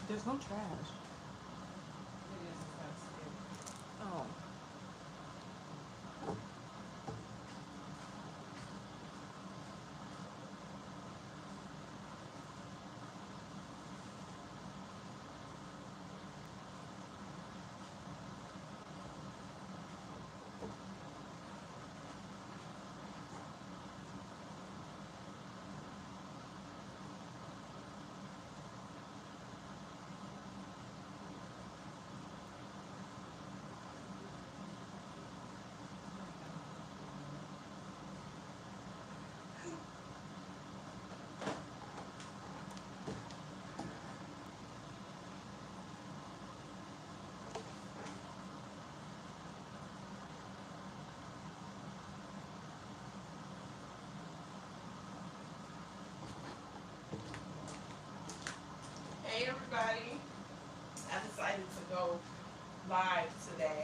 There's no trash. It is, it's kind of scary. Oh. Hey everybody, I decided to go live today.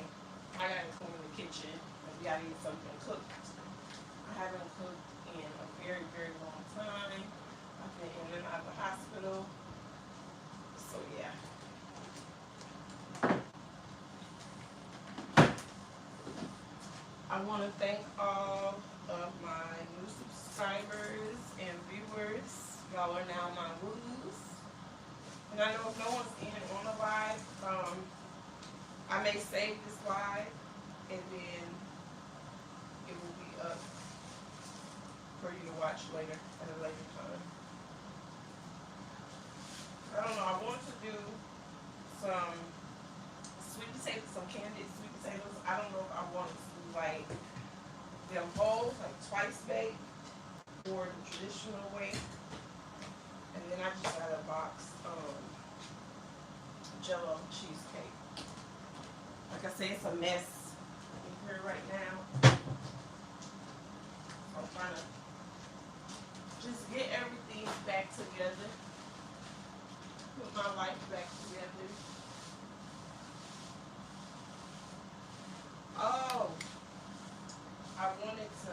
I gotta clean the kitchen and we gotta get something cooked. I haven't cooked in a very, very long time. I've been in and out of the hospital. So yeah. I wanna thank all of my new subscribers and viewers. Y'all are now my woos. And I know if no one's in on the live, I may save this live and then it will be up for you to watch later at a later time. I don't know. I want to do some sweet potatoes, some candied sweet potatoes. I don't know if I want to do like them whole, like twice baked, or the traditional way. And then I just got a box Jello cheesecake. Like I said, it's a mess in here right now. I'm trying to just get everything back together. Put my life back together. Oh, I wanted to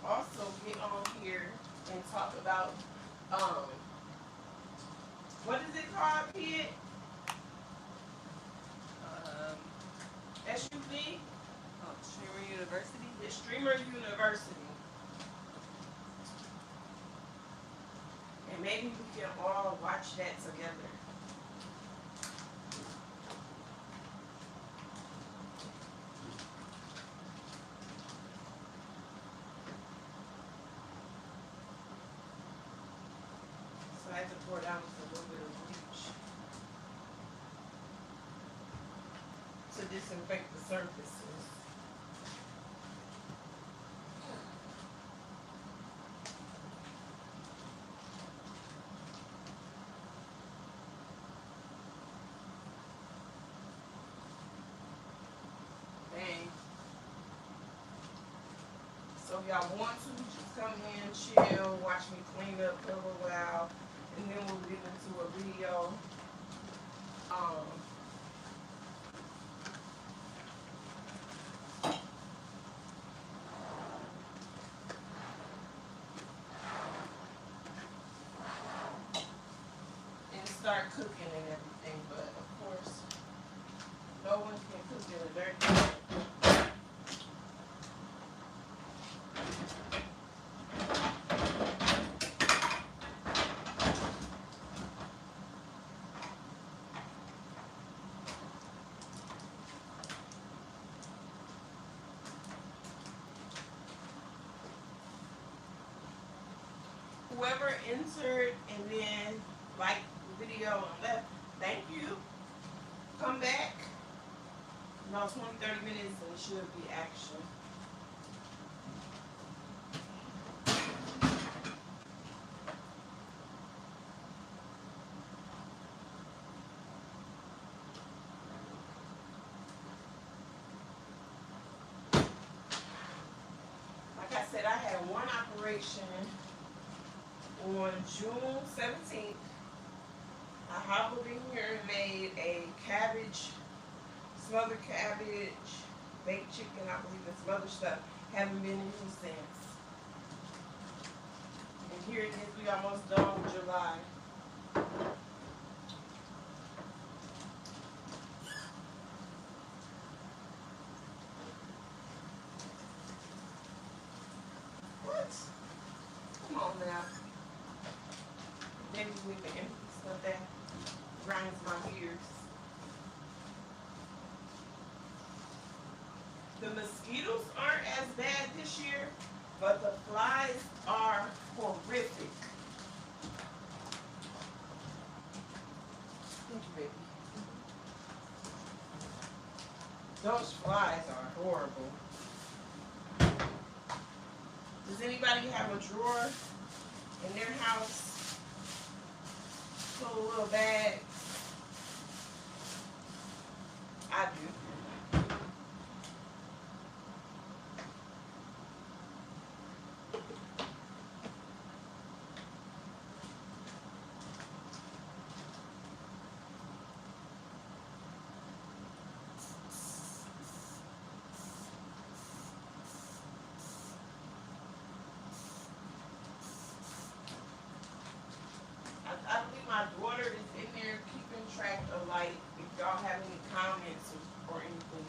also get on here and talk about um what is it called, kid? Um, SUV? Streamer University. It's Streamer University. And maybe we can all watch that together. So I had to pour down just a little bit of bleach to disinfect the surfaces. Dang. So if y'all want to, just come in, chill, watch me clean up for a little while, and then we'll get into a video. Um, and start cooking and everything, but of course, no one can cook in a dirty kitchen. Whoever entered and then liked the video and left, thank you. Come back. About 20, 30 minutes and it should be action. Like I said, I had one operation on June 17th. I hobbled in here and made a smothered cabbage, baked chicken, I believe, and some other stuff. Haven't been in here since. And here it is, we almost done with July. with the empty stuff that grinds my gears. The mosquitoes aren't as bad this year, but the flies are horrific. Thank you, baby. Those flies are horrible. Does anybody have a drawer in their house full of little bags? I do. I think my daughter is in there keeping track of, like, if y'all have any comments or anything.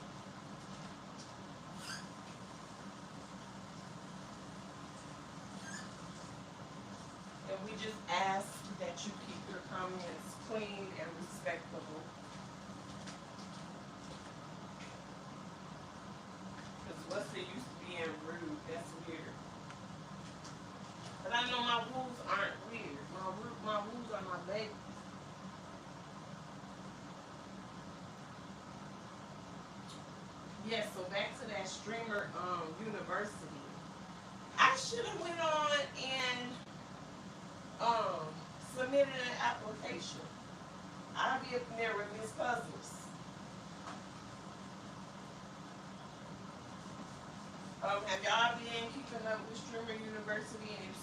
And we just ask that you keep your comments clean and respectable. Because what's the use of being rude? That's weird. But I know my rules aren't weird. My rules are my babies. Yes, so back to that streamer university. I should have went on and submitted an application. I'll be up in there with Miss Puzzles. Have y'all been keeping up with Streamer University? And if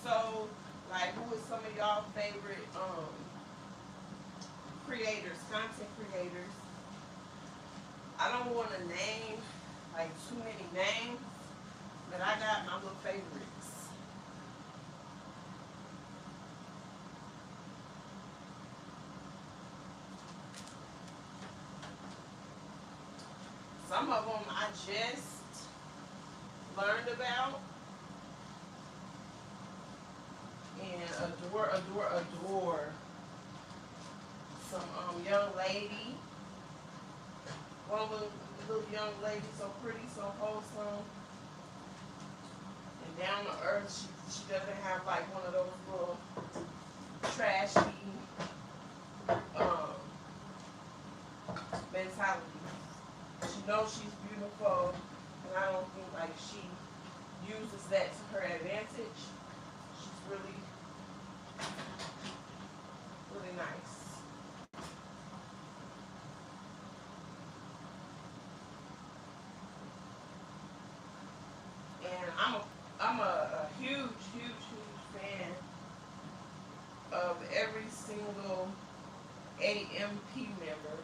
so, like, who is some of y'all favorite creators, content creators? I don't want to name like too many names, but I got my little favorites. Some of them I just learned about and adore some young lady. One little young lady, so pretty, so wholesome, and down to earth. She doesn't have like one of those little trashy mentality. She knows she's beautiful, and I don't think like she uses that to her advantage. She's really, really nice. And I'm a huge fan of every single AMP member.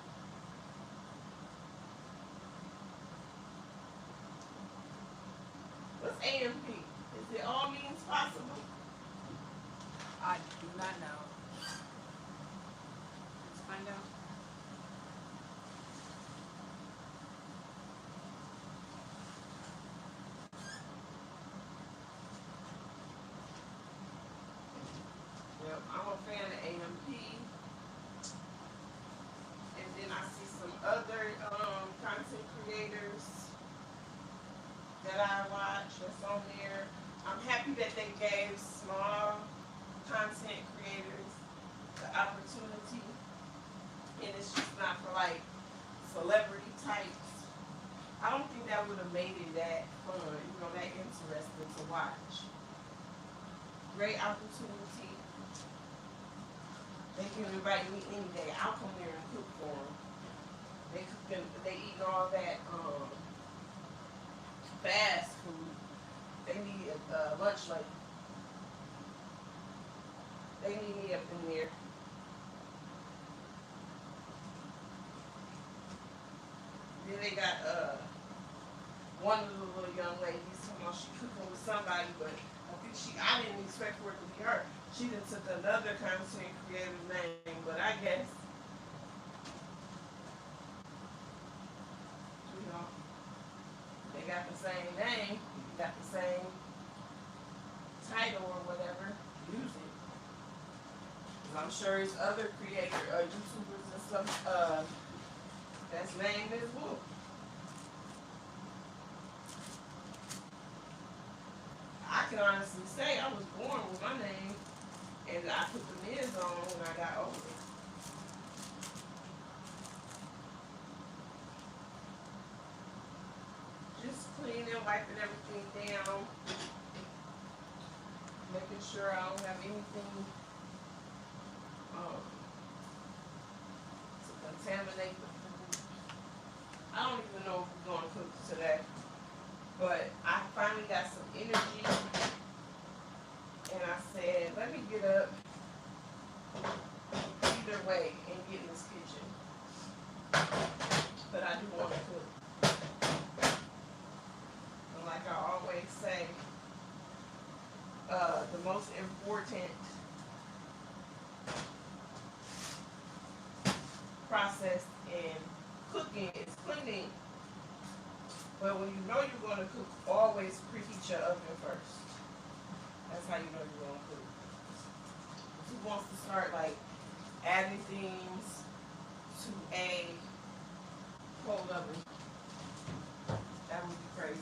What's AMP? Is it all means possible? I do not know. Let's find out. Yep, I'm a fan of AMP. And then I see some other content creators that I watch that's on there. I'm happy that they gave small content creators the opportunity, and it's just not for like celebrity types. I don't think that would have made it that fun, that interesting to watch. Great opportunity. They can invite me any day. I'll come there and cook for them. They eating all that fast food. They need a lunch lady. They need me up in there. Then they got one of the little young ladies. She cooking with somebody, but I didn't expect for it to be her. She done took another content creator's name, but I guess they got the same name, got the same title or whatever. Use it. 'Cause I'm sure his other YouTubers and stuff, that's named his book. I can honestly say I was born with my name, and I put the Miz on when I got older. Just cleaning, wiping everything down, making sure I don't have anything um, to contaminate the food. I don't even know if we're going to cook today, but I finally got some energy, and I said, let me get up either way and get in this kitchen. But I do want to cook. And like I always say, the most important process in cooking is cleaning. But when you know you're going to cook, always preheat your oven first. That's how you know you're going to cook. Who wants to start like adding things to a cold oven? That would be crazy.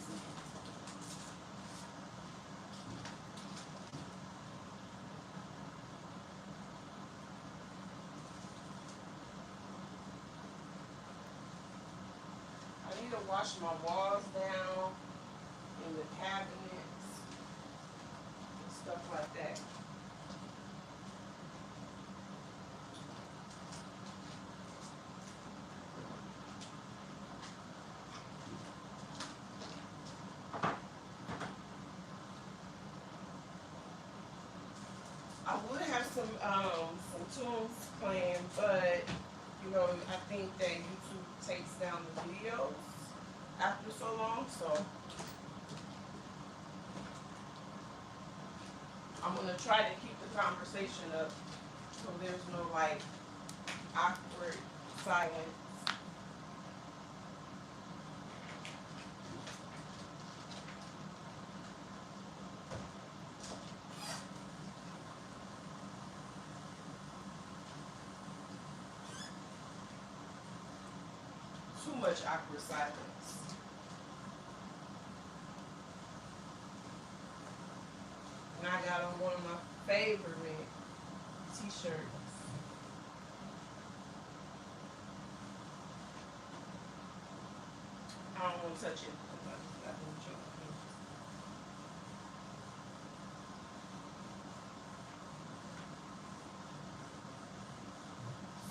I need to wash my walls down in the cabinets and stuff like that. I would have some tunes playing, but you know, I think that YouTube takes down the videos after so long, so I'm gonna try to keep the conversation up so there's no like awkward silence. Too much awkward silence. And I got on one of my favorite t-shirts. I don't want to touch it because I don't choke.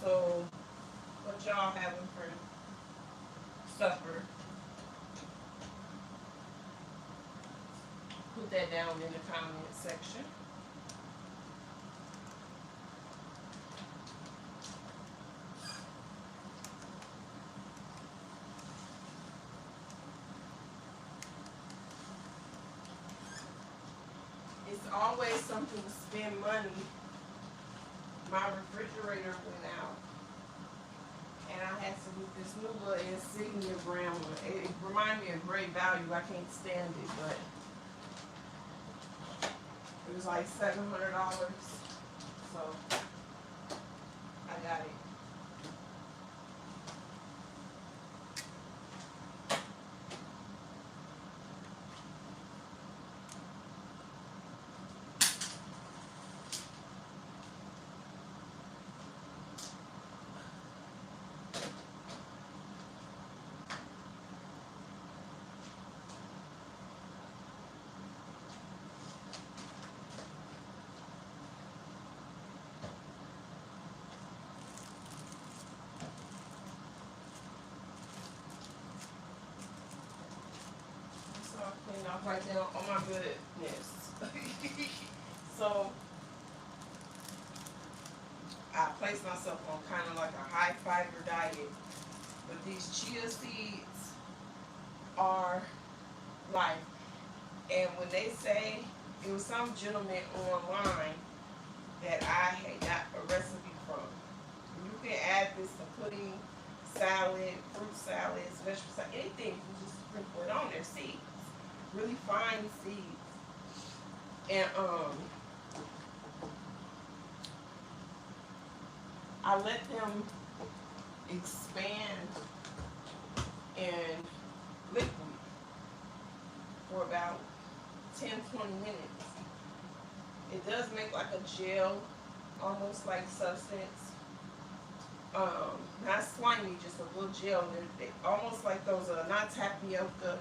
So, what y'all having for supper? Put that down in the comment section. It's always something to spend money. My refrigerator went out, and I had to get this new little Insignia brand one. It reminded me of Great Value. I can't stand it, but it was like $700, so I got it. So I clean off right now. Oh my goodness. So I placed myself on kind of like a high fiber diet, but these chia seeds are life. And when they say, it was some gentleman online that I had got a recipe from. You can add this to pudding, salad, fruit salads, vegetable salad, anything. You just sprinkle it on there. Seeds, really fine seeds, and I let them expand and liquid for about 10-20 minutes. It does make like a gel, almost like substance. Not slimy, just a little gel. They almost like those, not tapioca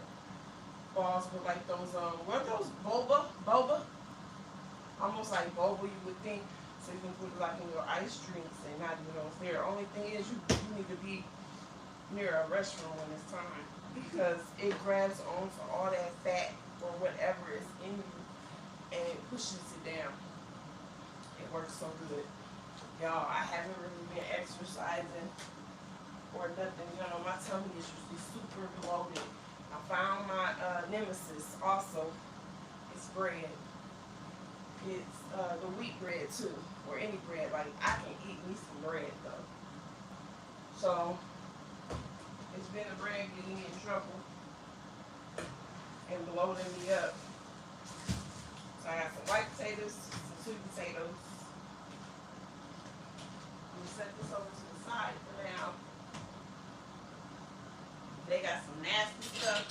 balls, but like those, what are those? Boba? Almost like boba, you would think. So you can put it like in your ice drinks and not even those there. Only thing is you need to be near a restaurant when it's time, because it grabs onto all that fat or whatever is in you and it pushes it down. It works so good. Y'all, I haven't really been exercising or nothing. You know, my tummy is usually super bloated. I found my nemesis also. It's bread. It's the wheat bread too, or any bread. Like, I can eat me some bread though. So it's been the bread getting me in trouble and bloating me up. So I got some white potatoes, some sweet potatoes. I'm gonna set this over to the side for now. They got some nasty stuff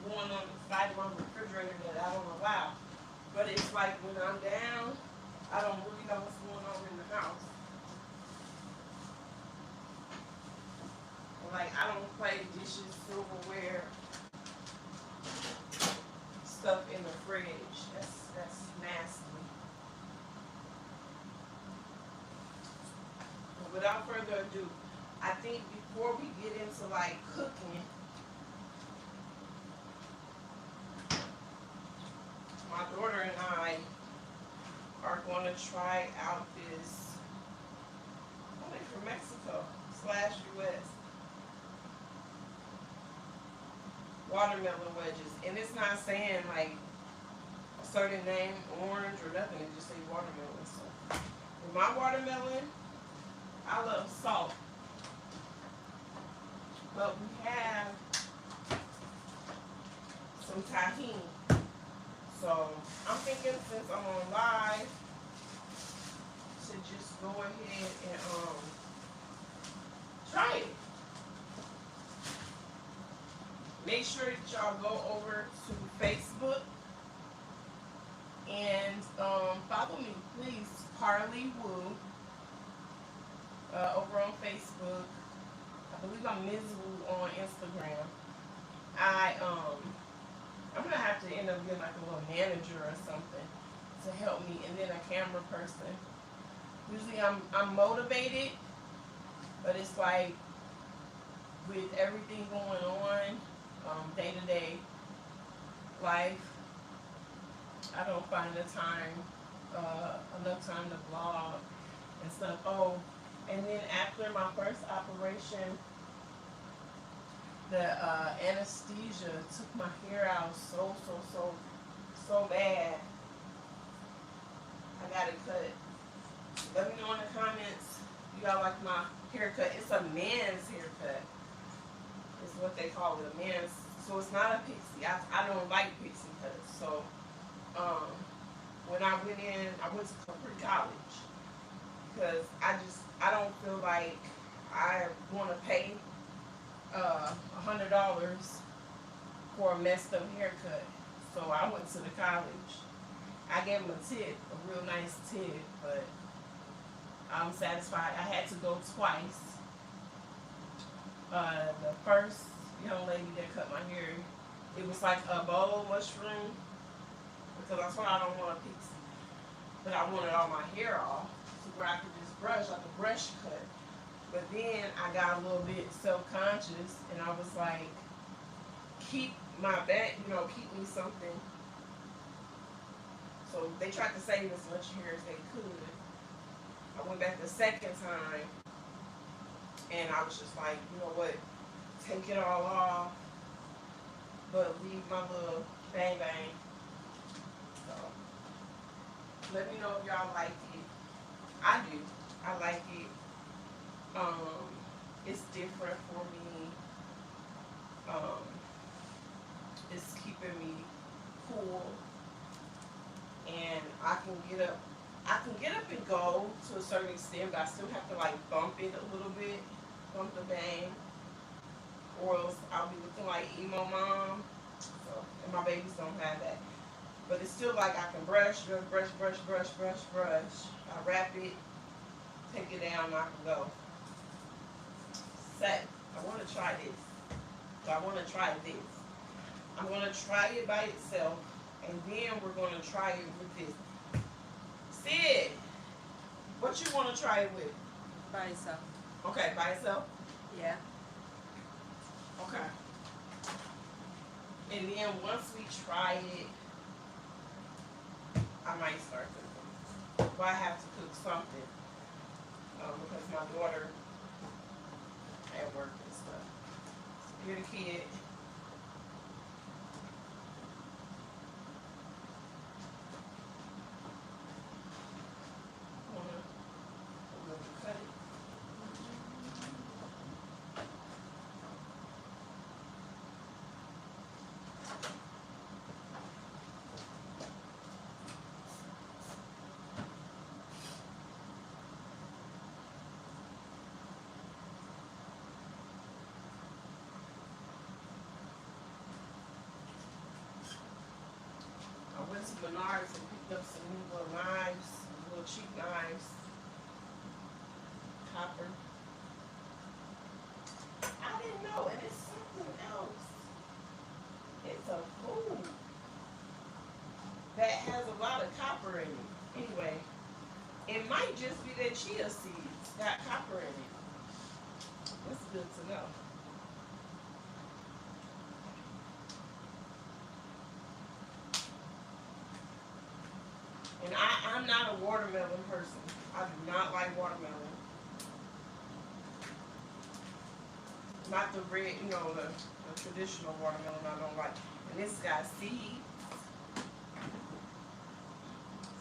going on the side of my refrigerator that I don't allow. But it's like when I'm down, I don't really know what's going on in the house. Like, I don't play dishes, silverware, stuff in the fridge. That's nasty. But without further ado, I think before we get into like cooking, my daughter and I are going to try out this, I think from Mexico / US, watermelon wedges. And it's not saying like a certain name, orange or nothing, it just say watermelon. So with my watermelon, I love salt. But we have some tahini. So I'm thinking, since I'm on live, to just go ahead and try it. Make sure that y'all go over to Facebook and follow me, please. Carly Woo over on Facebook. I believe I'm Ms. Woo on Instagram. I'm gonna have to end up getting like a little manager or something to help me, and then a camera person. Usually I'm motivated, but it's like with everything going on, day-to-day life, I don't find the time, enough time to vlog and stuff. Oh, and then after my first operation, the anesthesia took my hair out so bad. I got it cut. Let me know in the comments if y'all like my haircut. It's a man's haircut. It's what they call it, a man's. So it's not a pixie. I don't like pixie cuts. So when I went in, I went to Capri College because I don't feel like I want to pay $100 for a messed up haircut. So I went to the college. I gave him a tip, a real nice tip, but I'm satisfied. I had to go twice. The first young lady that cut my hair, it was like a bowl mushroom, because that's why I don't want a pixie. But I wanted all my hair off, so where I could just brush, like a brush cut. But then I got a little bit self-conscious, and I was like, keep my back, keep me something. So they tried to save as much hair as they could. I went back the second time, and I was just like, you know what, take it all off, but leave my little bang bang. So let me know if y'all like it. I do. I like it. It's different for me. It's keeping me cool, and I can get up I can get up and go to a certain extent, but I still have to like bump it a little bit, bump the bang, or else I'll be looking like emo mom. So, and my babies don't have that. But it's still like I can brush, brush, brush, brush, brush, brush. I wrap it, take it down, and I can go. Set. I want to try this. So I want to try this. I'm going to try it by itself, and then we're going to try it with this. Sid, what you want to try it with? By itself. Okay, by itself? Yeah. Okay. And then once we try it, I might start cooking. But I have to cook something because my daughter at work and stuff. So you're the kid. Cut it. I went to Menards and picked up some new little knives, little cheap knives. Copper. I didn't know, and it's something else. It's a food that has a lot of copper in it. Anyway, it might just be that chia seeds got copper in it. That's good to know. And I'm not a watermelon person. I do not like watermelon. Not the red, the traditional watermelon I don't like. And this got seeds.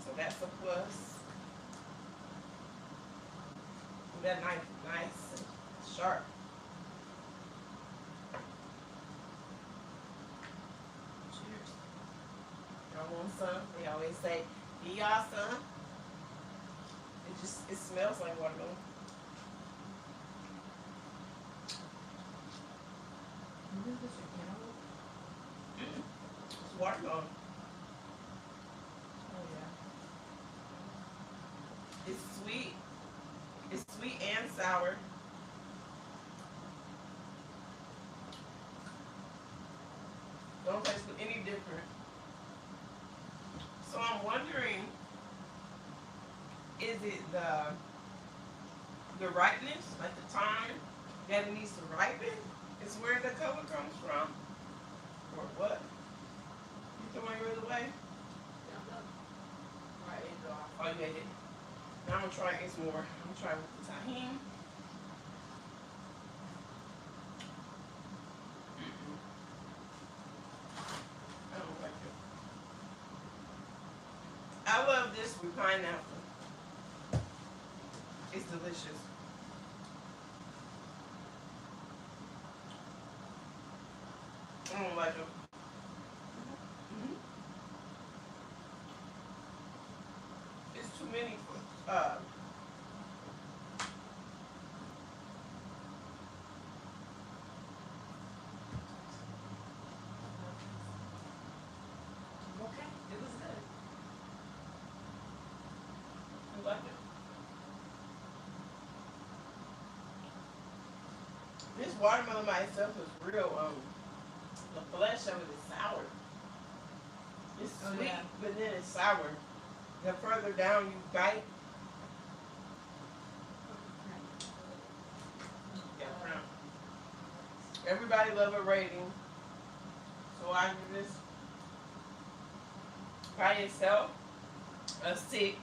So that's a plus. And that knife is nice and sharp. Cheers. Y'all want some? They always say, "Give y'all some." It smells like watermelon. It's watermelon. Oh yeah. It's sweet. It's sweet and sour. Don't taste any different. So I'm wondering, is it the ripeness, like the time that it needs to ripen, is where the color comes from, or what? You throwing yours away? Right, it's off. Oh, you ate it. Now I'm gonna try this more. I'm gonna try with the tahini. I don't like it. I love this with pineapple. It's delicious. I don't like it. It's too many for Okay, it was good. you like it? This watermelon by itself is real the flesh of it is sour. It's Oh, sweet, yeah. but then it's sour. The further down you bite, yeah, brown. Everybody love a rating. So I give this by itself a 6.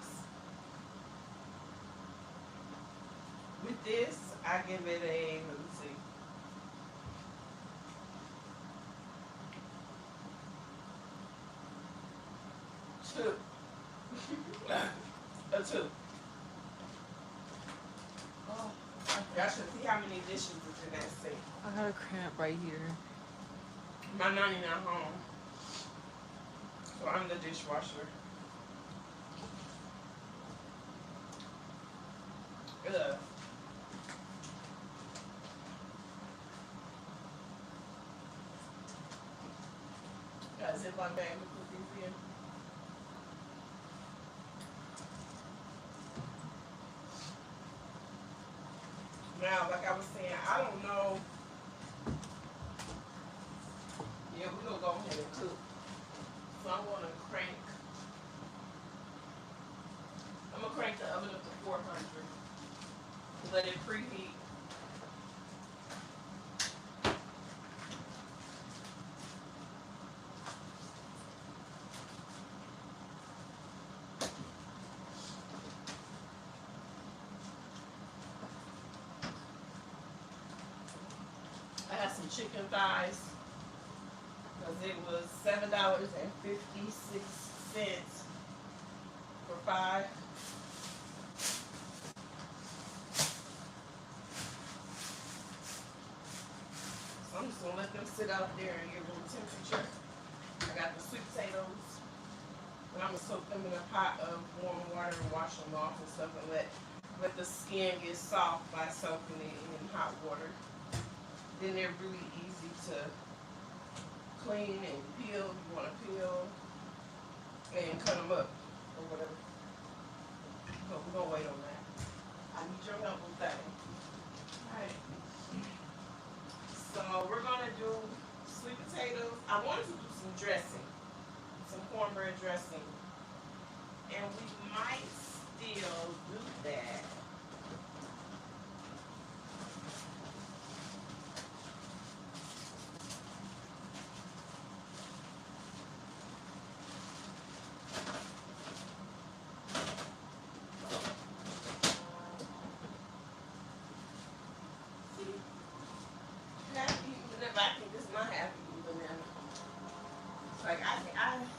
With this, I give it a, let me see. Two. A 2. Oh, Y'all should see how many dishes is in that sink. I got a cramp right here. My nanny not home. So I'm the dishwasher. Ugh. Got a Ziploc bag to put these in. Now, like I was saying, I don't know. Yeah, we're gonna go ahead and cook. So I'm gonna crank. I'm gonna crank the oven up to 400. Let it preheat. I had some chicken thighs because it was $7.56 for 5. So I'm just gonna let them sit out there and get room temperature. I got the sweet potatoes, and I'm gonna soak them in a pot of warm water and wash them off and stuff, and let the skin get soft by soaking it in hot water. Then they're really easy to clean and peel if you want to peel, and cut them up or whatever. But we're gonna wait on that. I need your help with that. Alright. So we're gonna do sweet potatoes. I wanted to do some dressing, some cornbread dressing. And we might still do that. See, happy, even if I think this is my happy banana. Like I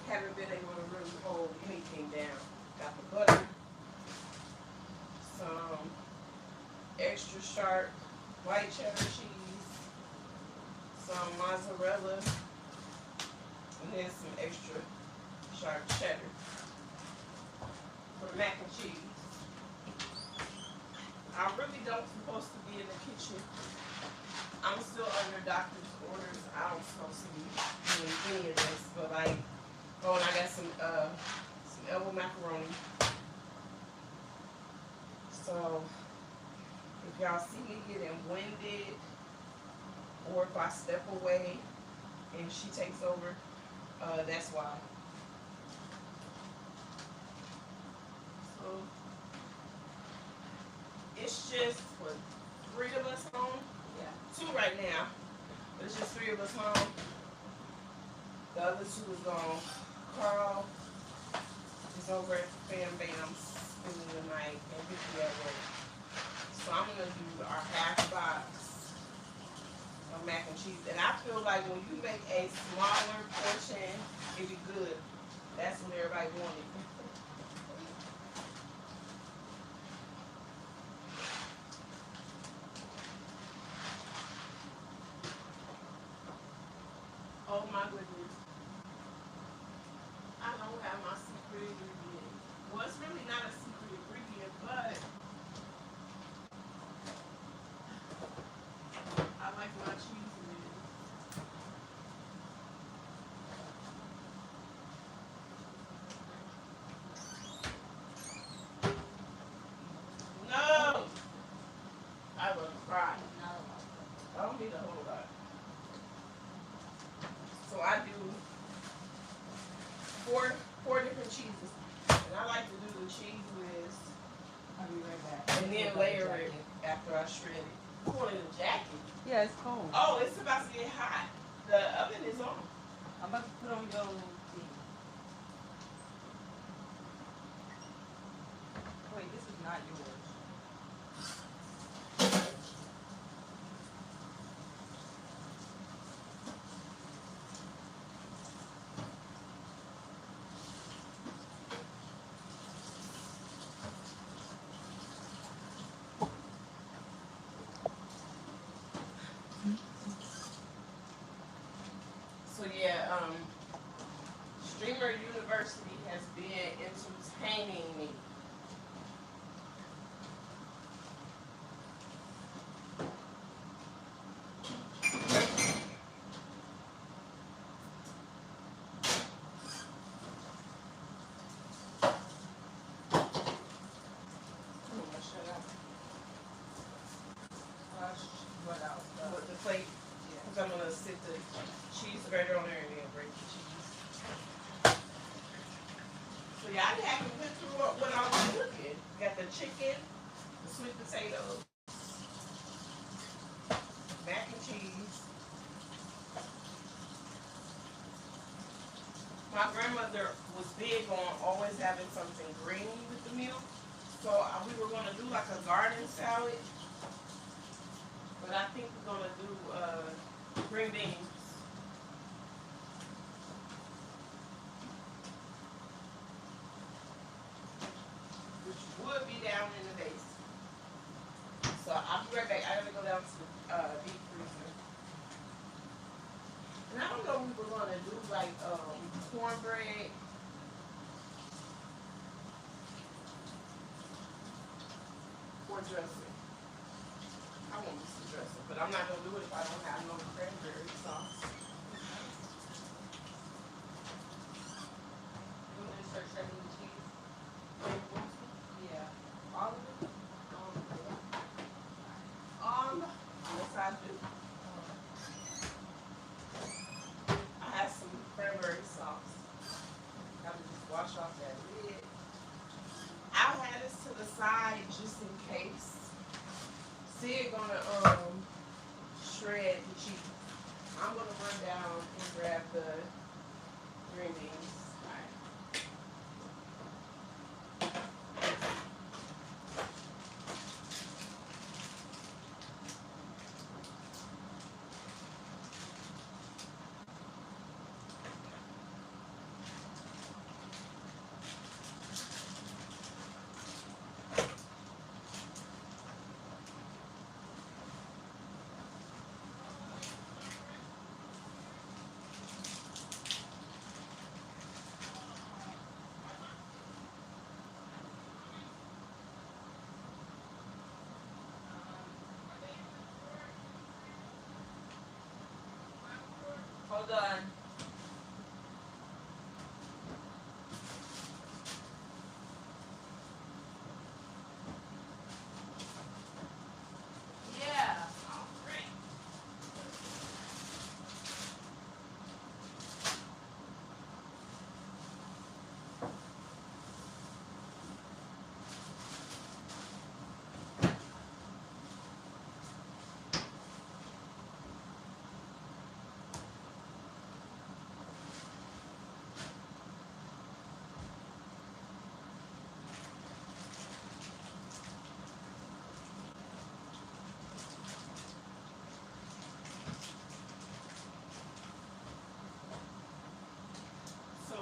haven't been able to really hold anything down. Got the butter, some extra sharp white cheddar cheese, some mozzarella, and then some extra sharp cheddar for mac and cheese. I really don't supposed to be in the kitchen. I'm still under doctor's orders. I don't supposed to be doing any of this, but like, oh, and I got some elbow macaroni. So if y'all see me getting winded, or if I step away and she takes over, that's why. So it's just what, 3 of us home? Yeah, 2 right now. But it's just 3 of us home. The other 2 is gone. Carl is over at Bam Bam's spending the night, and Vicky at work. So I'm gonna do our half box of mac and cheese. And I feel like when you make a smaller portion, it'd be good. That's what everybody wanted. Oh my goodness. I don't have my secret ingredient. Well, it's really not a secret ingredient, but I like my cheese in it. No! I will cry. I don't need a whole lot. So I do four different cheeses. And I like to do the cheese whiz. I'll be right back. And then layer it after I shred it. You wanted a jacket? Yeah, it's cold. Oh, it's about to get hot. The oven is on. I'm about to put on your thing. Wait, this is not yours. So yeah, Streamer University has been entertaining me. wash what out? with the plate. Yeah. Because I'm gonna sit the cheese grater on there and then break the cheese. So yeah, I haven't went through what I was cooking. Got the chicken, the sweet potatoes, mac and cheese. My grandmother was big on always having something green with the meal. So we were gonna do like a garden salad. But I think we're gonna do green beans. Which would be down in the base. So I'll be right back. I gotta go down to the deep freezer. And I don't know if we were gonna do like cornbread. Or dressing. I want me some dressing, but I'm not gonna do it if I don't have no cranberry sauce. You want to start shredding the cheese? Yeah. All of it? Yes I do. I have some cranberry sauce. Gotta just wash off that lid. I'll have this to the side just in case. Sid gonna shred the cheese. I'm gonna run down and grab the green beans. Alright. Hold on. Yeah. So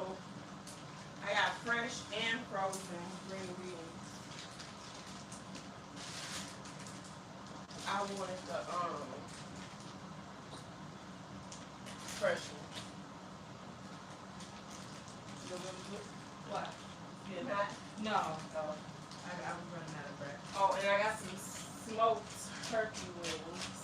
I got fresh and frozen green beans. I wanted the fresh one. You know What? yeah, not. No. Oh. I was running out of bread. Oh, and I got some smoked turkey wings.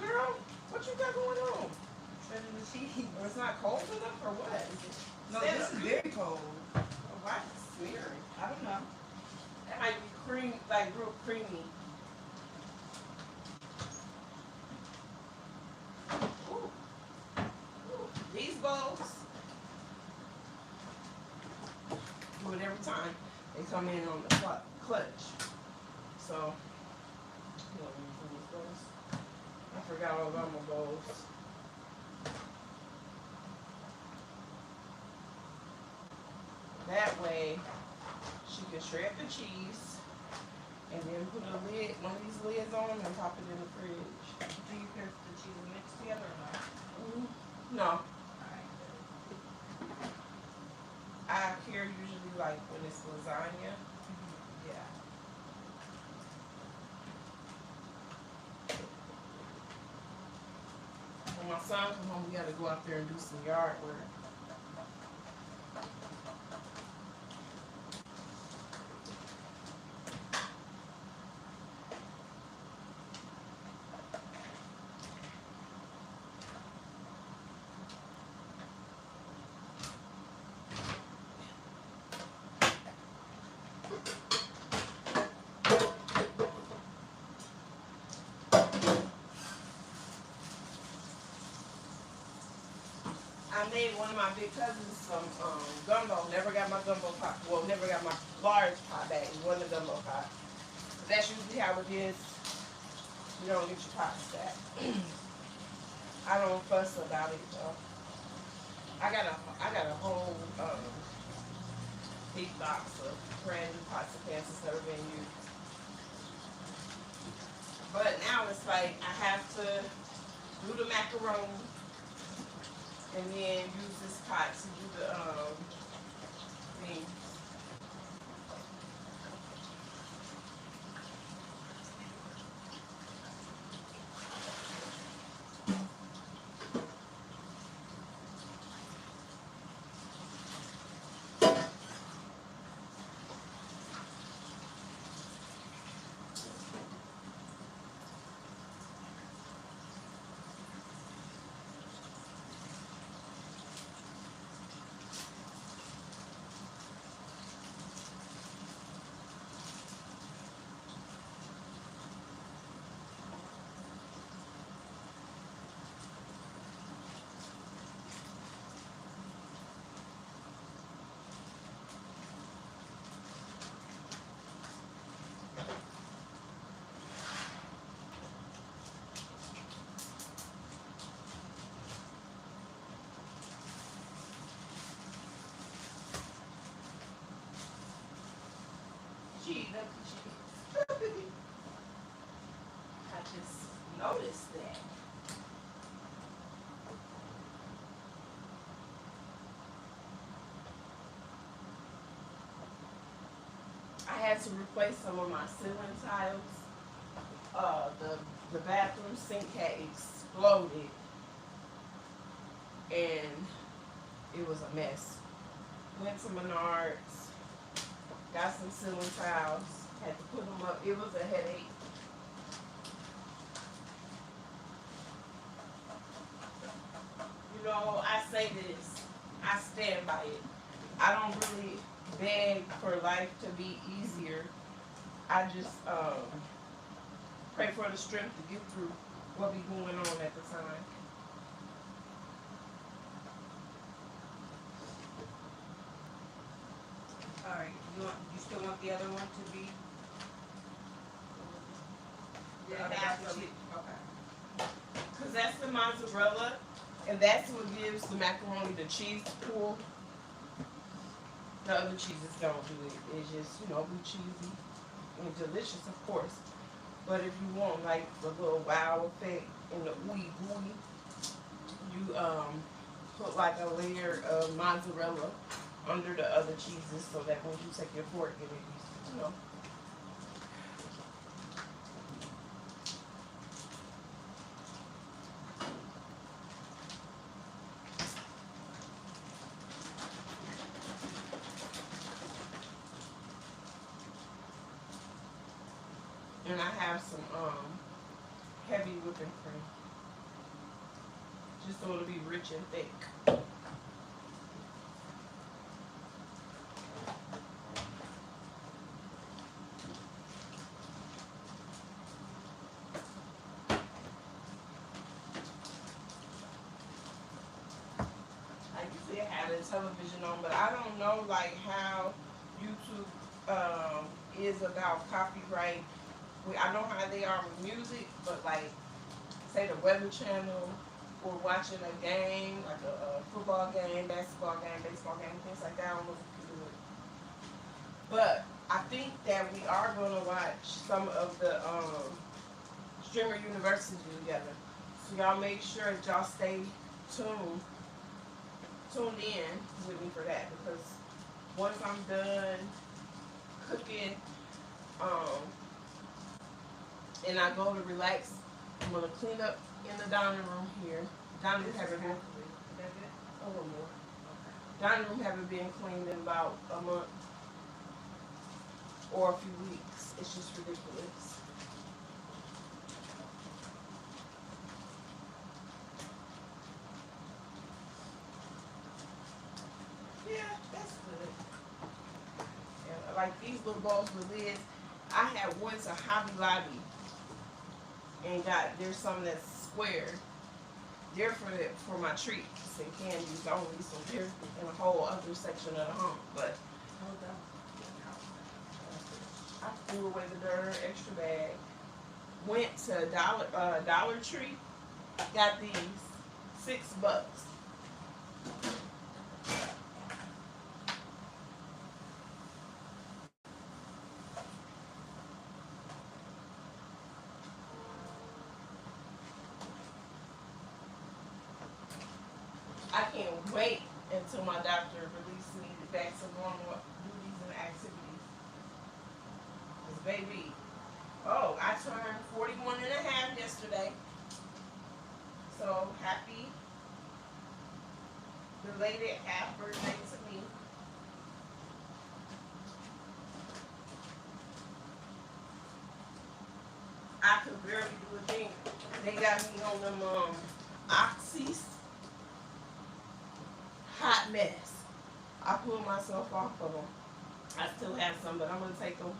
Girl, what you got going on? Shredding the cheese. Or it's not cold enough or what? Is it? No, this is very cold. Oh, why is it smearing? I don't know. That might be cream, like real creamy. Ooh. Ooh. These bowls do it every time. They come in on the clutch. So, you know, let me put these bowls. I forgot all about my bowls. That way, she can shred the cheese and then put a lid, one of these lids on and pop it in the fridge. Do you put the cheese mixed together or not? No, Alright. I care usually like when it's lasagna. Yeah. When my son comes home, we gotta go out there and do some yard work. I made one of my big cousins some gumbo. Never got my gumbo pot. Well, never got my large pot back. It wasn't a gumbo pot. But that's usually how it is. You don't get your pots back. I don't fuss about it though. I got a whole big box of brand new pots and pans that's never been used. But now it's like I have to do the macaroni and then use this pot to do the thing. Gee, look at you. I just noticed that. I had to replace some of my ceiling tiles. The bathroom sink had exploded, and it was a mess. Went to Menards, got some ceiling tiles, had to put them up. It was a headache. You know, I say this, I stand by it. I don't really beg for life to be easier. I just pray for the strength to get through what be going on at the time. Alright, you still want the other one to be? Yeah, Okay, half that's of it. okay. Because that's the mozzarella, and that's what gives the macaroni the cheese pull. The other cheeses don't do it. It's just, you know, be cheesy and delicious, of course. But if you want like the little wow effect and the ooey gooey, you put like a layer of mozzarella under the other cheeses so that when you take your fork and it, you know. And I have some heavy whipping cream, just so it'll be rich and thick. I usually have the television on, but I don't know like how YouTube is about copyright. I know how they are with music, but like say the Weather Channel or watching a game, like a football game, basketball game, baseball game, things like that, I don't know if you can do it. But I think that we are going to watch some of the Streamer University together. So y'all make sure that y'all stay tuned in with me for that, because once I'm done cooking, and I go to relax, I'm gonna clean up in the dining room here. Dining room haven't been That's it? a little more. Okay. Dining room haven't been cleaned in about a month or a few weeks. It's just ridiculous. Yeah, that's good. Yeah, like these little bowls with lids. I had one to Hobby Lobby and there's some that's square, They're for my treats and candies only, so they're in a whole other section of the home. But Hold on. I threw away the darn extra bag. Went to Dollar Tree, got these $6. I can't wait until my doctor releases me back to normal duties and activities. 'Cause baby, oh, I turned 41 and a half yesterday. So happy belated half birthday to me. I could barely do a thing. They got me on them oxys. Hot mess. I pulled myself off of them. I still have some, but I'm gonna take them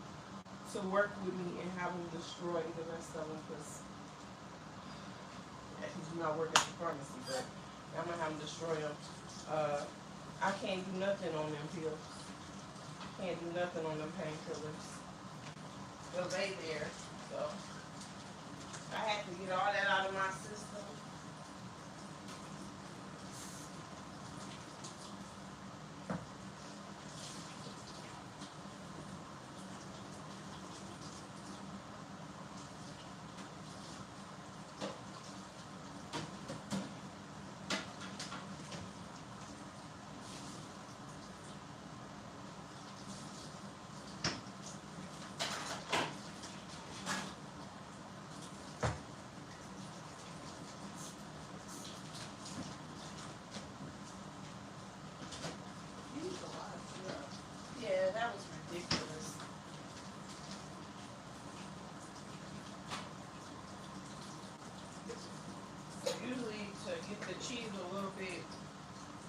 to work with me and have them destroy the rest of them because you not work at the pharmacy, but I'm gonna have them destroy them. I can't do nothing on them pills. Can't do nothing on them painkillers. They'll lay there, so I had to get all that out of my system. Yeah, that was ridiculous. Usually to get the cheese a little bit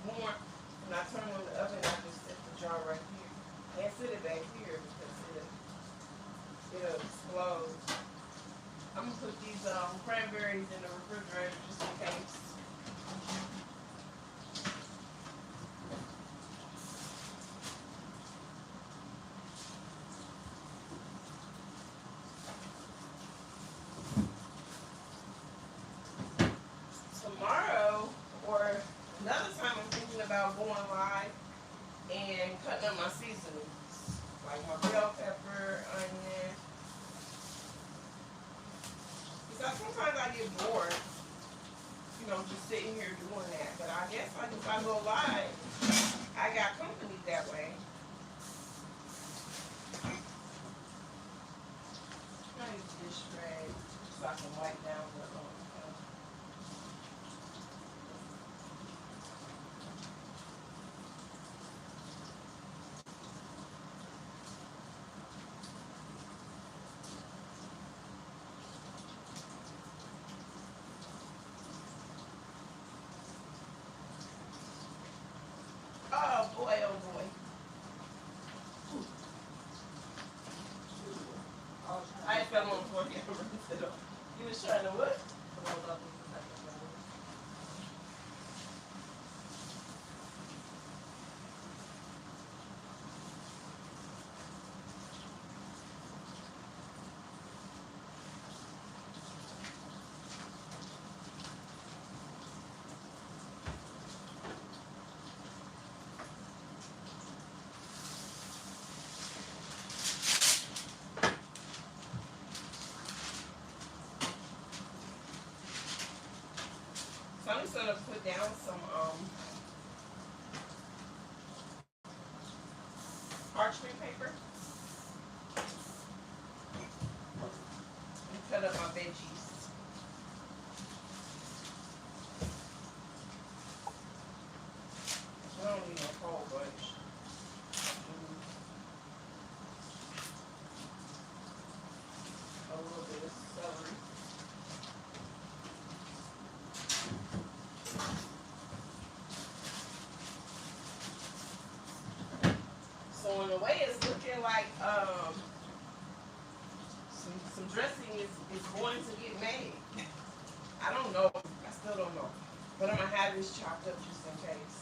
warm, when I turn on the oven, I just set the jar right here. Can't sit it back here because it'll explode. I'm gonna put these cranberries in the refrigerator just in case. Tomorrow or another time I'm thinking about going live and cutting up my seasonings. Like my bell pepper, onion. Because sometimes I get bored, just sitting here doing that. But I guess like if I go live, I got company that way. I use dish rag so I can wipe down the oh boy, oh boy. I fell on the floor. You was trying to what? Hold up a second. So I'm just gonna put down some parchment paper and cut up my veggies. I don't need a whole bunch. A little bit of celery. So in a way, it's looking like some dressing is going to get made. I don't know. I still don't know. But I'm gonna have this chopped up just in case.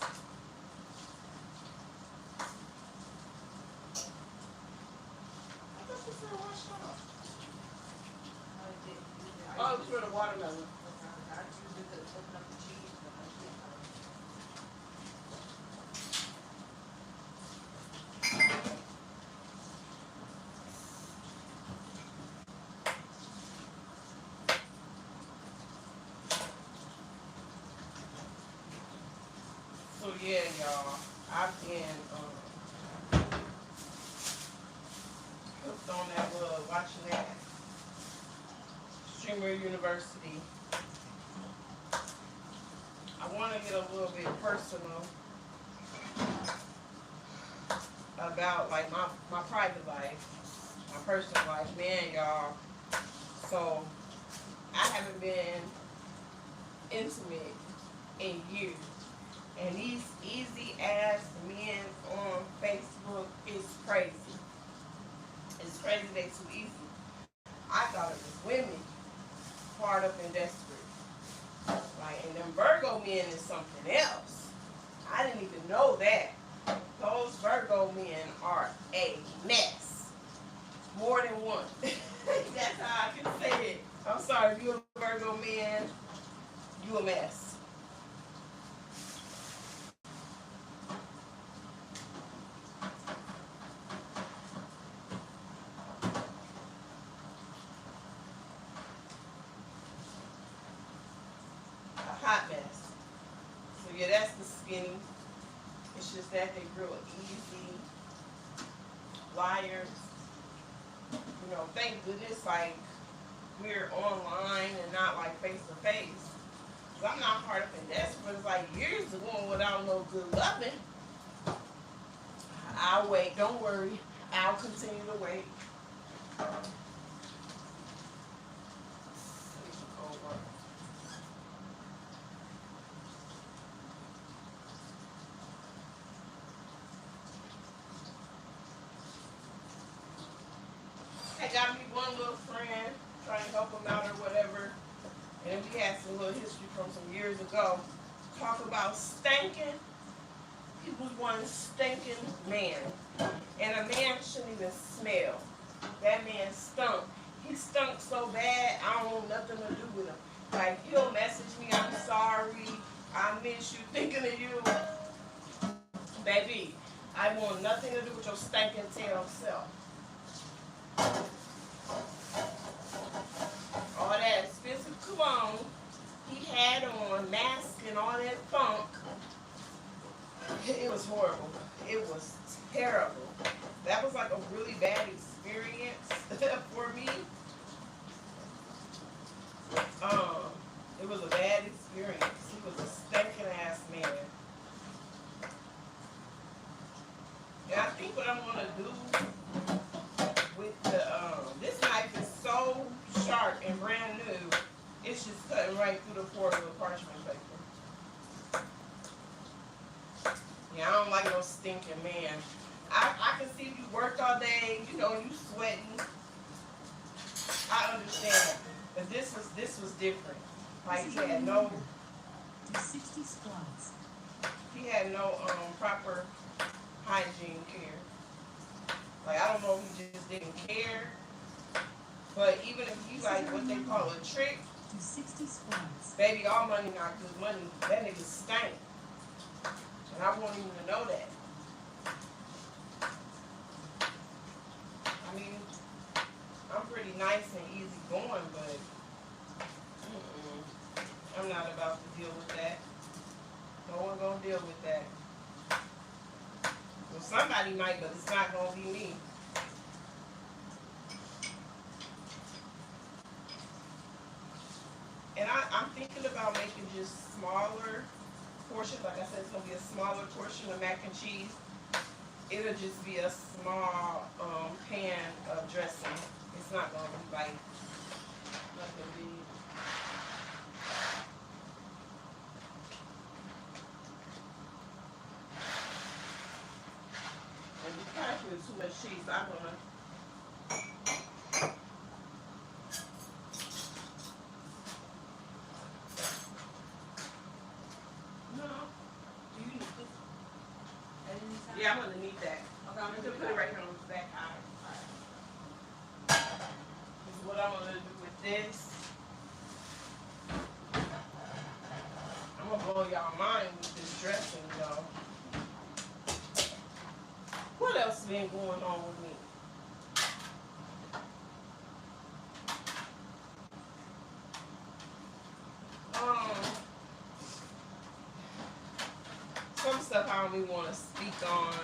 I thought this was washed off. Oh, it was for the watermelon. I usually could open up the cheese, but I can't. So yeah, y'all, I've been hooked on that watching that Streamer University. I want to get a little bit personal about like my private life, my personal life, man, y'all. So I haven't been intimate in years. And these easy ass men on Facebook is crazy. It's crazy they too easy. I thought it was women hard up and desperate. Like, and them Virgo men is something else. I didn't even know that. Those Virgo men are a mess. More than one. That's how I can say it. I'm sorry, if you're a Virgo man, you a mess. Hot mess. So yeah, that's the skinny. It's just that they real easy liars. You know, thank goodness like we're online and not like face to face. So I'm not hard up and desperate. It's like years ago without no good loving. I'll wait. Don't worry. I'll continue to wait. I got me one little friend trying to help him out or whatever, and we had some little history from some years ago. Talk about stinking. He was one stinking man, and a man shouldn't even smell. That man stunk. He stunk so bad, I don't want nothing to do with him. Like, he'll message me, I'm sorry, I miss you, thinking of you. Baby, I want nothing to do with your stinking tail self. All that expensive cologne he had on, mask and all that funk. It was horrible. It was terrible. That was like a really bad experience for me. It was a bad experience. He was a stinking ass man. And I think what I'm gonna do with the this knife is so sharp and brand new, it's just cutting right through the foil of the parchment paper. Yeah, I don't like no stinking man. I can see you worked all day, you know, you sweating. I understand. But this was different. Like he had no do 60 squats. he had no proper hygiene care. Like I don't know if he just didn't care. But even if you like what they call a trick, Do 60 squats. baby, all money not good money. That nigga stank. And I won't even know that. I mean, I'm pretty nice and easy going, but I'm not about to deal with that. No one gonna deal with that. Well, somebody might, but it's not gonna be me. And I'm thinking about making just smaller portions. Like I said, it's gonna be a smaller portion of mac and cheese. It'll just be a small pan of dressing. It's not gonna be like nothing big. And because there's too much cheese, I'm gonna Yeah, I'm gonna need that. Okay, I'm gonna put it right here on the back eye. This is what I'm gonna do with this. I'm gonna blow y'all mind with this dressing, though. What else been going on with me? Some stuff I don't even want to speak on.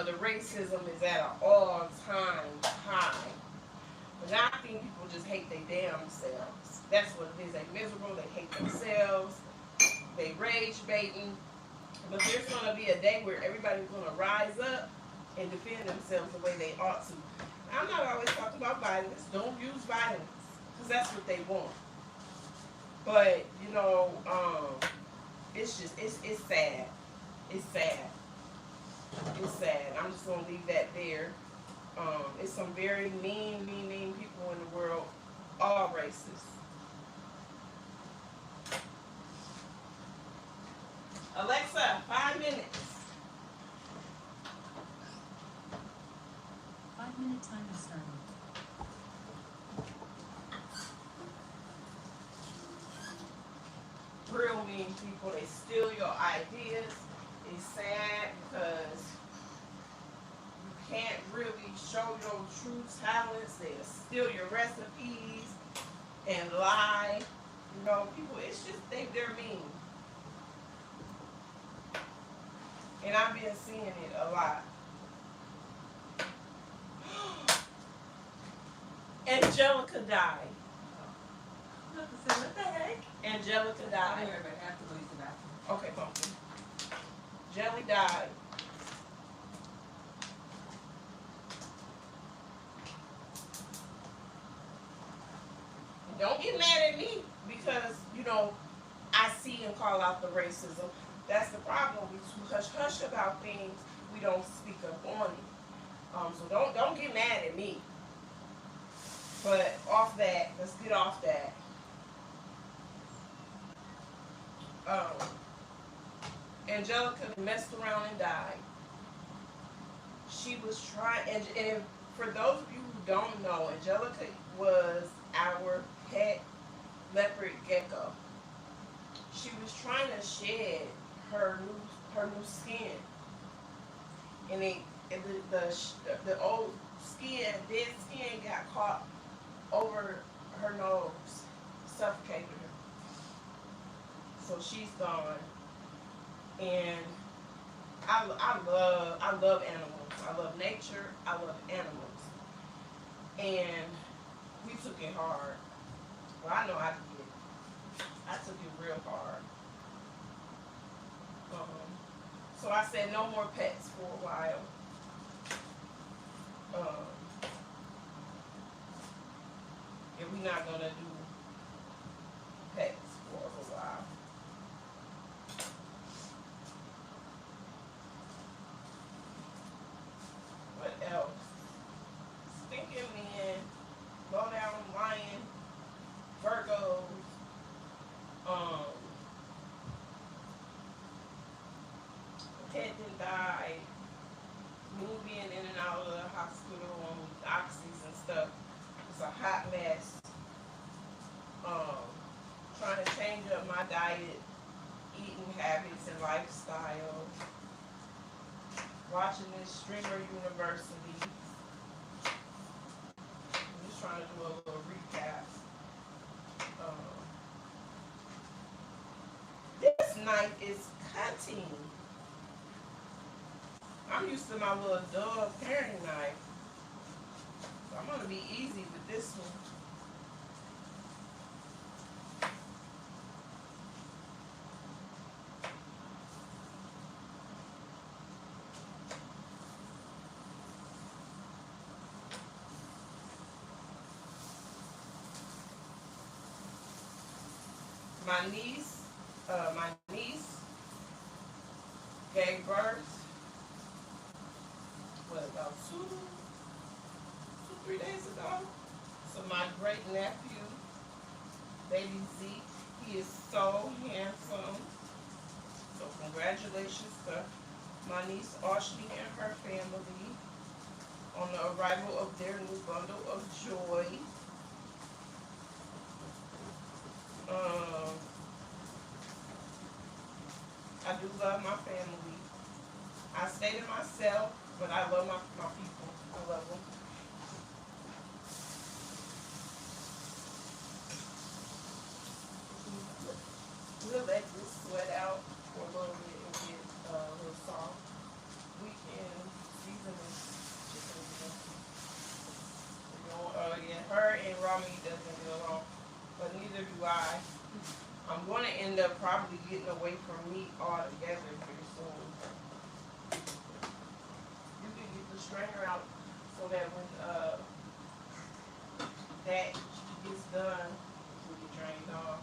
The racism is at an all-time high. But now I think people just hate their damn selves. That's what it is. They miserable. They hate themselves. They rage baiting. But there's gonna be a day where everybody's gonna rise up and defend themselves the way they ought to. I'm not always talking about violence. Don't use violence, because that's what they want. But you know, it's just it's sad. It's sad. It's sad. I'm just gonna leave that there. It's some very mean people in the world, all races. Alexa, 5 minutes. 5-minute timer started. Real mean people, they steal your ideas. It's sad because you can't really show your true talents. They'll steal your recipes and lie. You know, people, it's just they're mean. And I've been seeing it a lot. Angelica died. What the heck? Angelica I'll died. be right back. I have to go use the bathroom. Okay, pumpkin. Jelly died. Don't get mad at me because, you know, I see and call out the racism. That's the problem. We hush about things. We don't speak up on it. So don't get mad at me. But off that, let's get off that. Angelica messed around and died. She was trying, and for those of you who don't know, Angelica was our pet leopard gecko. She was trying to shed her new skin, and the old skin, dead skin, got caught over her nose, suffocated her. So she's gone. And I love animals. I love nature. I love animals. And we took it hard. Well, I know I did. I took it real hard. So I said no more pets for a while. And we're not gonna do pets for a while. What else? Stinking men, low down lion, Virgos, Ted didn't die, me being in and out of the hospital on oxys and stuff. It's a hot mess. Trying to change up my diet, eating habits and lifestyle. Watching this Streamer University. I'm just trying to do a little recap. This knife is cutting. I'm used to my little dull paring knife. So I'm gonna be easy with this one. My niece gave birth, about 3 days ago. So my great nephew, baby Zeke, he is so handsome. So congratulations to my niece Ashley and her family on the arrival of their new bundle of joy. Um, I do love my family. I stay to myself, but I love my people. I love them. We'll let this sweat out for a little bit and get a little soft. We can season this chicken again. Yeah, her and Rami doesn't get along, but neither do I. I'm going to end up probably getting away from meat altogether pretty soon. You can get the strainer out so that when that gets done, it will get drained off.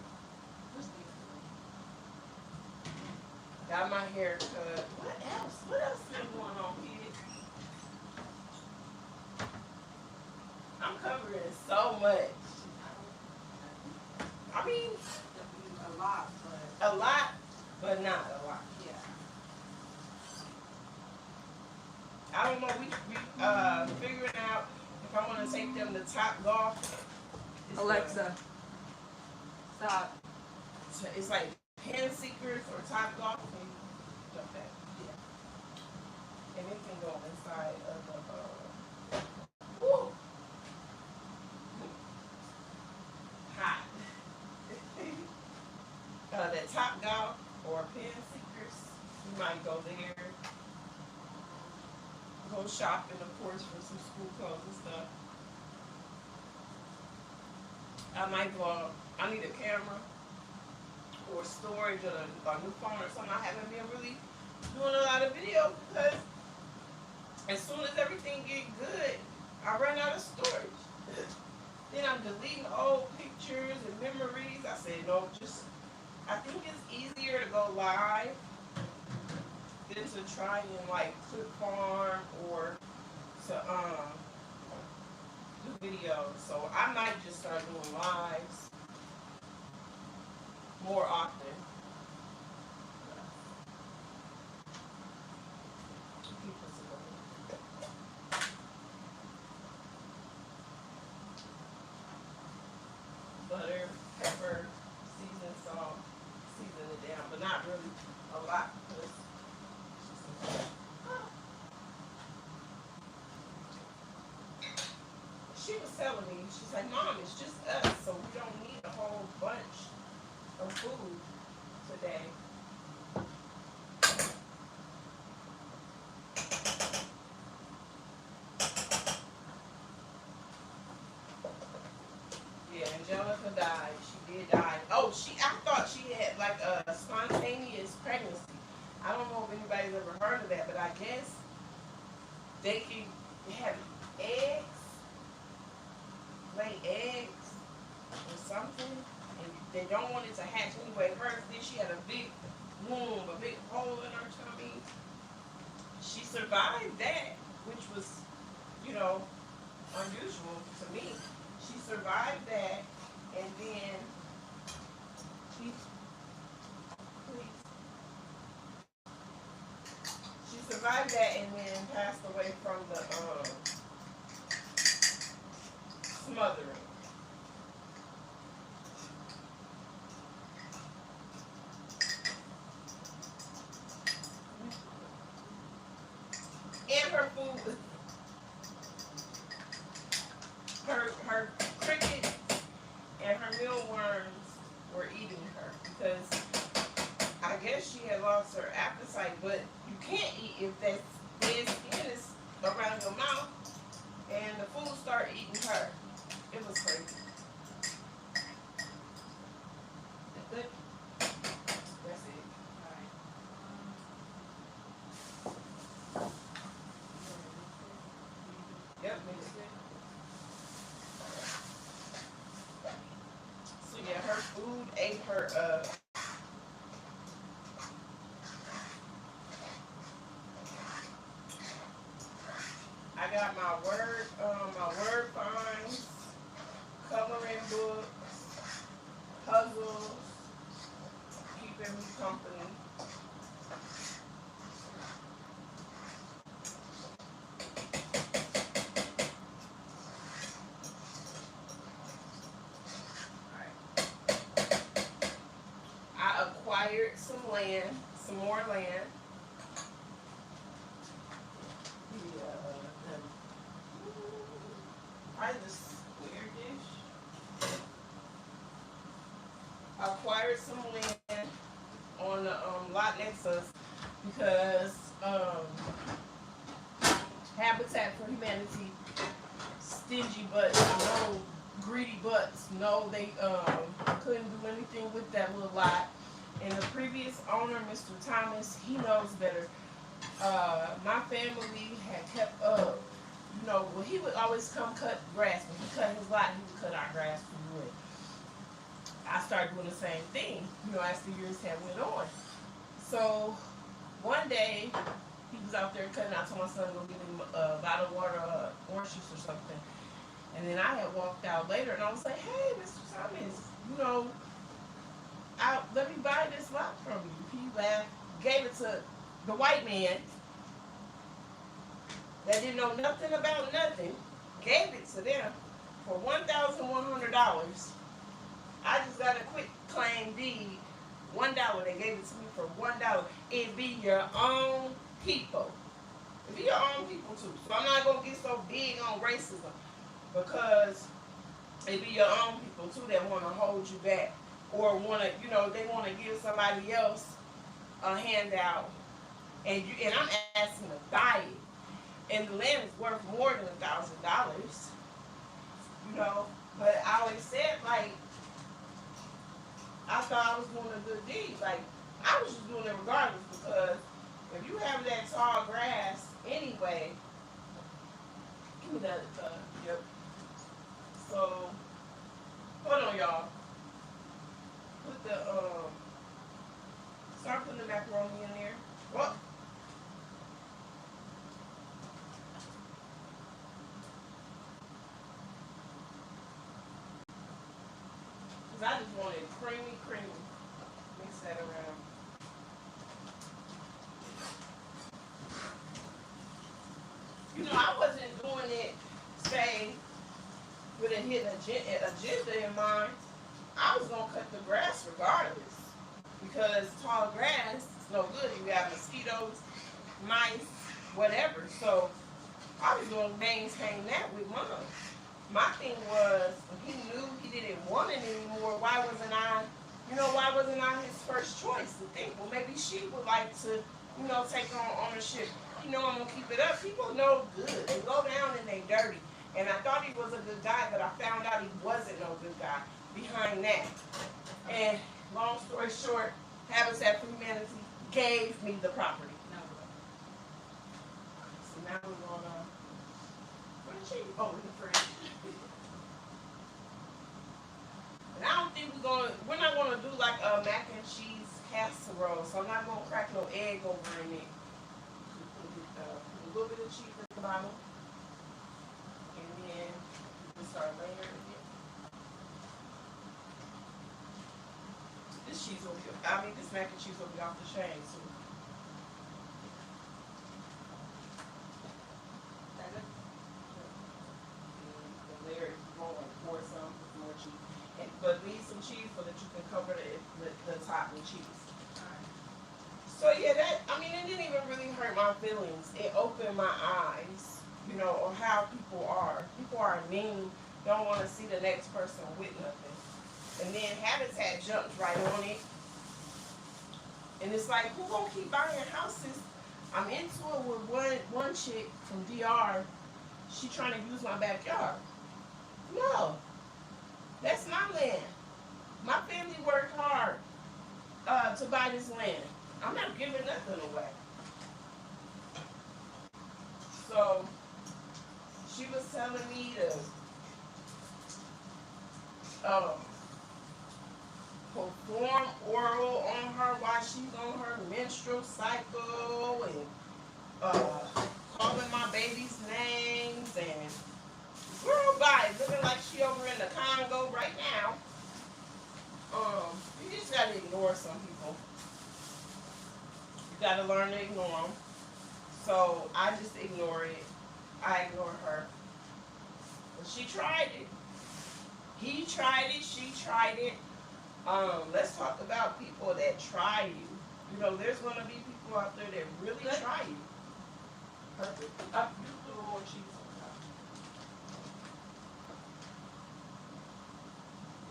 Got my hair cut. What else? What else been going on, kids? I'm covering so much. I mean, A lot, but a lot, but not a lot. yeah. I don't know. We figuring out if I want to take them to Top Golf. It's Alexa, stop. It's like Pen Seekers or Top Golf. Can you jump that? Yeah. And it can go inside of the. Woo! Hot. That Top Golf or Pen Seekers. You might go there. Go shopping, of course, for some school clothes and stuff. I might vlog. I need a camera or storage or a new phone or something. I haven't been really doing a lot of video because as soon as everything get good, I run out of storage. Then I'm deleting old pictures and memories. I said, no, I think it's easier to go live than to try and like clip farm or to do videos. So I might just start doing lives more often. Butter, pepper, season salt, season it down, but not really a lot because she was telling me, she's like, Mom, it's just us, so we don't need a whole bunch of food today. Yeah, Angelica died. She did die. Oh, I thought she had like a spontaneous pregnancy. I don't know if anybody's ever heard of that, but I guess they can have eggs, lay eggs or something, and they don't want it to hatch anyway. Hers did. She had a big womb, a big hole in her tummy. She survived that, which was, unusual to me. She survived that, and then she survived that, and then passed away from the smothering. And her food, her crickets and her mealworms were eating her because I guess she had lost her appetite, but you can't eat if that dead skin is around your mouth and the food started eating her. It was crazy. Good. That's it. Yep, mixed it. So yeah, her food ate her up. I got my word finds, coloring books, puzzles, keeping me company. acquired some land, some more land. Probably the square dish. Acquired some land on the lot next to us because Habitat for Humanity, stingy butts, no greedy butts, no, they couldn't do anything with that little lot. And the previous owner, Mr. Thomas, he knows better. My family had kept up. Well, he would always come cut grass. When he cut his lot, he would cut our grass for wood. I started doing the same thing, as the years had went on. So one day, he was out there cutting. I told my son to go get him a bottle of water, orange juice or something. And then I had walked out later, and I was like, "Hey, Mr. Thomas, let me buy this lot from you." He laughed, gave it to the white man that didn't know nothing about nothing, gave it to them for $1,100. I just got a quick claim deed, $1. They gave it to me for $1. It be your own people. It be your own people too. So I'm not gonna get so big on racism because it be your own people too that want to hold you back or want to, they want to give somebody else a handout, and I'm asking to buy it. And the land is worth more than $1,000, But I always said, I thought I was doing a good deed. I was just doing it regardless because if you have that tall grass anyway, give me that. Yep. So, hold on, y'all. Put the start putting the macaroni in there. What? Because I just wanted creamy. Mix that around. I wasn't doing it, say, with a hidden agenda in mind. I was going to cut the grass regardless. Because tall grass is no good. You got mosquitoes, mice, whatever. So I was going to maintain that with mine. My thing was, he knew he didn't want it anymore. Why wasn't I his first choice to think, well, maybe she would like to, take on ownership. I'm going to keep it up. People know good. They go down and they dirty. And I thought he was a good guy, but I found out he wasn't no good guy behind that. And long story short, Habitat for Humanity gave me the property. So now we're going to put the cheese in the fridge. And I don't think we're not going to do like a mac and cheese casserole, so I'm not going to crack no egg over in it. A little bit of cheese at the bottom. And then we start layering it. This mac and cheese will be off the chain too. Layer it, you want to pour some with more cheese. But leave some cheese so that you can cover the top with cheese. So yeah, it didn't even really hurt my feelings. It opened my eyes, on how people are. People are mean, don't want to see the next person with nothing. And then Habitat jumped right on it. And it's like, who gonna keep buying houses? I'm into it with one chick from DR. She trying to use my backyard. No, that's my land. My family worked hard to buy this land. I'm not giving nothing away. So she was telling me to perform oral on her while she's on her menstrual cycle and calling my baby's names and girl bye, looking like she over in the Congo right now. You just gotta ignore some people. You gotta learn to ignore them. So I just ignore it. I ignore her. But she tried it. He tried it. She tried it. Let's talk about people that try you. You know, there's gonna be people out there that really Good. try you. Perfect. You put a little more cheese on top.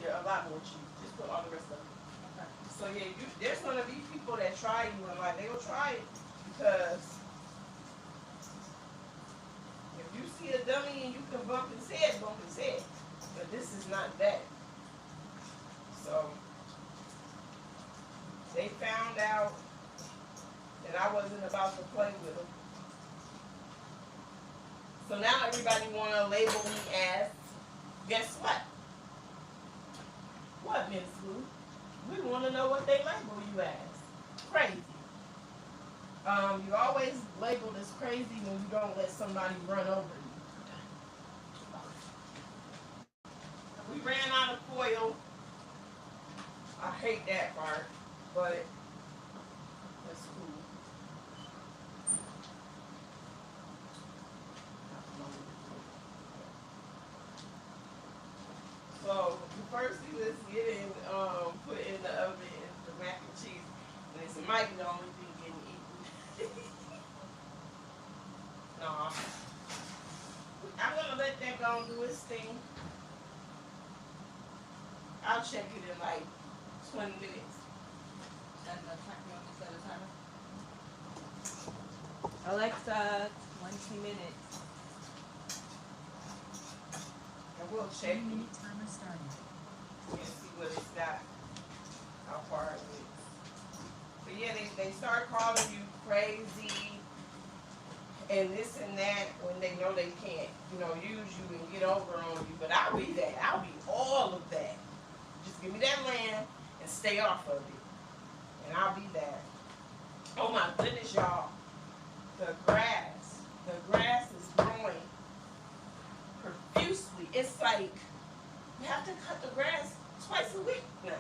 Yeah, a lot more cheese. Just put all the rest of it. Okay. So yeah, there's gonna be people that try you and like they will try it because if you see a dummy and you can bump his head, bump his head. But this is not that. So they found out that I wasn't about to play with them. So now everybody wanna label me as, guess what? What, Miss Lou? We wanna know what they label you as. Crazy. You always labeled as crazy when you don't let somebody run over you. We ran out of foil. I hate that part, but that's cool. So the first thing is getting put in the oven is the mac and cheese, and it's might be the only thing getting eaten. No, I'm gonna let that go and do its thing. I'll check it in like 20 minutes. Set the timer. You want me to set a timer? Alexa, 20 minutes. And we'll check it 3-minute timer started. and see what it's got, how far it is. But yeah, they start calling you crazy and this and that when they know they can't, you know, use you and get over on you. But I'll be that. I'll be all of that. Just give me that land and stay off of it. And I'll be that. Oh my goodness, y'all. The grass is growing profusely. It's like you have to cut the grass twice a week now.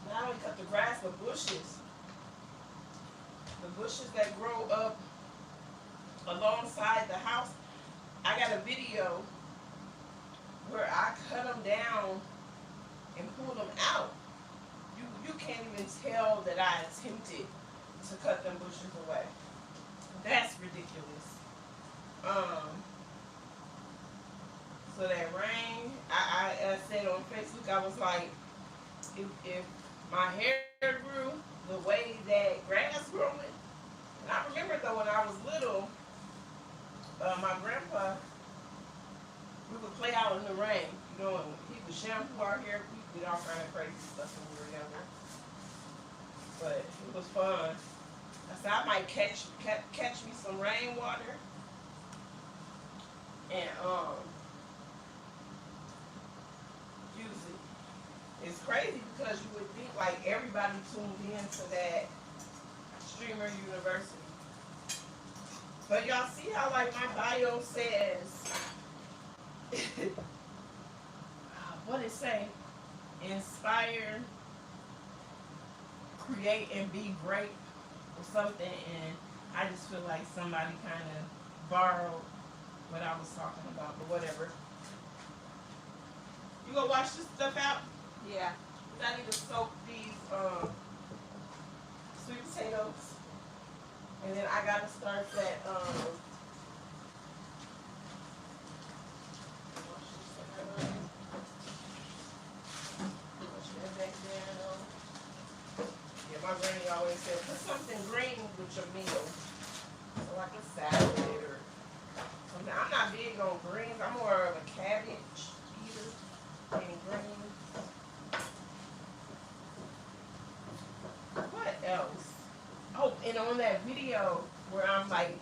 Not only cut the grass, but bushes. The bushes that grow up alongside the house. I got a video where I cut them down and pull them out. You can't even tell that I attempted to cut them bushes away. That's ridiculous. So that rain, I said on Facebook, I was like, if my hair grew the way that grass growing, and I remember though when I was little, my grandpa, we would play out in the rain, you know, and he would shampoo our hair. We did all kind of crazy stuff when we were younger. But it was fun. I said I might catch me some rainwater and use it. It's crazy because you would think like everybody tuned in to that Streamer University. But y'all see how like my bio says what it say? Inspire, create, and be great or something, and I just feel like somebody kind of borrowed what I was talking about, but whatever. You gonna wash this stuff out? Yeah. 'Cause I need to soak these sweet potatoes, and then I gotta start that yeah, my granny always said, put something green with your meal. So like a salad or something. I'm not big on greens. I'm more of a cabbage eater than greens. What else? Oh, and on that video where I'm like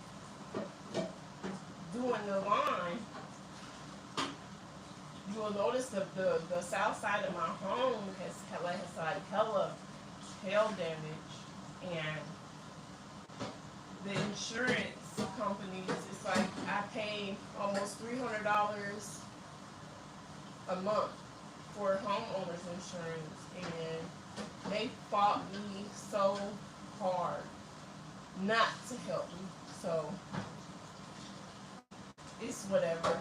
doing the lawn, you will notice the south side of my home has like hella hail damage, and the insurance companies, it's like I pay almost $300 a month for homeowners insurance, and they fought me so hard not to help me. So it's whatever.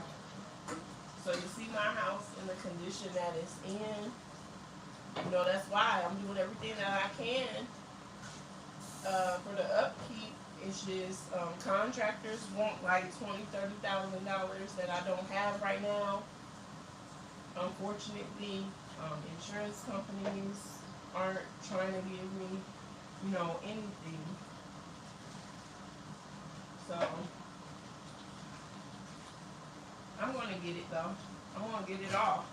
So you see my house in the condition that it's in. You know, that's why I'm doing everything that I can for the upkeep. It's just contractors want like $20,000-$30,000 that I don't have right now. Unfortunately, insurance companies aren't trying to give me, you know, anything. So I'm gonna get it though. I'm gonna get it all.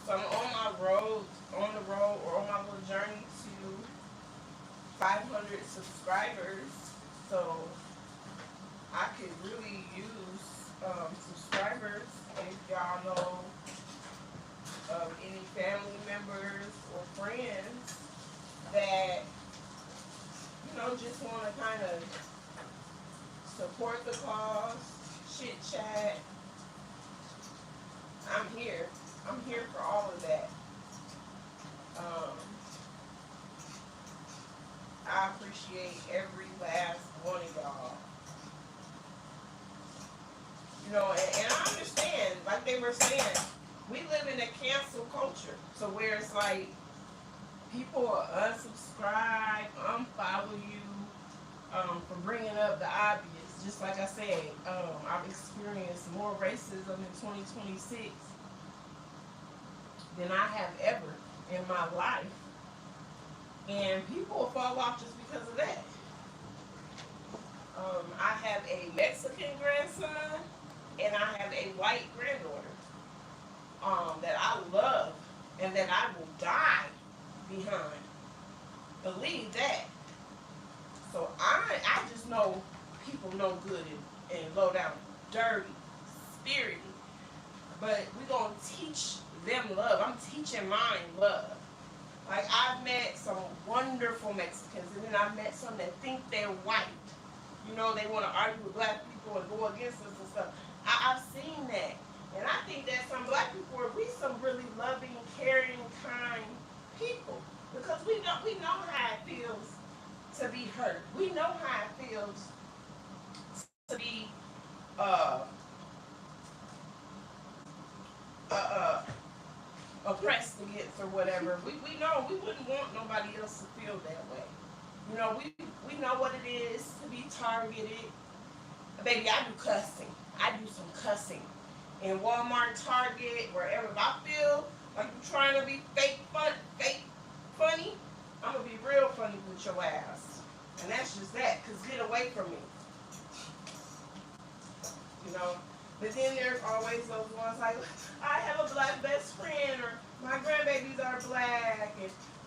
So I'm on my road, on the road, or on my little journey to 500 subscribers. So I could really use subscribers. If y'all know of any family members or friends that, you know, just want to kind of support the cause, chit chat, I'm here. I'm here for all of that. I appreciate every last one of y'all. You know, and I understand, like they were saying, we live in a cancel culture. So where it's like, people will unsubscribe, unfollow you, for bringing up the obvious. Just like I said, I've experienced more racism in 2026 than I have ever in my life. And people will fall off just because of that. I have a Mexican grandson and I have a white granddaughter that I love and that I will die behind. Believe that. So I just know people no good and low down, dirty, spirited. But we're going to teach them love. I'm teaching mine love. Like, I've met some wonderful Mexicans, and then I've met some that think they're white. You know, they want to argue with black people and go against us and stuff. I've seen that. And I think that some black people are some really loving, caring, kind people. Because we know how it feels to be hurt. We know how it feels to be oppressed against or whatever. We know we wouldn't want nobody else to feel that way. You know, we know what it is to be targeted. Baby, I do cussing. I do some cussing. In Walmart, Target, wherever. If I feel like you're trying to be fake funny, I'm going to be real funny with your ass. And that's just that, because get away from me. You know? But then there's always those ones like, I have a black best friend, or my grandbabies are black.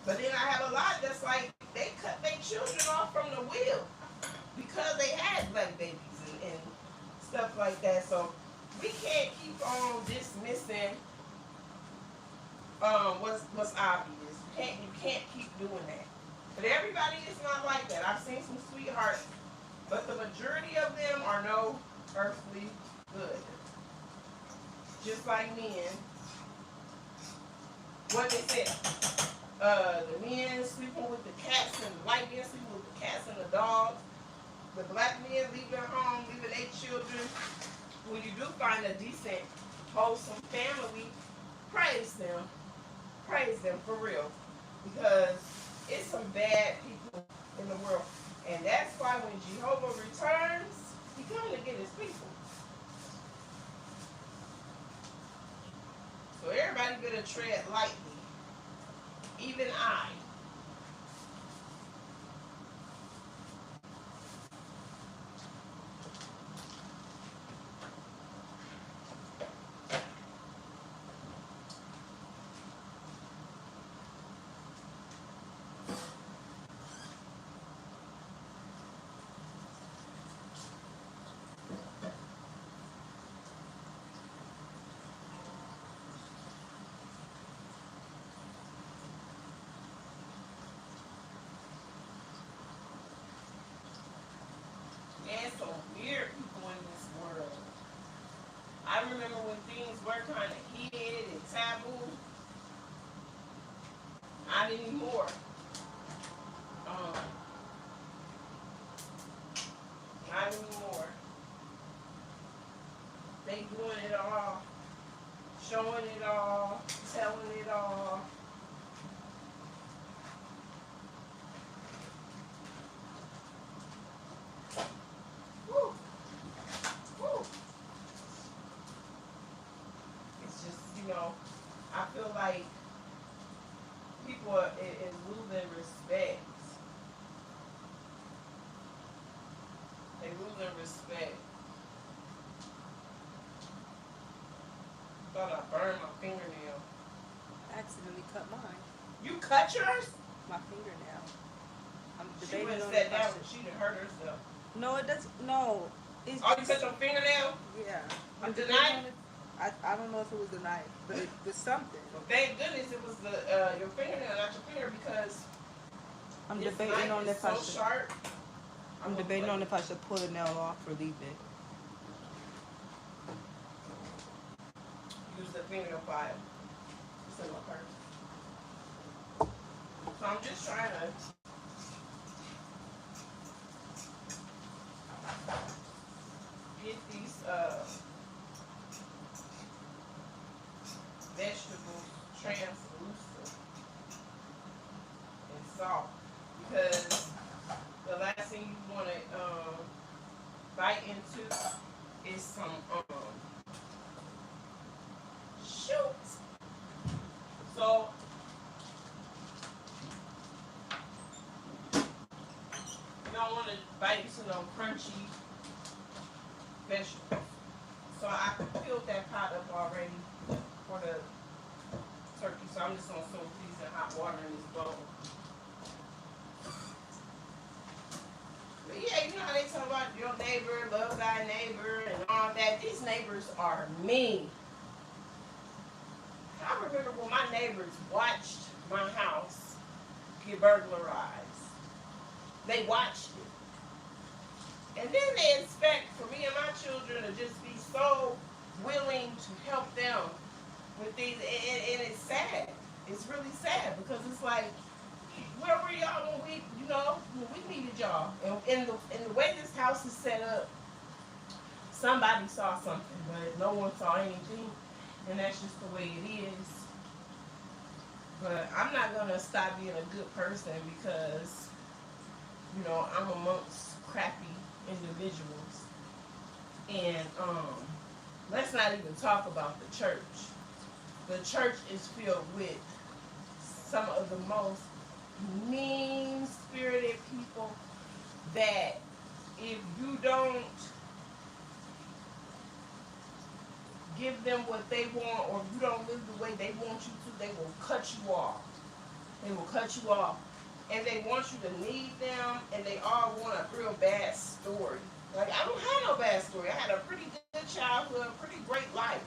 But then I have a lot that's like, they cut their children off from the wheel because they had black babies and stuff like that. So we can't keep on dismissing what's obvious. You can't keep doing that. But everybody is not like that. I've seen some sweethearts, but the majority of them are no earthly good. Just like men. What they said. The men sleeping with the cats and the white men sleeping with the cats and the dogs. The black men leaving home, leaving their children. When you do find a decent, wholesome family, praise them. Praise them for real. Because it's some bad people in the world. And that's why when Jehovah returns, he comes to get his people. So everybody better tread lightly. Even I. And some weird people in this world. I remember when things were kind of heated and taboo. Not anymore. not anymore. They doing it all, showing it all, telling it all. Woo. Woo. It's just, I feel like people is losing respect. They losing respect. Thought I burned my fingernail. I accidentally cut mine. You cut yours? My fingernail. I'm She debating wouldn't on sat if I down. should. She done hurt herself. No, it doesn't. No. It's Oh, you cut your fingernail? yeah. With the debating knife? on it. I don't know if it was the knife, but it was something. Well, thank goodness it was your fingernail, not your finger, because I'm this debating knife on is if I so should. sharp. I'm debating on if I should pull the nail off or leave it. Use the fingernail file. It's in my purse. So I'm just trying to get these vegetables translucent and soft, because the last thing you want to bite into is some shoot. So you don't want to bite into no crunchy vegetables. So I filled that pot up already for the turkey. So I'm just gonna soak these in hot water in this bowl. But yeah, you know how they talk about your neighbor, love thy neighbor, and all that. These neighbors are mean. I remember when my neighbors watched my house get burglarized. They watched it. And then they expect for me and my children to just be so willing to help them with these. And it's sad. It's really sad, because it's like, where were y'all when we needed y'all? And in the way this house is set up, somebody saw something, but no one saw anything. And that's just the way it is. But I'm not gonna stop being a good person because, I'm amongst crappy individuals. And let's not even talk about the church. The church is filled with some of the most mean-spirited people that if you don't give them what they want, or if you don't live the way they want you to, they will cut you off. They will cut you off. And they want you to need them, and they all want a real bad story. Like, I don't have no bad story. I had a pretty good childhood, pretty great life.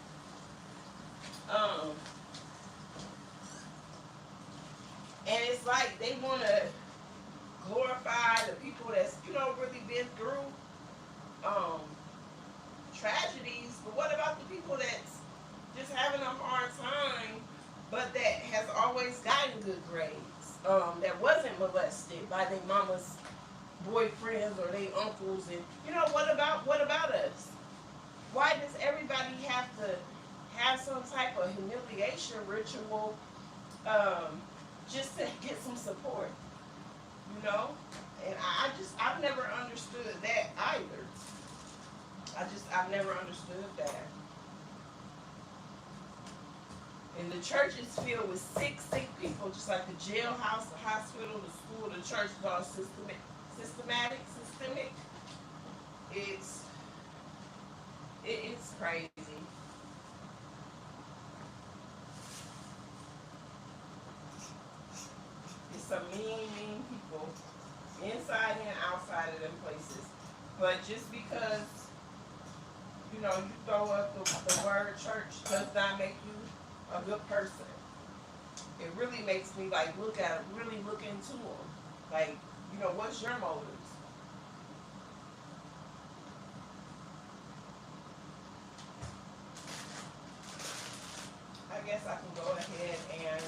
And it's like they want to glorify the people that's, really been through tragedies. But what about the people that's just having a hard time, but that has always gotten good grades? That wasn't molested by their mama's boyfriends or their uncles, and what about us? Why does everybody have to have some type of humiliation ritual just to get some support? And I've never understood that either. I've never understood that. And the church is filled with sick people, just like the jailhouse, the hospital, the school, the church is all systemic. It's crazy. It's some mean people, inside and outside of them places. But just because, you throw up the word church does not make you a good person. It really makes me really look into them. Like, what's your motives? I guess I can go ahead and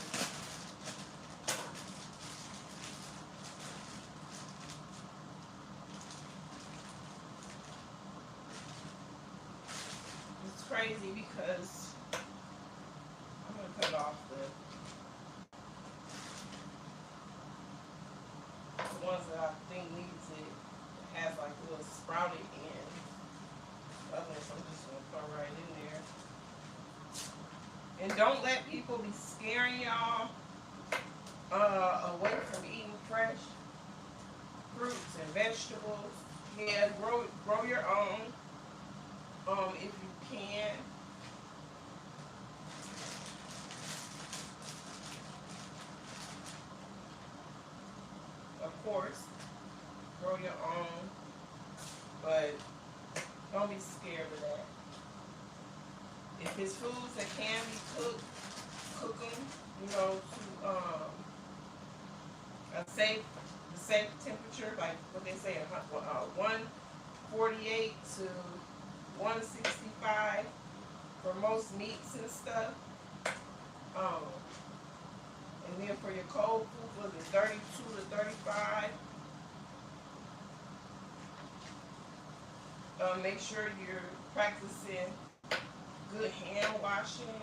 crazy because I'm gonna cut off the ones that I think needs it. It has like a little sprouted end. The other ones I'm just gonna throw right in there. And don't let people be scaring y'all away from eating fresh fruits and vegetables. Yeah, grow your own. If you can. Of course, grow your own, but don't be scared of that. If it's foods that can be cooked, cook them, you know, to a safe temperature, like what they say, 148 to 165 for most meats and stuff. And then for your cold food, was it 32 to 35? Make sure you're practicing good hand washing.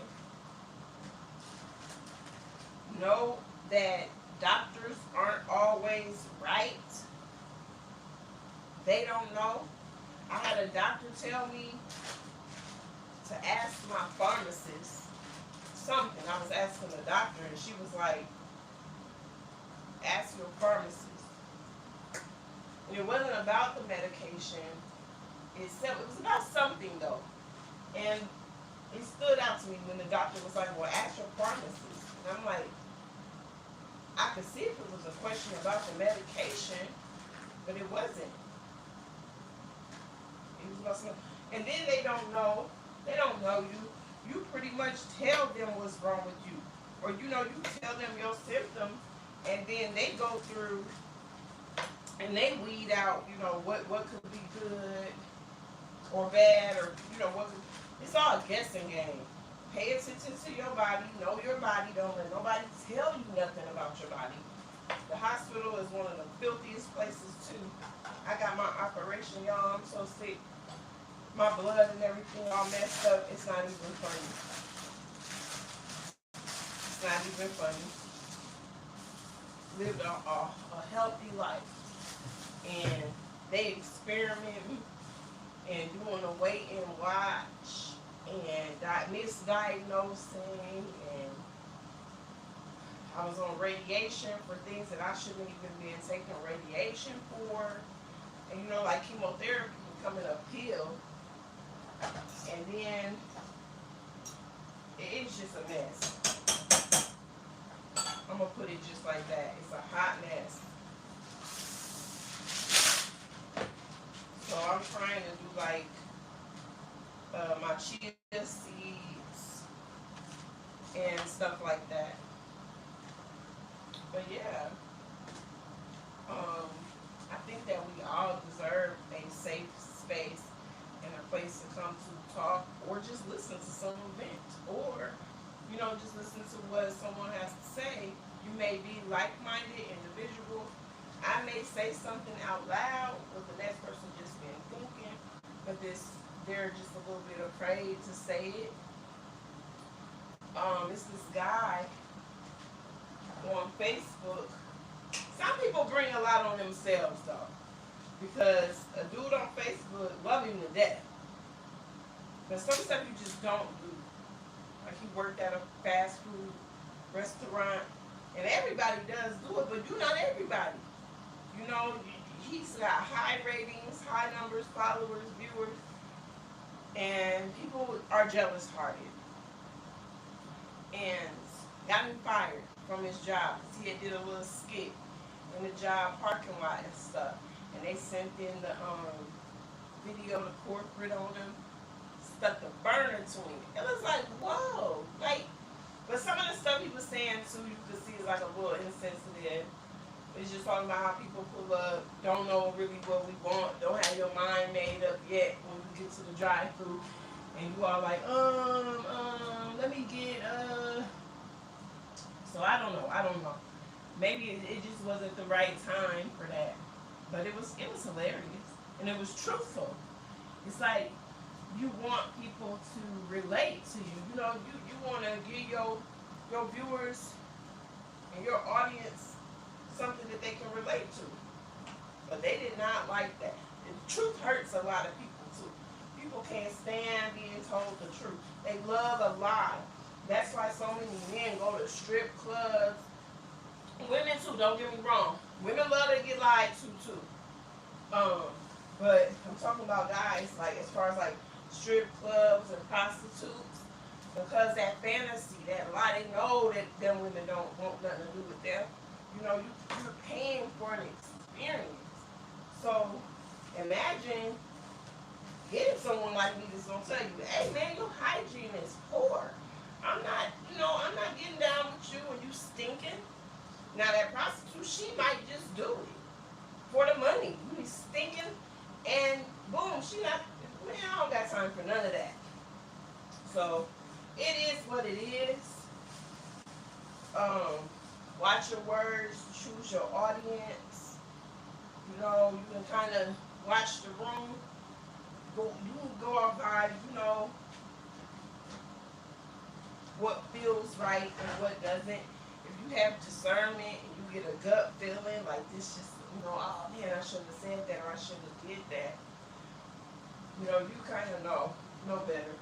Know that doctors aren't always right. They don't know. I had a doctor tell me to ask my pharmacist something. I was asking the doctor and she was like, ask your pharmacist. And it wasn't about the medication itself. It was about something though. And it stood out to me when the doctor was like, well, ask your pharmacist. And I'm like, I could see if it was a question about the medication, but it wasn't. It was about something. And then they don't know you. You pretty much tell them what's wrong with you. Or you tell them your symptoms, and then they go through and they weed out, what could be good or bad, or it's all a guessing game. Pay attention to your body, know your body, don't let nobody tell you nothing about your body. The hospital is one of the filthiest places too. I got my operation, y'all, I'm so sick. My blood and everything all messed up. It's not even funny. It's not even funny. Lived a healthy life. And they experimenting and doing a wait and watch and misdiagnosing, and I was on radiation for things that I shouldn't even been taking radiation for. And like chemotherapy can come in a pill. And then it's just a mess. I'm gonna put it just like that. It's a hot mess. So I'm trying to do like my chia seeds and stuff like that. But yeah, I think that we all deserve a safe space and a place to come to talk, or just listen to some event, or just listen to what someone has to say. You may be like-minded individual. I may say something out loud, but the next person just been thinking, but they're just a little bit afraid to say it. It's this guy on Facebook. Some people bring a lot on themselves though, because a dude on Facebook love him to death. But some stuff you just don't do. Like he worked at a fast food restaurant, and everybody does do it, but you're not everybody. He's got high ratings, high numbers, followers, viewers, and people are jealous-hearted. And got him fired from his job. He had did a little skit in the job parking lot and stuff. And they sent in the video to corporate on him, stuck the burner to him. It was like, whoa. But some of the stuff he was saying too, you could see is like a little insensitive. It's just talking about how people pull up, don't know really what we want, don't have your mind made up yet when you get to the drive-thru, and you are like, let me get, So I don't know. Maybe it just wasn't the right time for that. But it was hilarious. And it was truthful. It's like, you want people to relate to you. You know, you want to give your viewers and your audience something that they can relate to. But they did not like that. And the truth hurts a lot of people too. People can't stand being told the truth. They love a lie. That's why so many men go to strip clubs. Women too, don't get me wrong. Women love to get lied to too. But I'm talking about guys, like as far as like strip clubs and prostitutes, because that fantasy, that lie, they know that them women don't want nothing to do with them. You know, you're paying for an experience. So imagine getting someone like me that's gonna tell you, hey man, your hygiene is poor. I'm not getting down with you when you stinking. Now that prostitute, she might just do it for the money. You be stinking, and boom, she not. Man, I don't got time for none of that. So it is what it is. Watch your words, choose your audience. You know, you can kind of watch the room. You can go off by, you know, what feels right and what doesn't. If you have discernment and you get a gut feeling like this, just, you know, oh man, I shouldn't have said that or I shouldn't have did that. You know, you kind of know better.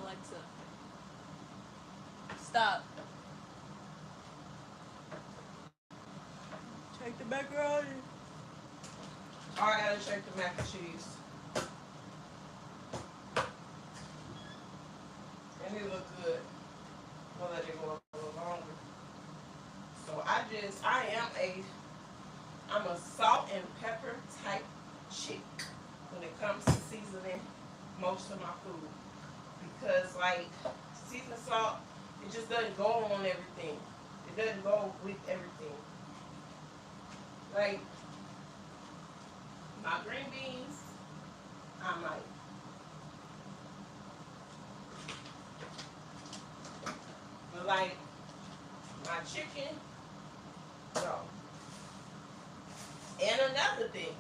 Alexa, stop. Check the macaroni. Oh, I gotta check the mac and cheese. And it look good. We'll let it go a little longer. So I'm a salt and pepper type chick when it comes to seasoning most of my food. Because like seasoned salt, it just doesn't go on everything. It doesn't go with everything. Like my green beans, I might. But like my chicken, no. And another thing,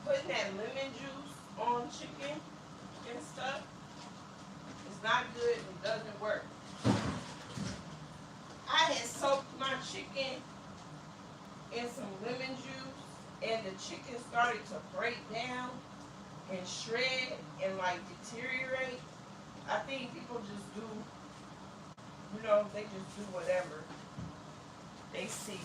putting that lemon juice on chicken and stuff is not good and it doesn't work. I had soaked my chicken in some lemon juice and the chicken started to break down and shred and like deteriorate. I think people just do, you know, they just do whatever they see.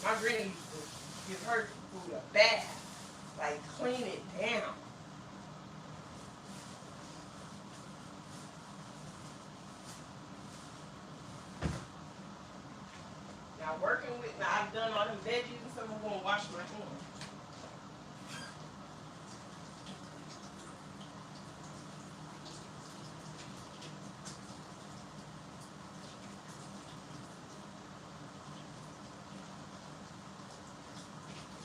My granny used to give her food a bath, like clean it down. Now I've done all them veggies and stuff, I'm gonna wash my hands.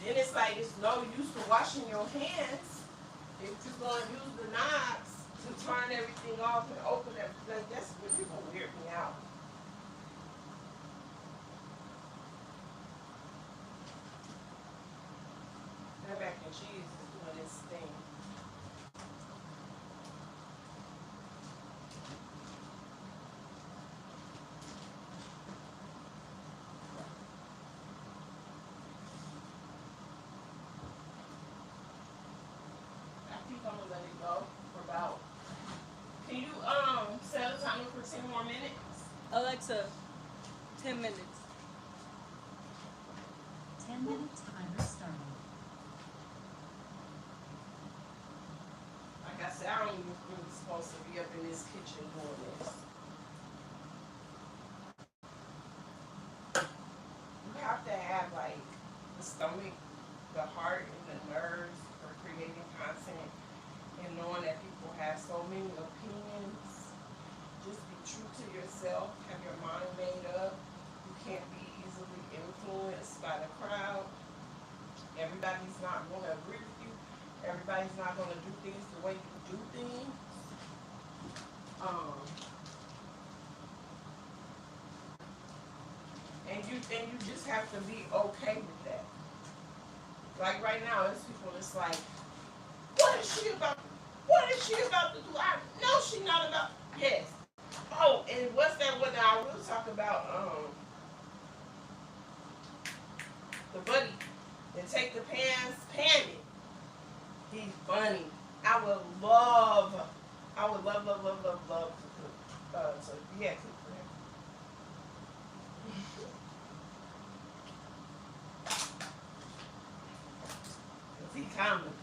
Then it's like it's no use for washing your hands if you're gonna use the knobs to turn everything off and open everything. That's what you're gonna weird me out. That mac and cheese is doing its thing. I think I'm gonna let it go for about. Can you set a timer for 10 more minutes? Alexa, 10 minutes. 10-minute timer started. Like I said, I don't even really supposed to be up in this kitchen doing this. You have to have like the stomach, the heart, and the nerves for creating content and knowing that people have so many opinions. Just be true to yourself. Have your mind made up. You can't be easily influenced by the crowd. Everybody's not going to agree with you. Everybody's not gonna do things the way you do things. And you just have to be okay with that. Like right now, there's people that's like, what is she about? What is she about to do? I know she's not about. Yes. Oh, and what's that one that I will talk about? The buddy that take the panic. He's funny. I would love to cook. So yeah, cook for him. Cause he coming.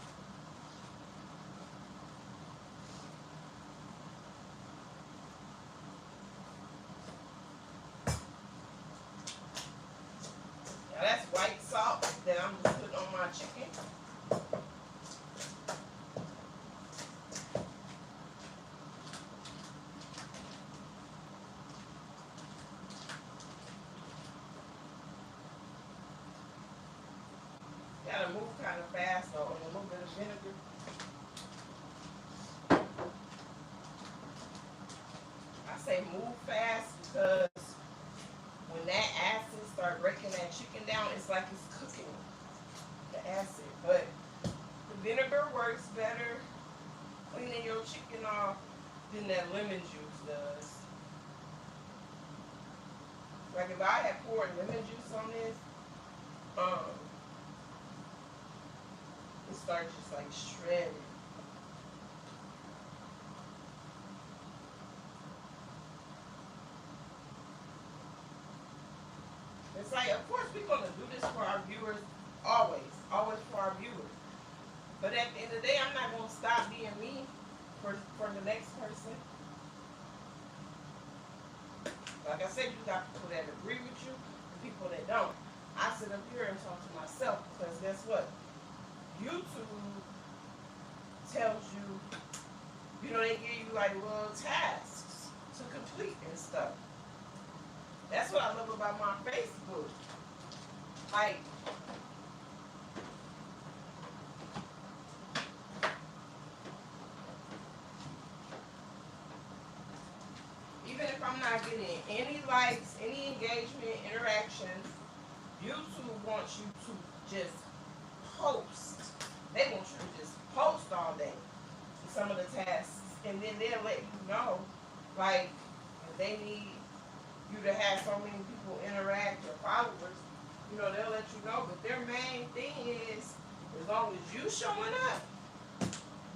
Now that's white salt that I'm just putting on my chicken. Gotta move kind of fast though, and a little bit of vinegar. I say move fast because when that acid start breaking that chicken down, it's like it's cooking the acid. But the vinegar works better cleaning your chicken off than that lemon juice does. Like if I had poured lemon juice on this, it starts just like shredding. It's like, of course we're gonna do this for our viewers, always for our viewers. But at the end of the day, I'm not gonna stop being me for the next person. Like I said, you got people that agree with you and people that don't. I sit up here and talk to myself because guess what? YouTube tells you, they give you like little tasks to complete and stuff. That's what I love about my Facebook. Like, even if I'm not getting any likes, any engagement, interactions, YouTube wants you to just post. They want you to just post all day some of the tasks, and then they'll let you know, like, if they need you to have so many people interact or followers, they'll let you know. But their main thing is, as long as you showing up,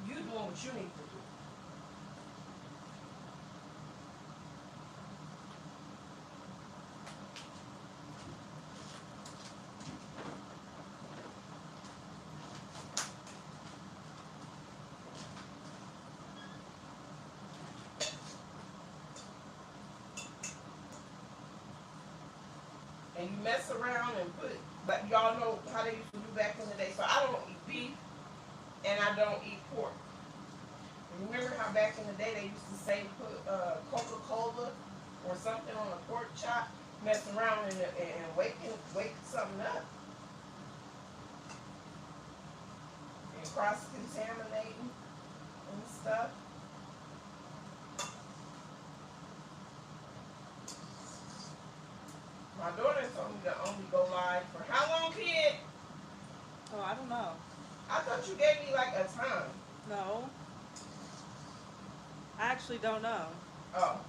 you doing what you need to do. And you mess around and but y'all know how they used to do back in the day. So I don't eat beef and I don't eat pork. And remember how back in the day they used to say put Coca-Cola or something on a pork chop, mess around and wake something up. And cross-contaminating and stuff. My daughter told me to only go live for how long, kid? Oh, I don't know. I thought you gave me like a time. No. I actually don't know. Oh.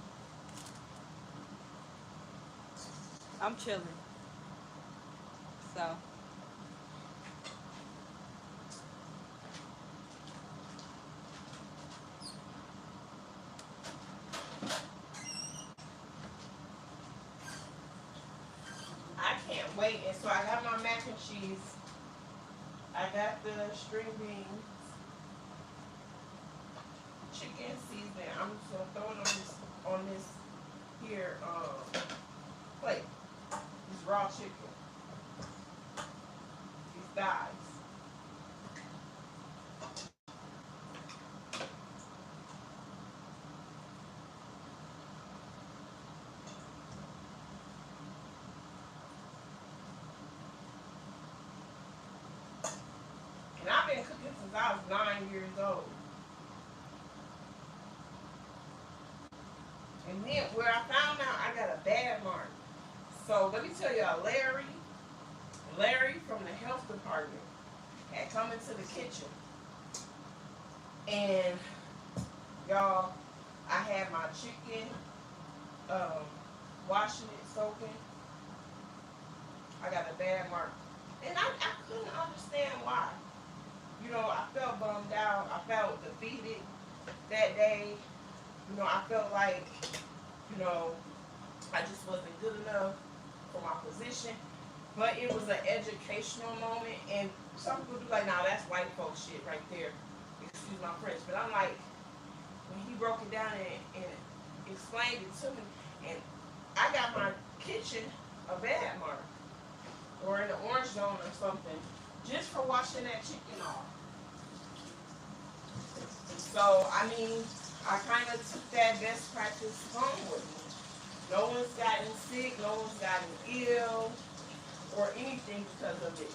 I'm chilling. So. I can't wait. And so I got my mac and cheese. I got the string beans, chicken seasoning. I'm just gonna throw it on this here plate. This raw chicken. These thighs. And I've been cooking since I was 9 years old. And then where I found out I got a bad mark. So let me tell y'all, Larry from the health department had come into the kitchen. And y'all, I had my chicken washing it, soaking. I got a bad mark. And I couldn't understand why. You know, I felt bummed out. I felt defeated that day. You know, I felt like, you know, I just wasn't good enough for my position. But it was an educational moment. And some people do like, nah, that's white folks shit right there. Excuse my French. But I'm like, when he broke it down and explained it to me, and I got my kitchen a bad mark or in the orange zone or something just for washing that chicken off. So, I mean, I kind of took that best practice home with me. No one's gotten sick, no one's gotten ill or anything because of it.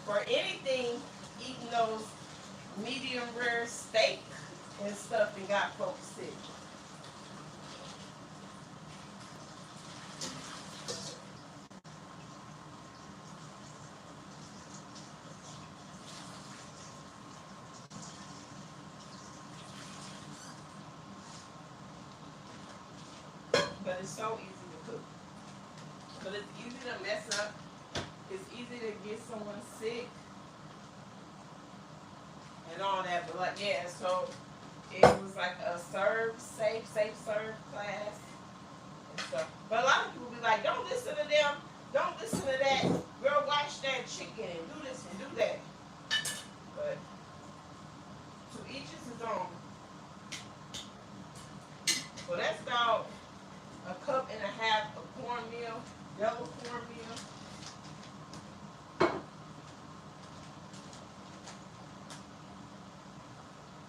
For anything, eating those medium rare steak and stuff and got folks sick. But it's so easy to cook. But it's easy to mess up. It's easy to get someone sick and all that. But like, yeah, so it was like a safe serve class and stuff. But a lot of people be like, don't listen to them. Don't listen to that. Girl, wash that chicken and do this and do that. But to each is his own. So that's about a cup and a half of cornmeal, yellow cornmeal.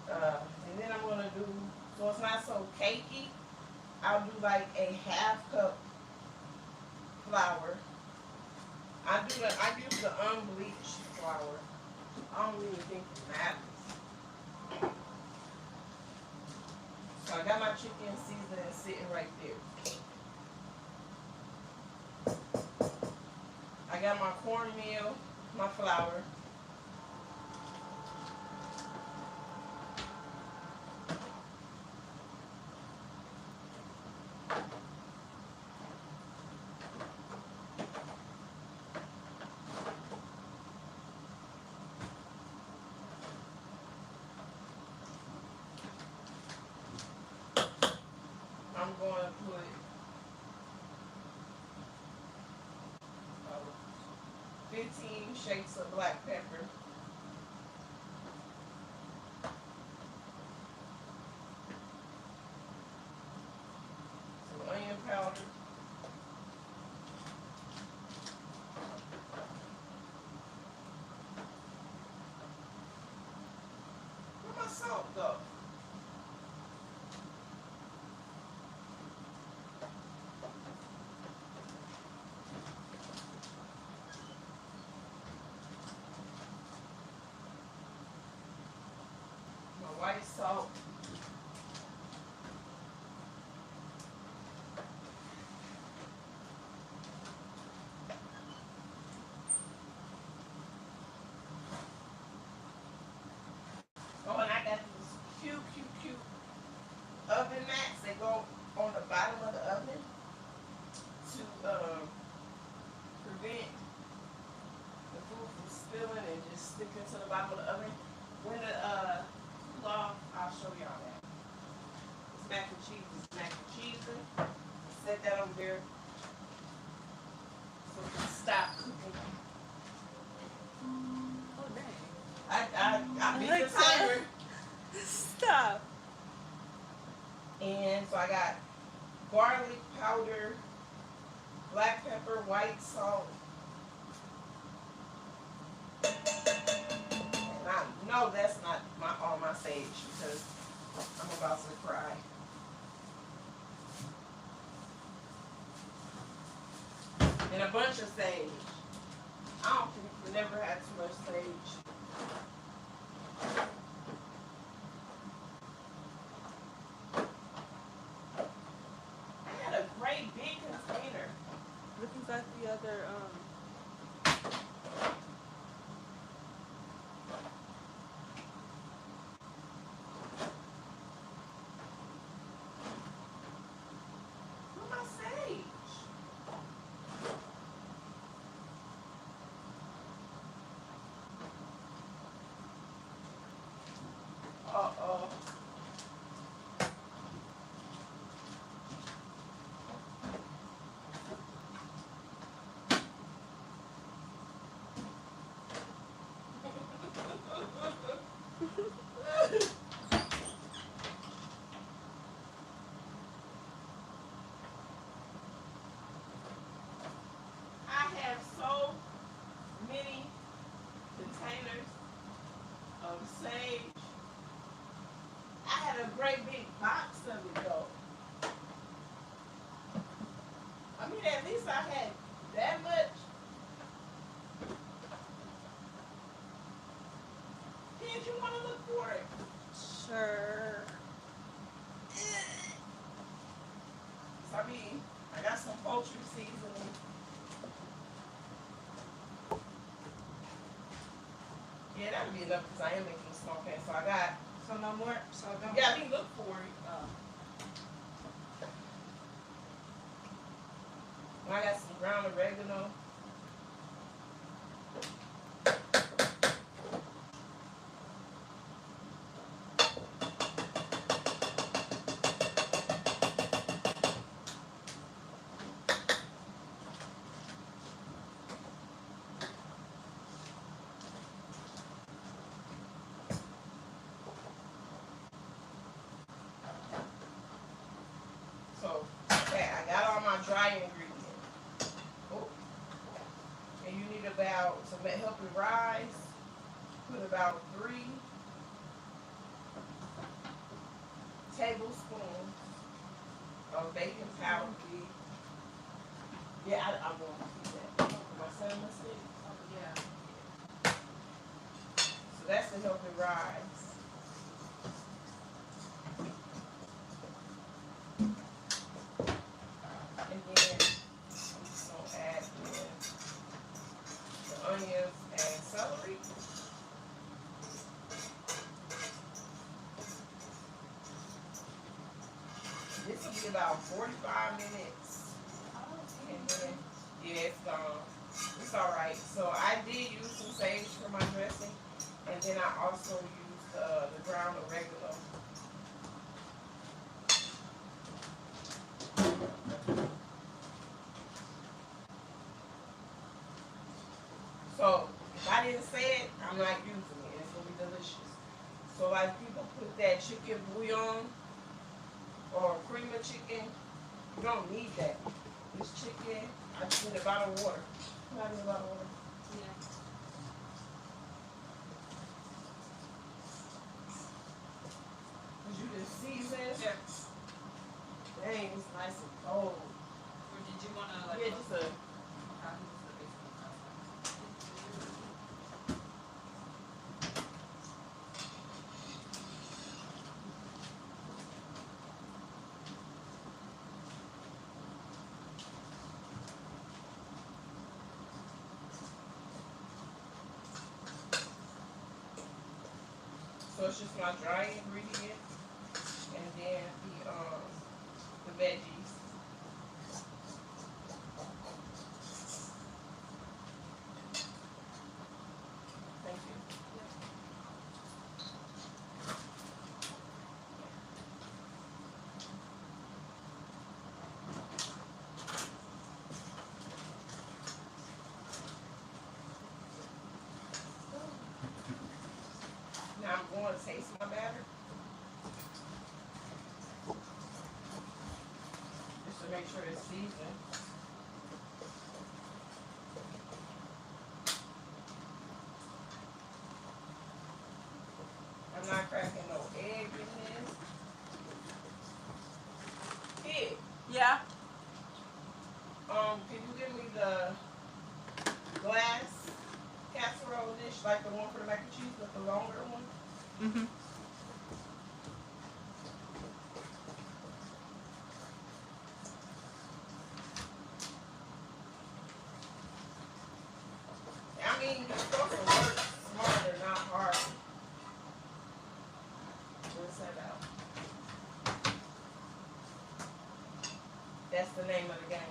And then I'm gonna do, so it's not so cakey, I'll do like a half cup flour. I use the unbleached flour. I don't really think it matters. So I got my chicken seasoning sitting right there. I got my cornmeal, my flour. I'm going to put 15 shakes of black pepper. Some onion powder. Where'd my salt go? White salt. Oh, and I got these cute oven mats that go on the bottom of the oven to prevent the food from spilling and just sticking to the bottom of the oven. When the off, I'll show y'all that. It's mac and cheese. It's mac and cheese. Set that over there so we can stop cooking. Oh, dang. I beat the timer. Stop. And so I got garlic powder, black pepper, white salt. No, that's not all my sage because I'm about to cry. And a bunch of sage. I don't think we never had too much sage. sage. I had a great big box of it though. I mean, at least I had that much. Did you want to look for it? Sure. I mean, I got some poultry seasoning. Yeah, that would be enough because I am making small pans. So I got, So no more, so don't. yeah, I mean, look for it. I got some ground oregano. So, okay, I got all my dry ingredients. Oh. And you need about, to help it rise, put about 3 tablespoons of baking powder. Yeah, I want to keep that. My son must eat. Yeah. So that's to help it rise. And then I'm just going to add in the onions and celery. This will be about 45 minutes. And then, yeah, it's gone. It's alright. So I did use some sage for my dressing. And then I also used the ground oregano. So if I didn't say it, I'm not using it. It's gonna be delicious. So like people put that chicken bouillon or cream of chicken. You don't need that. This chicken, I just need a bottle of water. Not even a bottle of water. Yeah. Cause you just season. Yeah. Dang, it's nice and cold. Or did you wanna like? Yeah, just a. So it's just my dry ingredients and then the veggies. Thank you. Now I'm going to taste my batter. Just to make sure it's seasoned. I'm not cracking no egg in this. Hey, Yeah. can you give me the glass casserole dish, like the one for the mac and cheese, but the longer one? Mhm. I mean, you're supposed to work smarter, not harder. What's that about? That's the name of the game.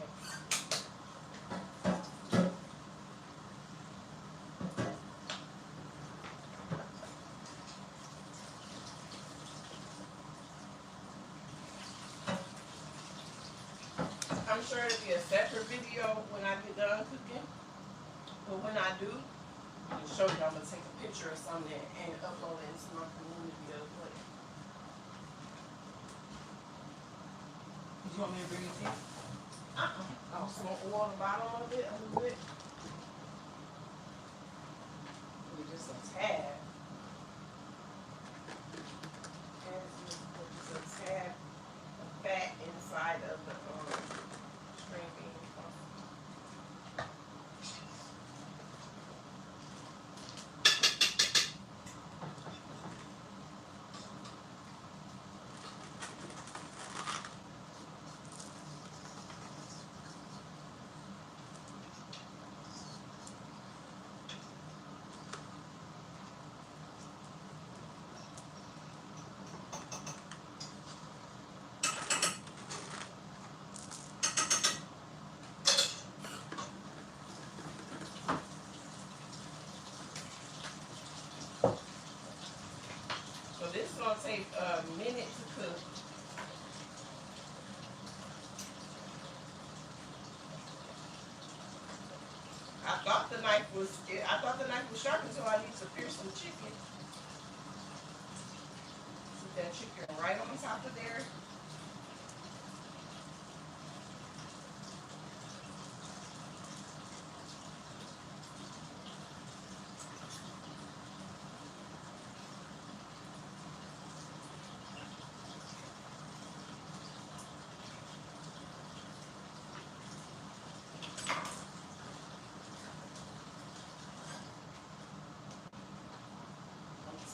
I'm sure it'll be a separate video when I get done cooking. But when I do, I'll show you. I'm gonna take a picture or something and upload it into my community real quick. Did you want me to bring it to you? I'm just gonna oil the bottom of it a little bit. Maybe just a tad. gonna take a minute to cook. I thought the knife was sharp until I used to pierce some chicken. Put that chicken right on top of there.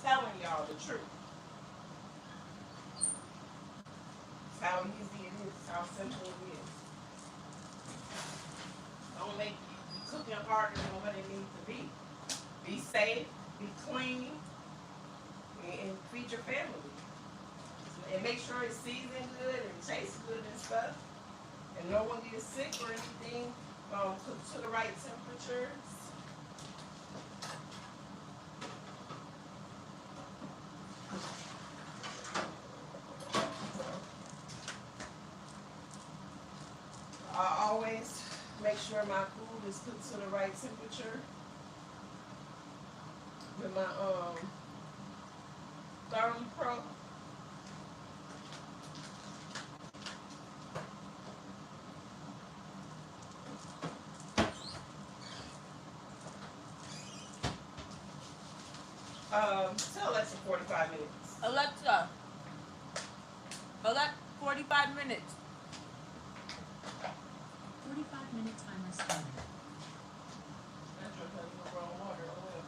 Telling y'all the truth. It's how easy it is, it's how simple it is. Don't make cooking harder than what it needs to be. Be safe, be clean, and feed your family. And make sure it's seasoned good and tastes good and stuff. And no one gets sick or anything. Cook to the right temperatures. I always make sure my food is cooked to the right temperature with my ThermoPro. Tell Alexa 45 minutes. Alexa, 45 minutes. 45-minute timer started. That's your husband wrong water. Oh well.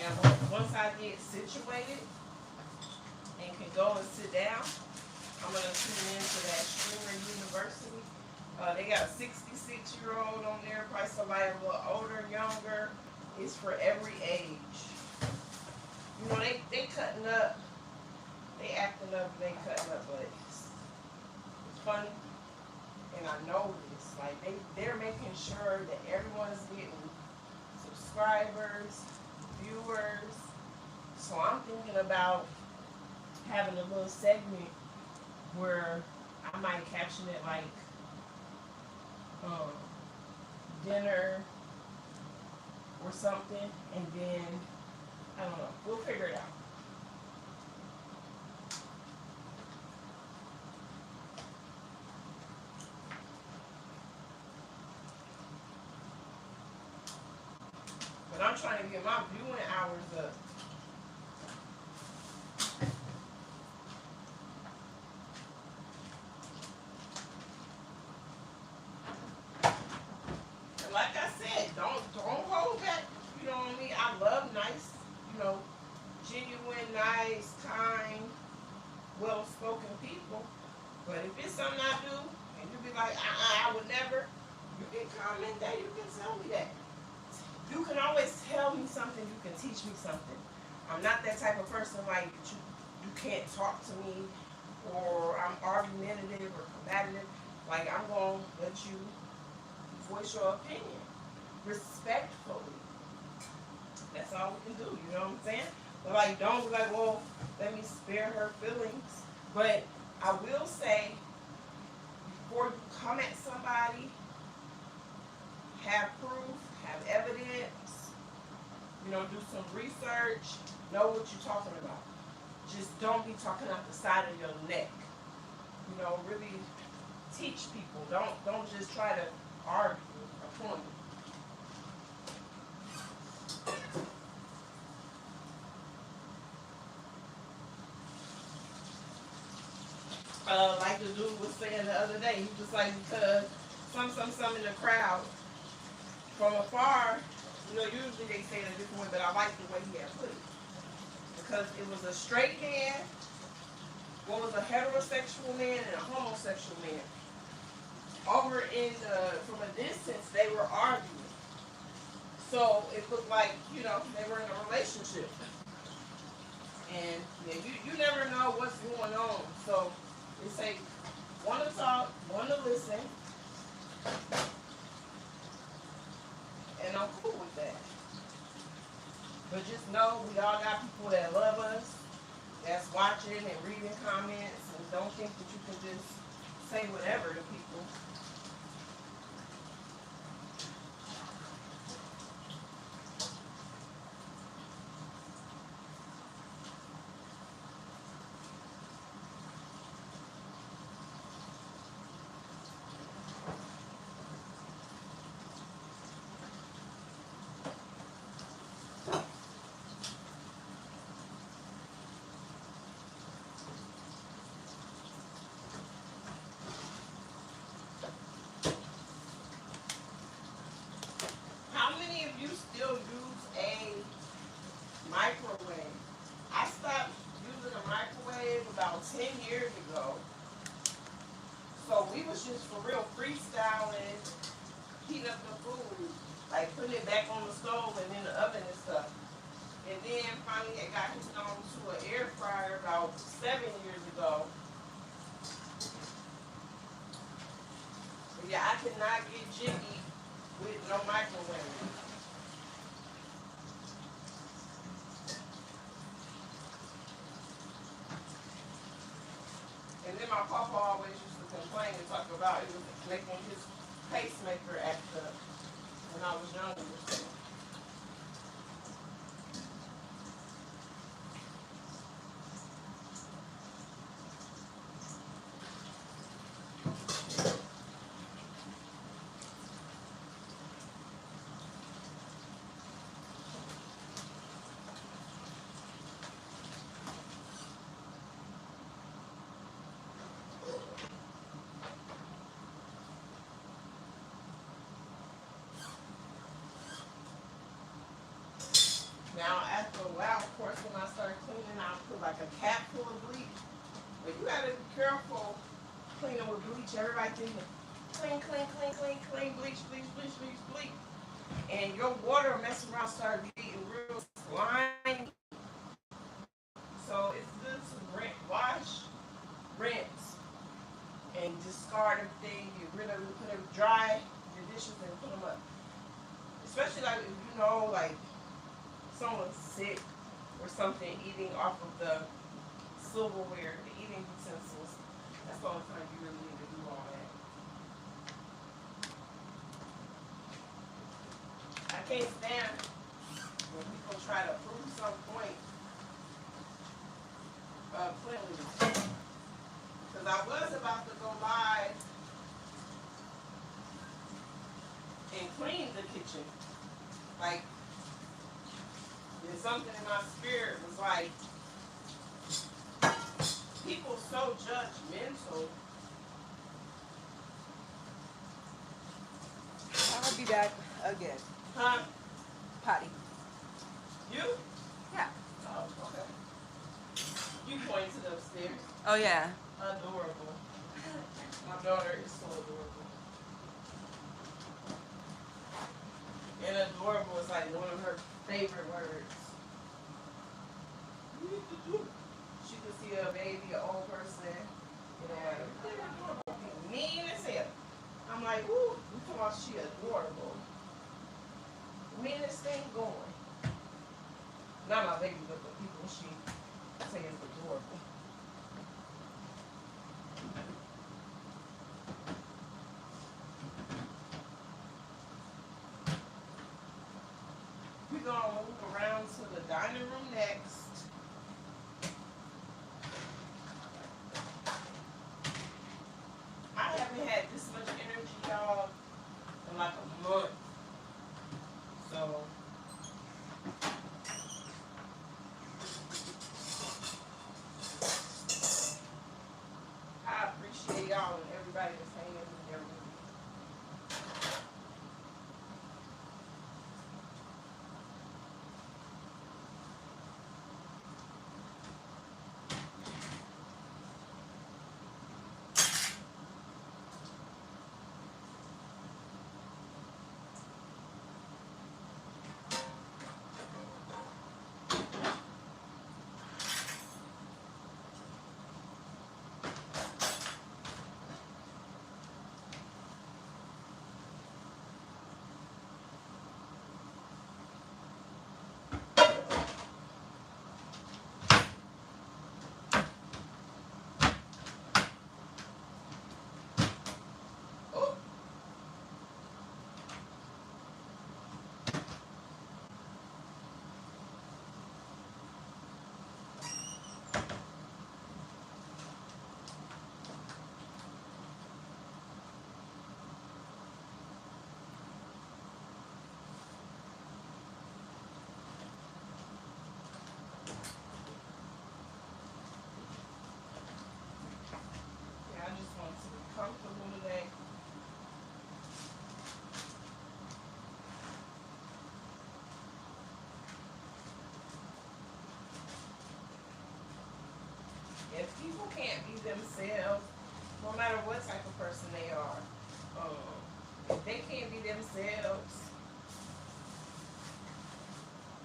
And once I get situated and can go and sit down, I'm going to tune into that Streamer University. They got a 66-year-old on there, probably somebody a little older, younger. It's for every age. You know, they cutting up, they acting up, they cutting up, but it's funny. And I know this, like they're making sure that everyone's getting subscribers, viewers. So I'm thinking about having a little segment where I might caption it like dinner or something, and then I don't know, we'll figure it out. But I'm trying to get my viewing hours up. And like I said, don't hold back. You know what I mean? I love nice, genuine, nice, kind, well-spoken people. But if it's something I do, and you be like, I would never, you can comment that, you can tell me that. You can always tell me something, you can teach me something. I'm not that type of person like you can't talk to me, or I'm argumentative or combative. Like, I'm going to let you voice your opinion respectfully. That's all we can do, you know what I'm saying? But like, don't be like, well, let me spare her feelings. But I will say, before you come at somebody, have proof, have evidence, do some research, know what you're talking about. Just don't be talking out the side of your neck. Really teach people. Don't just try to argue or point. Like the dude was saying the other day, he was like, because some in the crowd from afar, usually they say it a different way, but I like the way he had put it. Because it was a straight man, what was a heterosexual man and a homosexual man. Over from a distance, they were arguing. So it looked like, they were in a relationship. And you never know what's going on. So it's like, one to talk, one willing to listen. And I'm cool with that. But just know we all got people that love us, that's watching and reading comments, and don't think that you can just say whatever to people. How many of you still use a microwave? I stopped using a microwave about 10 years ago. So we was just for real freestyling, heating up the food, like putting it back on the stove and in the oven and stuff. And then finally it got hooked on to an air fryer about 7 years ago. But yeah, I cannot get jiggy with no microwave. And then my papa always used to complain and talk about it was making his pacemaker act up when I was younger. Now, after a while, of course, when I started cleaning, I put like a cap full of bleach. But you gotta be careful cleaning with bleach. Everybody thinking, clean, clean, clean, clean, clean, bleach, bleach, bleach, bleach, bleach. And your water messing around started getting real slimy. So it's good to wash, rinse, and discard everything. Get rid of it, put it dry your dishes and put them up. Especially like if you know like someone's sick or something, eating off of the silverware, the eating utensils. That's the only time you really need to do all that. I can't stand when people try to prove some point of cleanliness. Because I was about to go live and clean the kitchen. Like, and something in my spirit was like, people so judgmental. I'll be back again. Huh? Potty. You? Yeah. Oh, okay. You pointed upstairs. Oh yeah. Adorable. My daughter is so adorable. And adorable is like one of her favorite words. She could see a baby, an old person, you know, like, adorable. Mean as hell. I'm like, ooh, you talking about she adorable. Meanest thing going. Not my baby, but the people she say is adorable. We're gonna move around to the dining room next. I haven't had this much energy, y'all, in like a month. So I appreciate y'all and everybody that's hanging in there with me. comfortable today. If people can't be themselves, no matter what type of person they are, if they can't be themselves,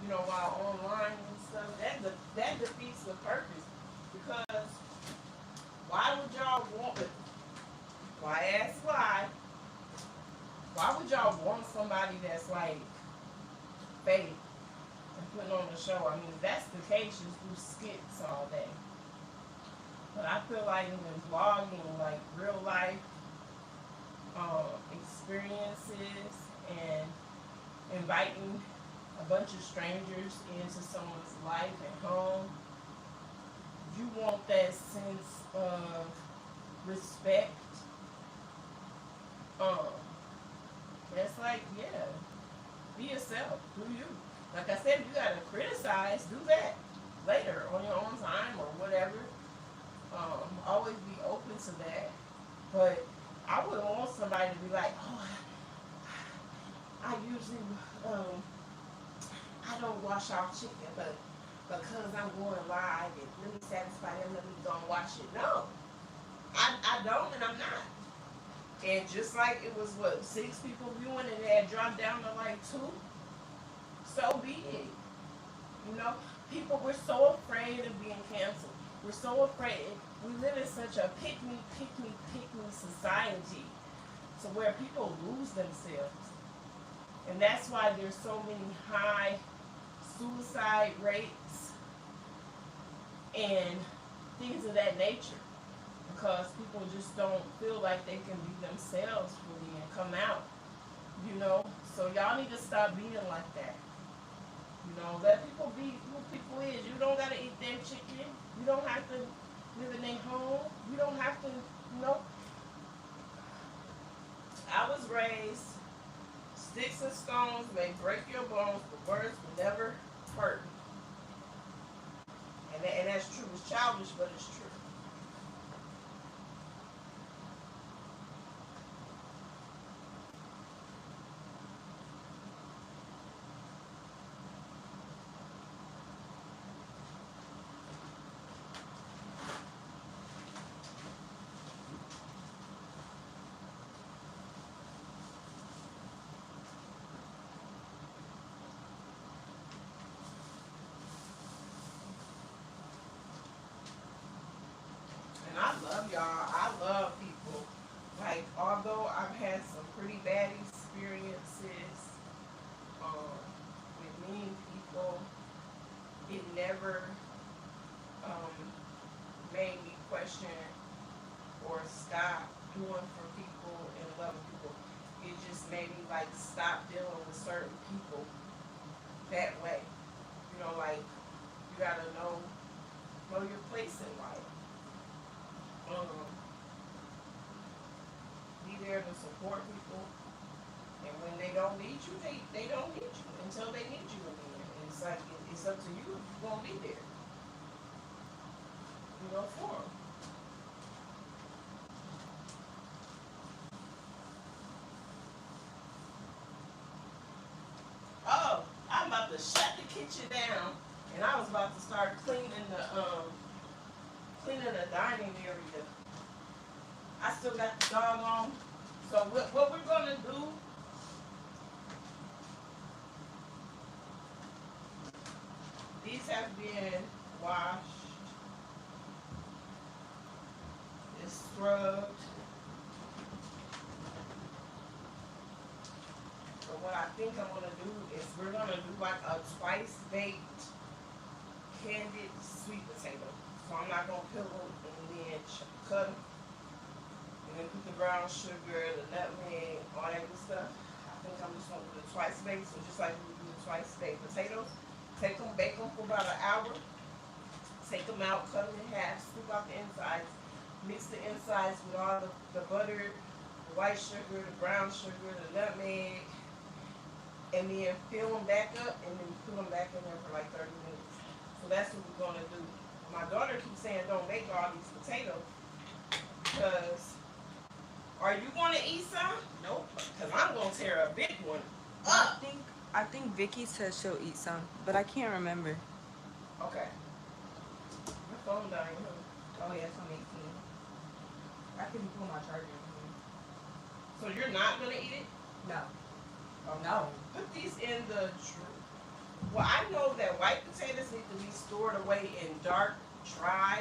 you know, while online and stuff, that defeats the purpose. Because why would y'all want it? Why ask why? Why would y'all want somebody that's like fake and putting on the show? I mean, if that's the case, just do skits all day. But I feel like in vlogging, like real life experiences and inviting a bunch of strangers into someone's life and home, you want that sense of respect. It's like, yeah, be yourself, do you. Like I said, if you gotta criticize, do that later on your own time or whatever. Always be open to that. But I wouldn't want somebody to be like, oh, I usually, I don't wash off chicken, but because I'm going live, and let me satisfy them, let me go and watch it. No, I don't, and I'm not. And just like it was, 6 people viewing, and it had dropped down to like 2, so be it. You know, people, we're so afraid of being canceled. We're so afraid. We live in such a pick me society, to where people lose themselves. And that's why there's so many high suicide rates and things of that nature. Because people just don't feel like they can be themselves fully and come out, you know. So y'all need to stop being like that. You know, let people be who people is. You don't gotta eat their chicken. You don't have to live in their home. You don't have to, you know. I was raised, sticks and stones may break your bones, but words will never hurt me. And that's true. It's childish, but it's true. And I love y'all. I love people. Like, although I've had some pretty bad experiences with mean people, it never made me question or stop doing for people and loving people. It just made me like stop dealing with certain people that way. You know, like, you gotta know your place in life. Be there to support people, and when they don't need you, they don't need you until they need you again. And it's like it's up to you if you're gonna be there, you know, for them. Oh, I'm about to shut the kitchen down, and I was about to start cleaning the dining area. I still got the dog on. So what we're gonna do, these have been washed, it's scrubbed. So what I think I'm gonna do is we're gonna do like a twice baked candied sweet potato. So I'm not gonna peel them and then cut them. And then put the brown sugar, the nutmeg, all that good stuff. I think I'm just gonna do the twice baked. So just like we do the twice baked potatoes, take them, bake them for about an hour. Take them out, cut them in half, scoop out the insides, mix the insides with all the butter, the white sugar, the brown sugar, the nutmeg, and then fill them back up and then put them back in there for like 30 minutes. So that's what we're gonna do. My daughter keeps saying don't make all these potatoes because Are you gonna eat some? Nope. Cause I'm gonna tear a big one I up. think I think Vicky said she'll eat some, but I can't remember. Okay. My phone dying. Huh? Oh yeah, it's on 18. I can pull my charger. So you're not gonna eat it? No. Oh no. Put these in the drawer. Well, I know that white potatoes need to be stored away in dark, dry.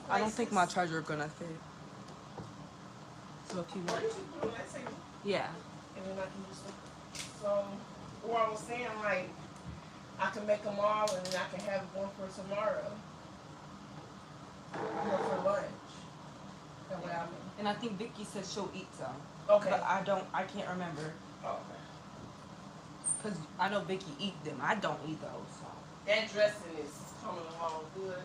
I don't think my places. charger gonna fit. So if you What want, did you put on that table? yeah. And then I can just. So, or I was saying like, I can make them all, and then I can have one for tomorrow. Or for lunch. That way I'm. And I think Vicky said she'll eat some. Okay. But I can't remember. Oh, okay. Cause I know Vicky eat them. I don't eat those. So. That dressing is coming along good.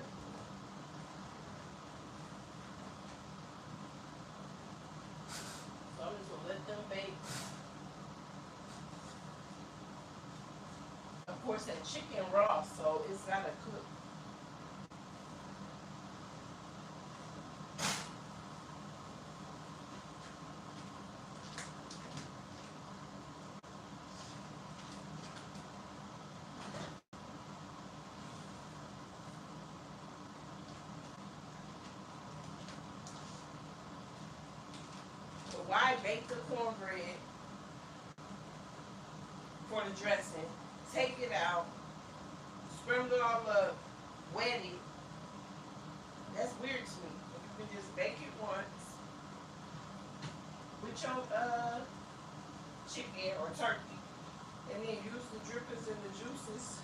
So I'm just gonna let them bake. Of course, that chicken raw, so it's gotta cook. So why bake the cornbread for the dressing? Take it out, scramble it all up, wet it. That's weird to me. You can just bake it once with your chicken or turkey, and then use the drippings and the juices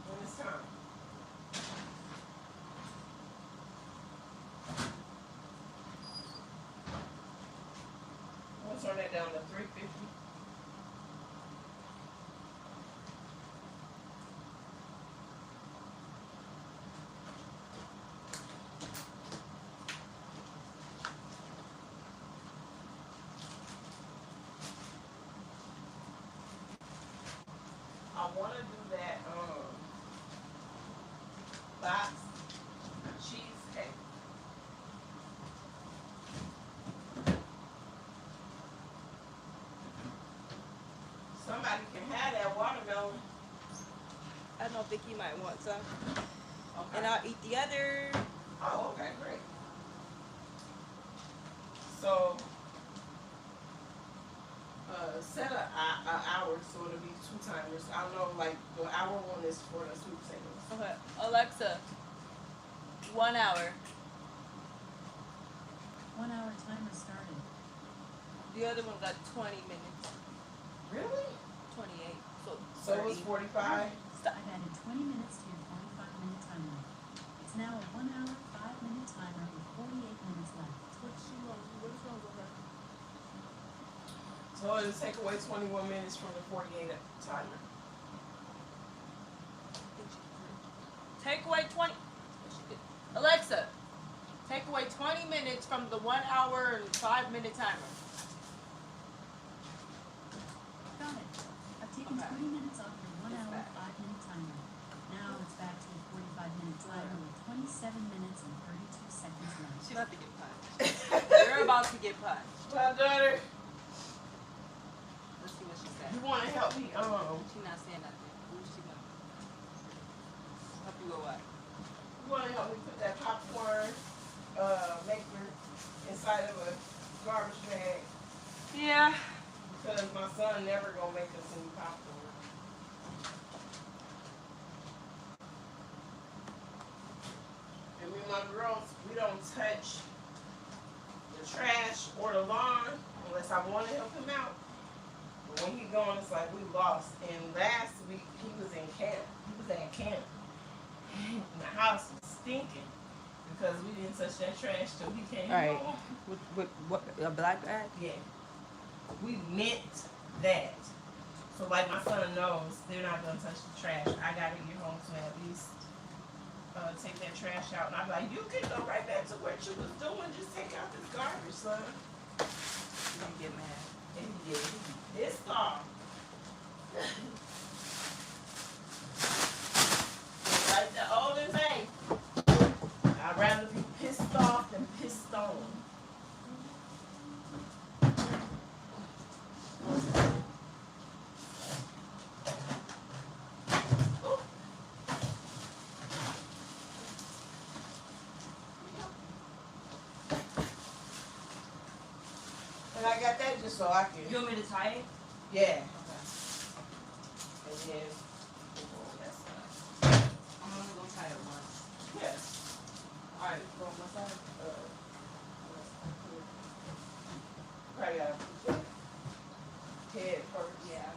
when it's time. I'm gonna turn that down to 350. I want to do that box cheesecake. Somebody can have that watermelon. I know Vicky might want some. Okay. And I'll eat the other. Oh, okay, great. So, set a hour so it'll be 2 timers. I know, like, the hour one is for the sweet potatoes. Okay, Alexa, 1 hour. 1 hour timer started. The other one got 20 minutes. Really? 28. So it was 45? Stop. I've added 20 minutes to your 45-minute timer. It's now a 1 hour, 5-minute timer with 48 minutes left. What she wants? What's wrong with her? So it'll take away 21 minutes from the 48 timer. Take away 20. Alexa, take away 20 minutes from the 1 hour and 5-minute timer. Got it. I've taken Okay. 20 minutes off your 1 It's hour, back. 5-minute timer. Now it's back to a 45-minute timer with 27 minutes and 32 seconds left. She's about to get punched. You're about to get punched. My daughter, Let's see what she said. you want to help me? She's not saying nothing. Who's she gonna help you go what? You want to help me put that popcorn maker inside of a garbage bag? Yeah. Because my son never gonna make us any popcorn. And me and my girls, we don't touch the trash or the lawn unless I want to help him out. But when he gone, it's like we lost. And last week he was in camp. He was at camp. And the house was stinking because we didn't touch that trash till he came Right. home. With what? A black bag? Yeah. We meant that. So like my son knows they're not gonna touch the trash. I gotta get home to at least take that trash out. And I'm like, you can go right back to what you was doing. Just take out this garbage, son. You don't get mad. And he did. He pissed off. Like the older thing. I'd rather be pissed off than pissed on. got that just so I can. You want me to tie it? Yeah. And then. That's fine. I'm only gonna tie it once. Yes. Alright, go on my side. Probably gotta put your head first. Yeah.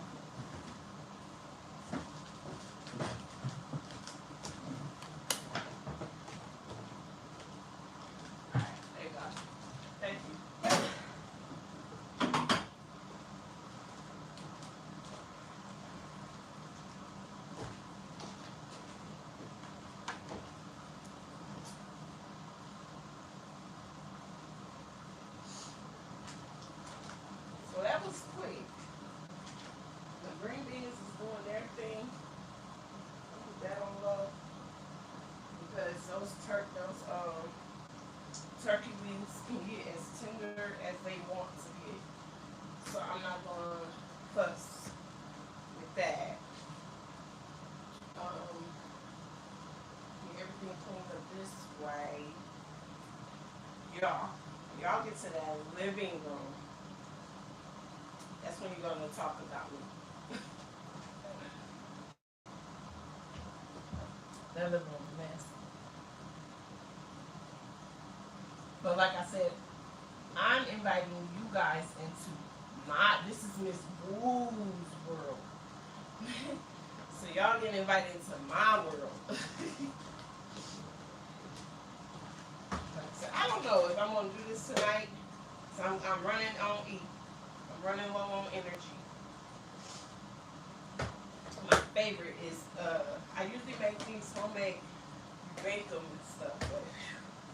Alright, there you go. Thank you. So that was quick. The green beans is doing their thing. Put that on low. Because those turkey wings can get as tender as they want to get. So I'm not gonna fuss with that. Get everything cleaned up this way. Y'all get to that living room. That's when you're gonna talk about me. That living room mess. But like I said, I'm inviting you guys into this is Miss Woo's world. So y'all get invited into my world. Like I said, I don't know if I'm gonna do this tonight. So I'm running on E. I'm running low on energy. My favorite is I usually make these homemade bake them and stuff, but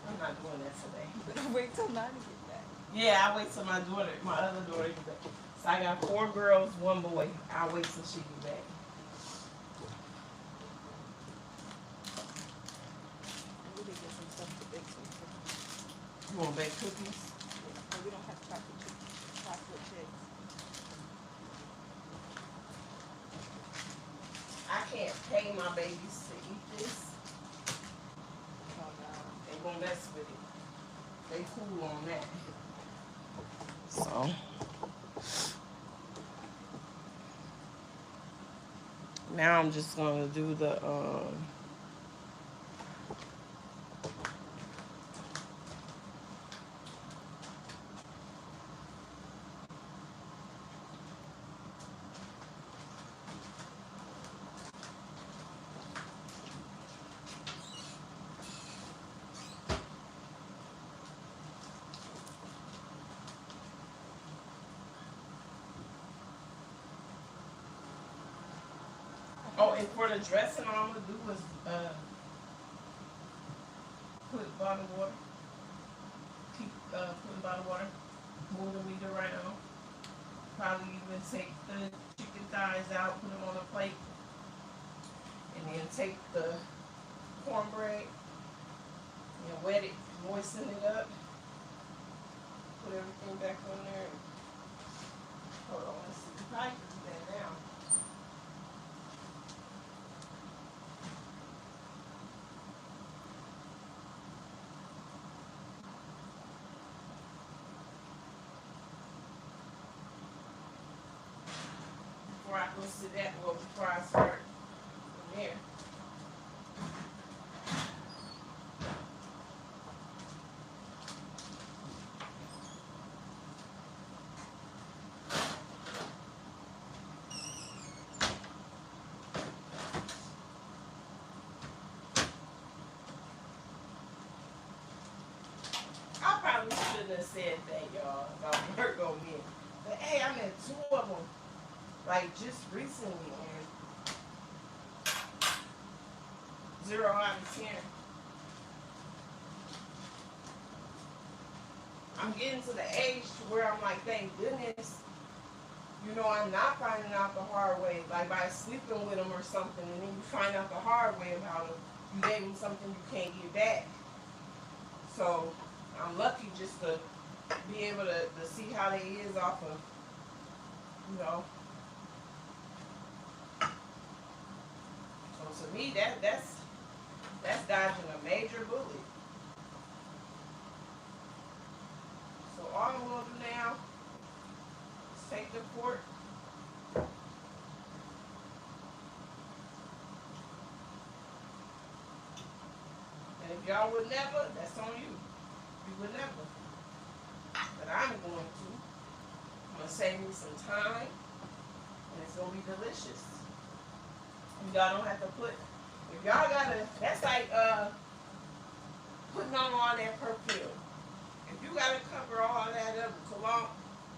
I'm not doing that today. Wait till 9 to get back. Yeah, I wait till my other daughter get back. So I got 4 girls, 1 boy. I'll wait till she get back. I really get some stuff to bake some cookies. You want to bake cookies? Yeah, but we don't have chocolate chips. I can't pay my babies to eat this. Oh no. They won't mess with it. They cool on that. So. Now I'm just going to do the, oh, and for the dressing, all I'm going to do is put bottled water. Keep putting bottled water. Move the meat around. Probably even take the chicken thighs out, put them on a plate. And then take the cornbread and wet it, moisten it up. Put everything back on there. Hold on, let's see. You probably can do that now. Before I go to that, well, before I start from there. I probably shouldn't have said that, y'all, about Virgo men. But hey, I met 2 of them, like, just recently, and 0 out of 10. I'm getting to the age to where I'm like, thank goodness, you know, I'm not finding out the hard way, like by sleeping with them or something, and then you find out the hard way about them. You gave them something you can't get back. So I'm lucky just to be able to see how they is off of, you know. So to me, that's dodging a major bullet. So all I'm gonna do now take the fork. And if y'all would never, that's on you. You would never. But I'm going to. I'm going to save me some time. And it's going to be delicious. Y'all don't have to put, if y'all gotta, that's like putting on all that perfume. If you gotta cover all that up, cologne,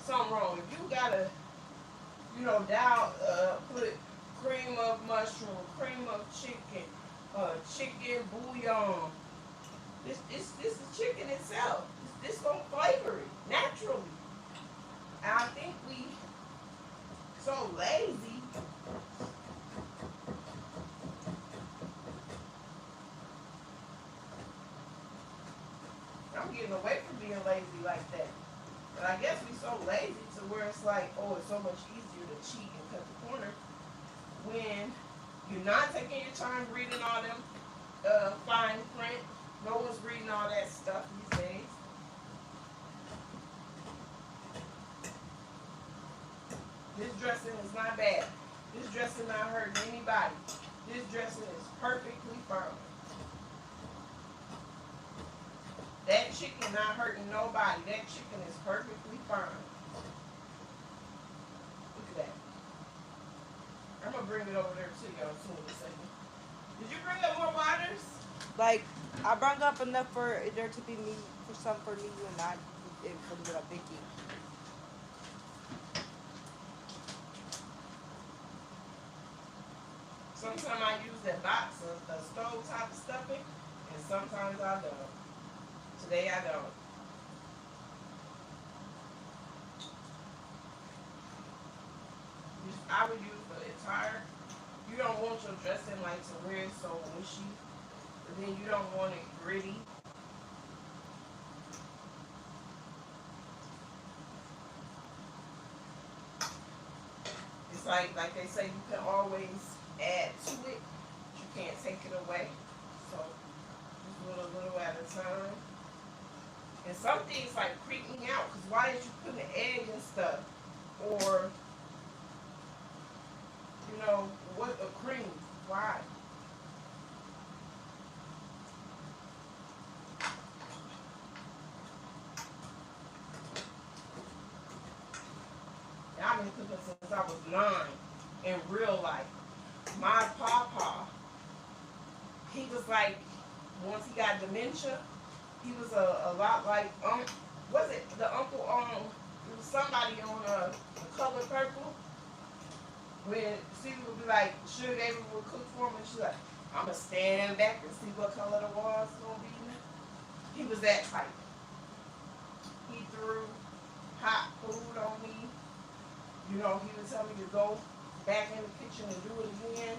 something wrong. If you gotta, put cream of mushroom, cream of chicken, chicken bouillon. This is chicken itself. This gonna flavor it naturally. And I think we so lazy. I'm getting away from being lazy like that. But I guess we so lazy to where it's like, oh, it's so much easier to cheat and cut the corner when you're not taking your time reading all them fine print. No one's reading all that stuff these days. This dressing is not bad. This dressing not hurting anybody. This dressing is perfectly fine. That chicken not hurting nobody. That chicken is perfectly fine. Look at that. I'm going to bring it over there to y'all soon in a second. Did you bring up more waters? Like, I brought up enough for there to be me, for some for me and not for the Vicky. Sometimes I use that box of the stove top stuffing, and sometimes I don't. Today I don't. I would use the entire. You don't want your dressing like to where it's so mushy, but then you don't want it gritty. It's like they say, you can always add to it, but you can't take it away. So just a little at a time. And some things like creep me out, because why did you put an egg and stuff? Or, what a cream? Why? And I've been cooking since I was 9 in real life. My papa, he was like, once he got dementia, he was a lot like, was it the uncle it was somebody on The Color Purple? When Stevie would be like, Sugar David would cook for him, and she's like, I'm going to stand back and see what color the wall's going to be. He was that type. He threw hot food on me. He would tell me to go back in the kitchen and do it again.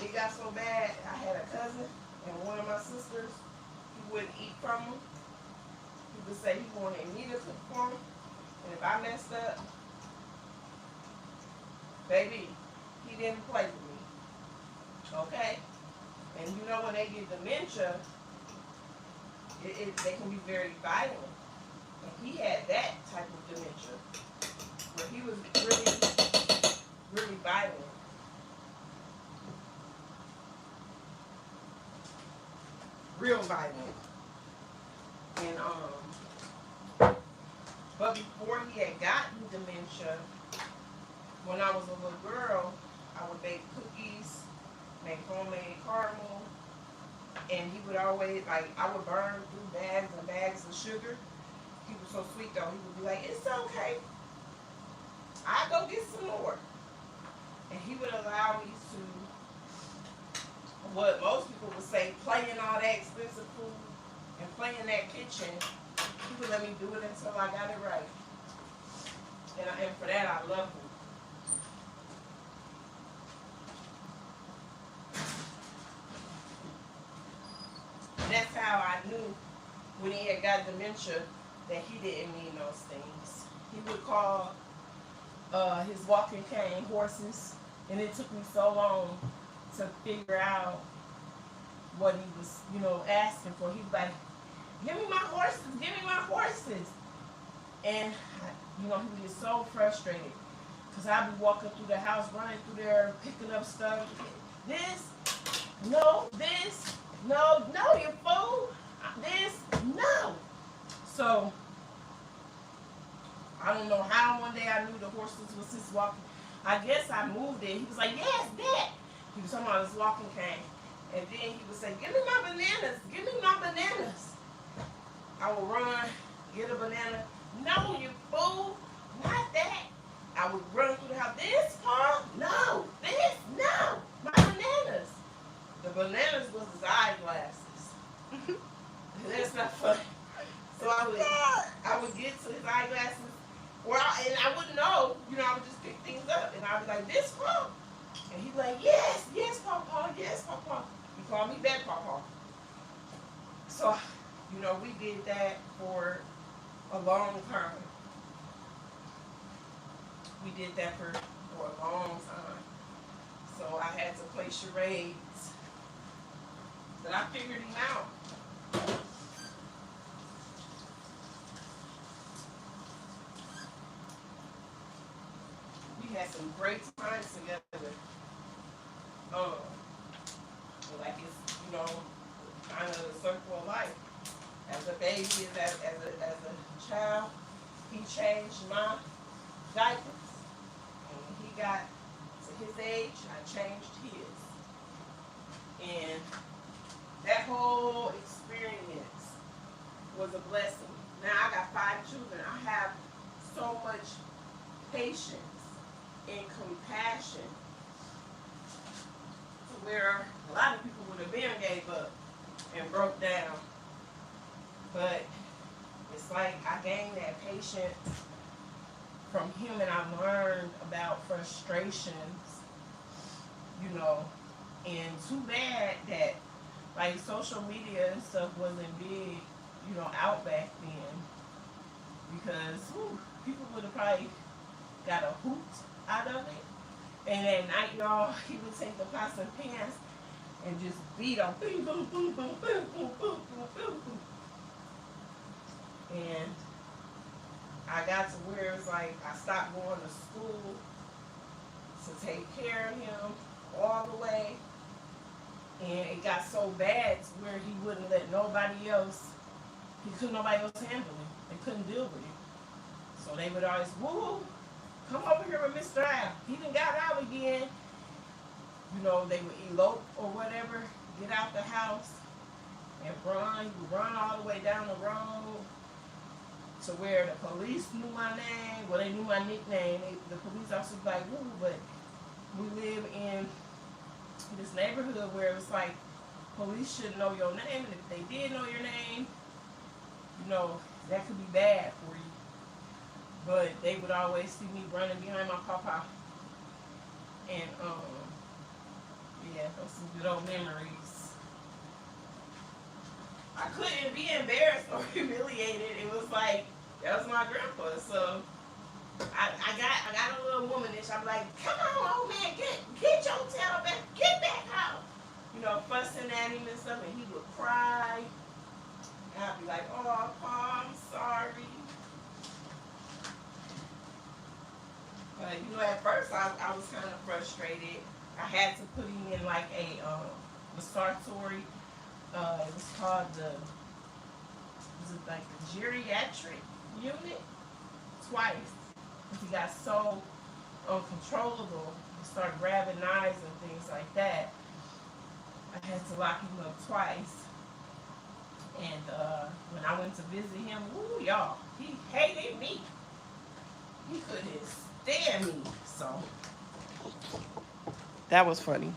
It got so bad, I had a cousin and one of my sisters, he wouldn't eat from him. He would say he wanted me to cook for him. And if I messed up, baby, he didn't play with me. Okay? And when they get dementia, they can be very violent. And he had that type of dementia, where he was really, really violent. Real violent. And but before he had gotten dementia, when I was a little girl, I would bake cookies, make homemade caramel, and he would always, I would burn through bags and bags of sugar. He was so sweet though, he would be like, it's okay, I'll go get some more. And he would allow me to, what most people would say, play in all that expensive food and play in that kitchen. He would let me do it until I got it right. And for that, I love him. That's how I knew when he had got dementia that he didn't need those things. He would call his walking cane horses, and it took me so long to figure out what he was, asking for. He was like, give me my horses, give me my horses. And, you know, he was so frustrated. Because I'd be walking through the house, running through there, picking up stuff. This, no, this, no, you fool. This, no. So, I don't know how one day I knew the horses was just walking. I guess I moved it. He was like, yes, Dad. He was talking about his walking cane. And then he would say, give me my bananas. Give me my bananas. I would run, get a banana. No, you fool. Not that. I would run through the house. This, Paul? No. This? No. My bananas. The bananas was his eyeglasses. That's not funny. So I would get to his eyeglasses. And I wouldn't know. You know, I would just pick things up. And I would be like, this, Paul? And he'd be like, yes, Papa, yes, Papa. He called me back, Papa. So, you know, we did that for a long time. We did that for a long time. So I had to play charades. But I figured him out. We had some great times together. Like it's, you know, kind of the circle of life. As a baby, as a child, he changed my diapers. And he got to his age, I changed his. And that whole experience was a blessing. Now I got 5 children. I have so much patience and compassion to where a lot of people would have been gave up and broke down. But it's like I gained that patience from him, and I learned about frustrations, you know. And too bad that like social media and stuff wasn't big, you know, out back then, because people would have probably got a hoot out of it. And at night, y'all, he would take the pots and pans and just beat them. Boom, boom, boom, boom, boom, boom, boom, boom, boom, boom. And I got to where it's like I stopped going to school to take care of him all the way. And it got so bad to where he wouldn't let nobody else, nobody else handle him. They couldn't deal with him. So they would always, woo, come over here with Mr. Al. He done got out again. You know, they would elope or whatever, get out the house and run. He would run all the way down the road to where the police knew my name. Well, they knew my nickname. The police officer was like, woo, but we live in this neighborhood where it's like police should know your name, and if they did know your name, you know, that could be bad for you. But they would always see me running behind my papa. And yeah, those some good old memories. I couldn't be embarrassed or humiliated. It was like, that was my grandpa. So I got a little womanish. I'm like, come on, old man, get your tail back, get back out. You know, fussing at him and stuff, and he would cry. And I'd be like, oh, Pa, I'm sorry. But, you know, at first I was kind of frustrated. I had to put him in like a respiratory, it was called the geriatric unit twice. He got so uncontrollable, he started grabbing knives and things like that. I had to lock him up twice. And when I went to visit him, woo, y'all, he hated me. He couldn't stand me. So that was funny.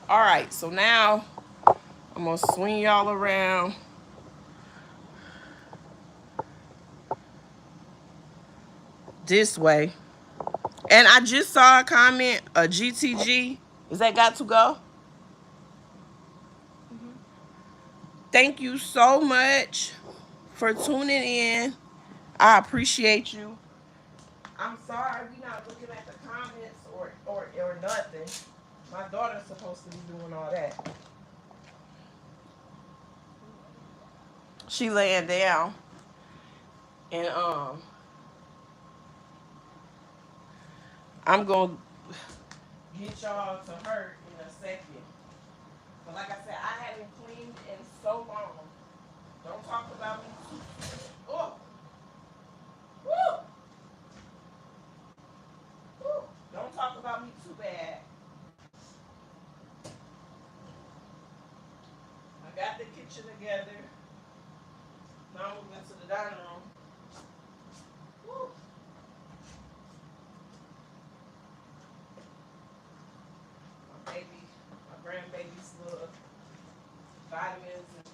All right, so now I'm gonna swing y'all around. This way. And I just saw a comment, a GTG. Is that got to go? Thank you so much for tuning in. I appreciate you. I'm sorry we're not looking at the comments or nothing. My daughter's supposed to be doing all that. She laying down, and I'm gonna get y'all to her in a second. But like I said, I haven't cleaned in so long. Don't talk about me. Oh, woo, woo. Don't talk about me too bad. I got the kitchen together. Now I'm moving to the dining room. Woo. My baby, my grandbaby's little vitamins. And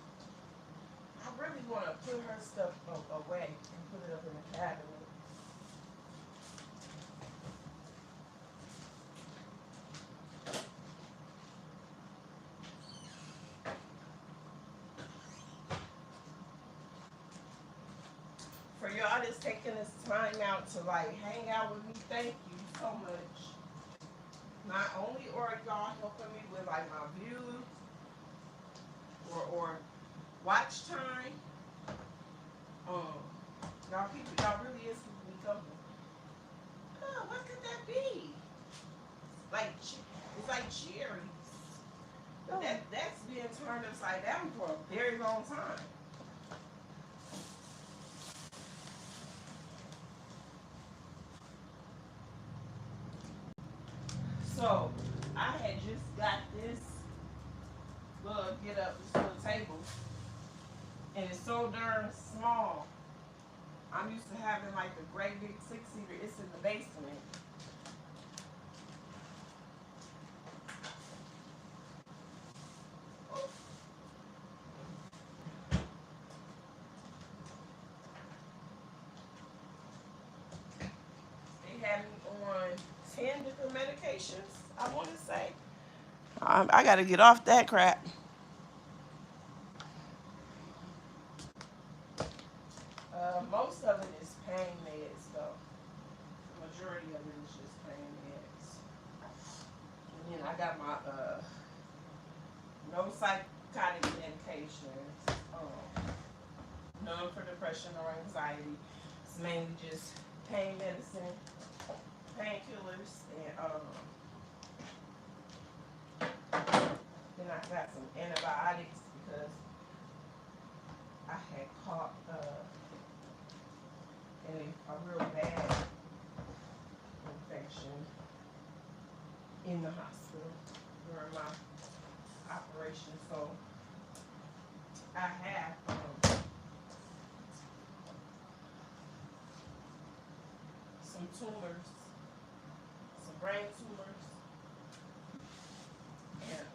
I really want to put her stuff away and put it up in the cabinet. For y'all that's taking this time out to like hang out with me, thank you so much. Not only are y'all helping me with like my views or watch time, y'all really is keeping me company. Oh, what could that be? Like it's like cherries. But that's being turned upside down for a very long time. So I had just got this little this little table, and it's so darn small. I'm used to having like a great big 6-seater. It's in the basement. They have me on 10 different medications, I want to say. I got to get off that crap. Most of it is pain meds, though. The majority of it is just pain meds. And then I got my no psychotic medications, none for depression or anxiety. It's mainly just pain medicine, painkillers, and then I got some antibiotics because I had caught a real bad infection in the hospital during my operation. So I have some tumors, some brain tumors, and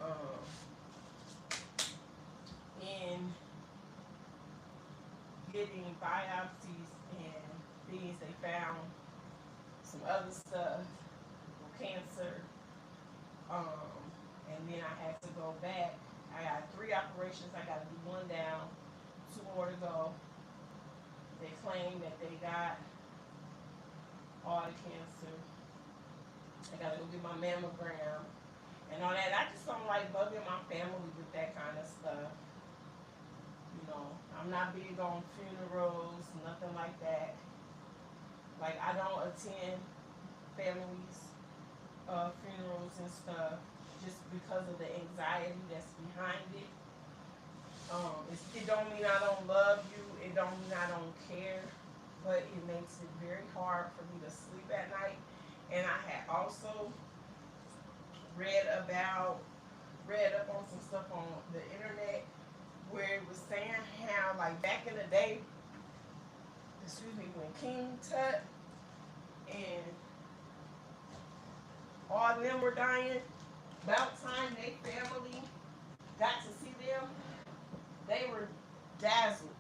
in getting biopsies and things, they found some other stuff, cancer, and then I had to go back. I got 3 operations. I got to do 1 down, 2 more to go. They claim that they got all the cancer. I got to go get my mammogram and all that. I just don't like bugging my family with that kind of stuff. You know, I'm not big on funerals, nothing like that. Like, I don't attend families' funerals and stuff just because of the anxiety that's behind it. It don't mean I don't love you. It don't mean I don't care. But it makes it very hard for me to sleep at night. And I had also read up on some stuff on the internet where it was saying how, like, back in the day, when King Tut and all of them were dying, about time they family got to see them, they were bedazzled.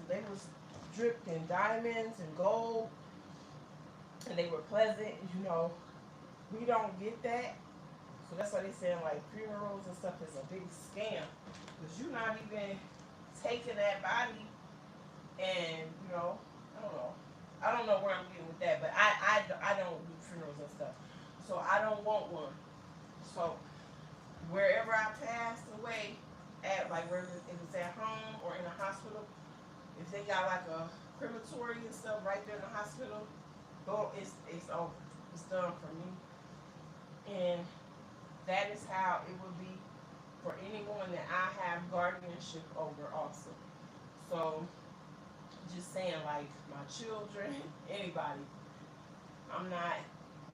They was dripped in diamonds and gold, and they were pleasant. You know, we don't get that. So that's why they saying like funerals and stuff is a big scam, because you're not even taking that body, and you know, I don't know where I'm getting with that, but I don't do funerals and stuff, so I don't want one. So wherever I passed away at, like whether it was at home or in a hospital, if they got like a crematory and stuff right there in the hospital, go it's over. It's done for me. And that is how it would be for anyone that I have guardianship over also. So just saying, like my children, anybody.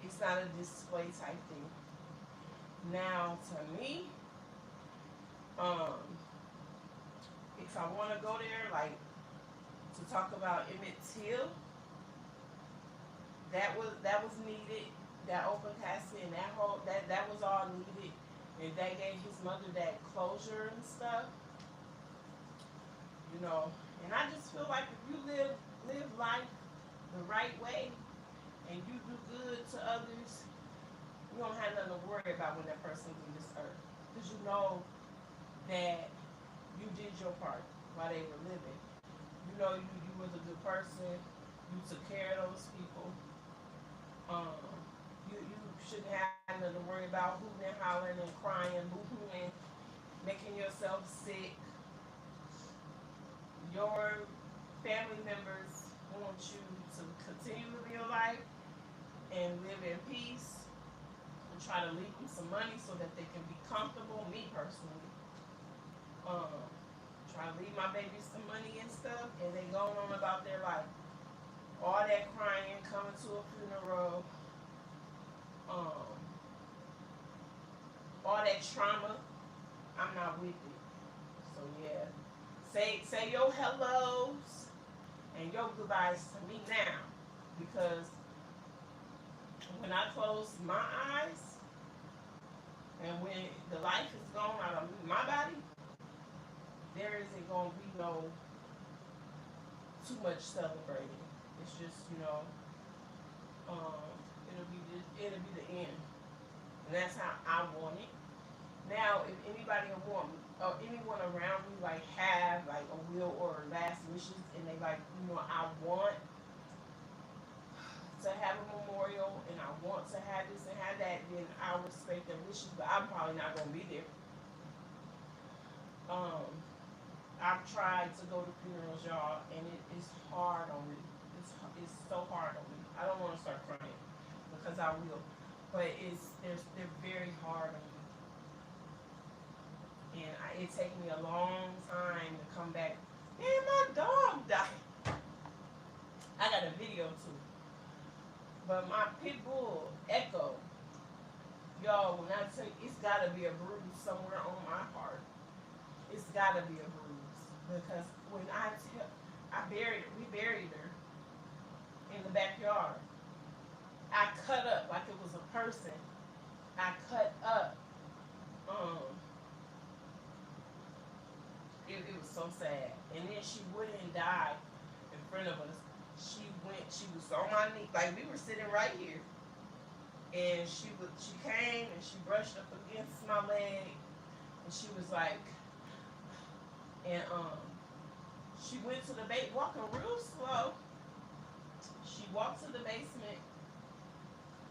It's not a display type thing. Now to me, if I want to go there, like to talk about Emmett Till, that was needed. That open casket and that was all needed, and that gave his mother that closure and stuff. You know, and I just feel like if you live life the right way and you do good to others, you don't have nothing to worry about when that person leaves this earth, because you know that you did your part while they were living. You know you was a good person. You took care of those people. You shouldn't have nothing to worry about hooting and hollering and crying, boo-hooing, making yourself sick. Your family members want you to continue to live your life and live in peace and try to leave them some money so that they can be comfortable. Me personally, try to leave my babies some money and stuff, and they going on about their life. All that crying, coming to a funeral, all that trauma, I'm not with it. So yeah, say your hellos and your goodbyes to me now, because when I close my eyes and when the life is gone out of my body, there isn't gonna be no too much celebrating. It's just, it'll be the end, and that's how I want it. Now, if anybody want me, or anyone around me like have like a will or last wishes, and they like, I want to have a memorial, and I want to have this and have that, then I'll respect their wishes, but I'm probably not gonna be there. I've tried to go to funerals, y'all, and it is hard on me. It's so hard on me. I don't want to start crying because I will, but they're very hard on me, and it takes me a long time to come back. Man, my dog died. I got a video too, but my pit bull Echo, y'all, when I tell you, it's got to be a bruise somewhere on my heart. It's got to be a bruise, because when we buried her in the backyard. I cut up like it was a person. I cut up. It was so sad. And then she wouldn't die in front of us. She was on my knee, like we were sitting right here. And she came and she brushed up against my leg, and she was like, and she went to the walking real slow. She walked to the basement,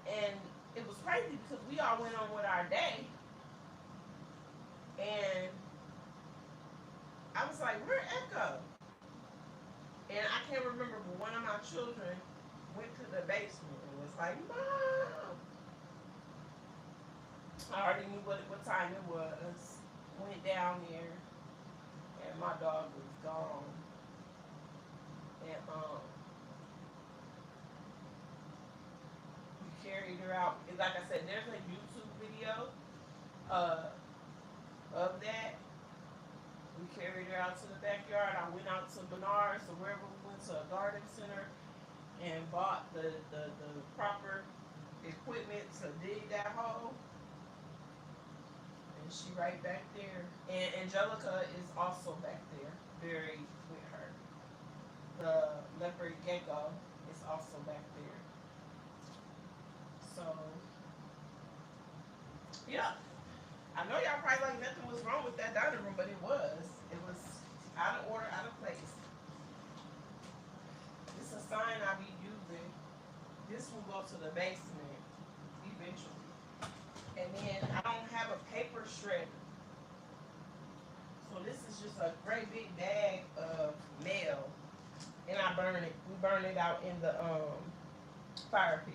and it was crazy because we all went on with our day, and I was like, "Where Echo?" And I can't remember, but one of my children went to the basement and was like, "Mom!" I already knew what time it was. Went down there, and my dog was gone. And we carried her out. And like I said, there's a YouTube video of that. We carried her out to the backyard. I went out to Bernard's or wherever we went, to a garden center, and bought the proper equipment to dig that hole. And she right back there. And Angelica is also back there, buried with her. The leopard gecko is also back there. So, yeah. I know y'all probably like nothing was wrong with that dining room, but it was. It was out of order, out of place. It's a sign I be using. This will go to the basement eventually. And then I don't shredder. So this is just a great big bag of mail, and I burn it. We burn it out in the fire pit.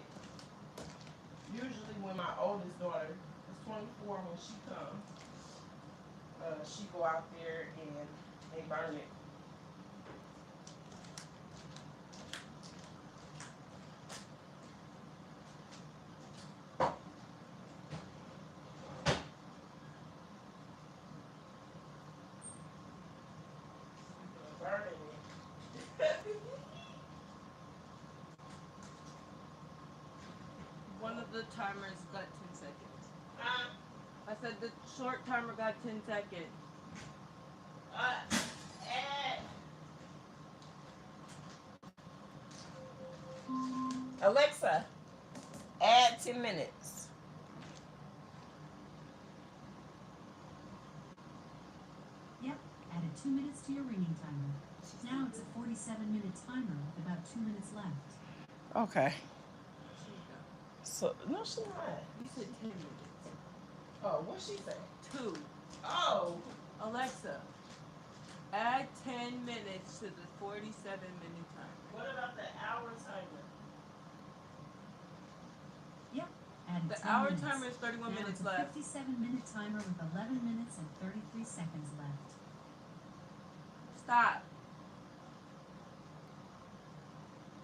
Usually when my oldest daughter is 24, when she comes, she go out there and they burn it. Burning it. One of the timers got 10 seconds. uh, I said the short timer got 10 seconds. add. Alexa, add 10 minutes. Yep, added 2 minutes to your ringing timer. Now it's a 47-minute timer with about 2 minutes left. Okay. So, no, she's not. You said 10 minutes. Oh, what'd she say? 2. Oh, Alexa, add 10 minutes to the 47-minute timer. what about the hour timer? Yep, added The 10 hour minutes. timer is 31 Now minutes it's a left. 57-minute timer with 11 minutes and 33 seconds left. Stop.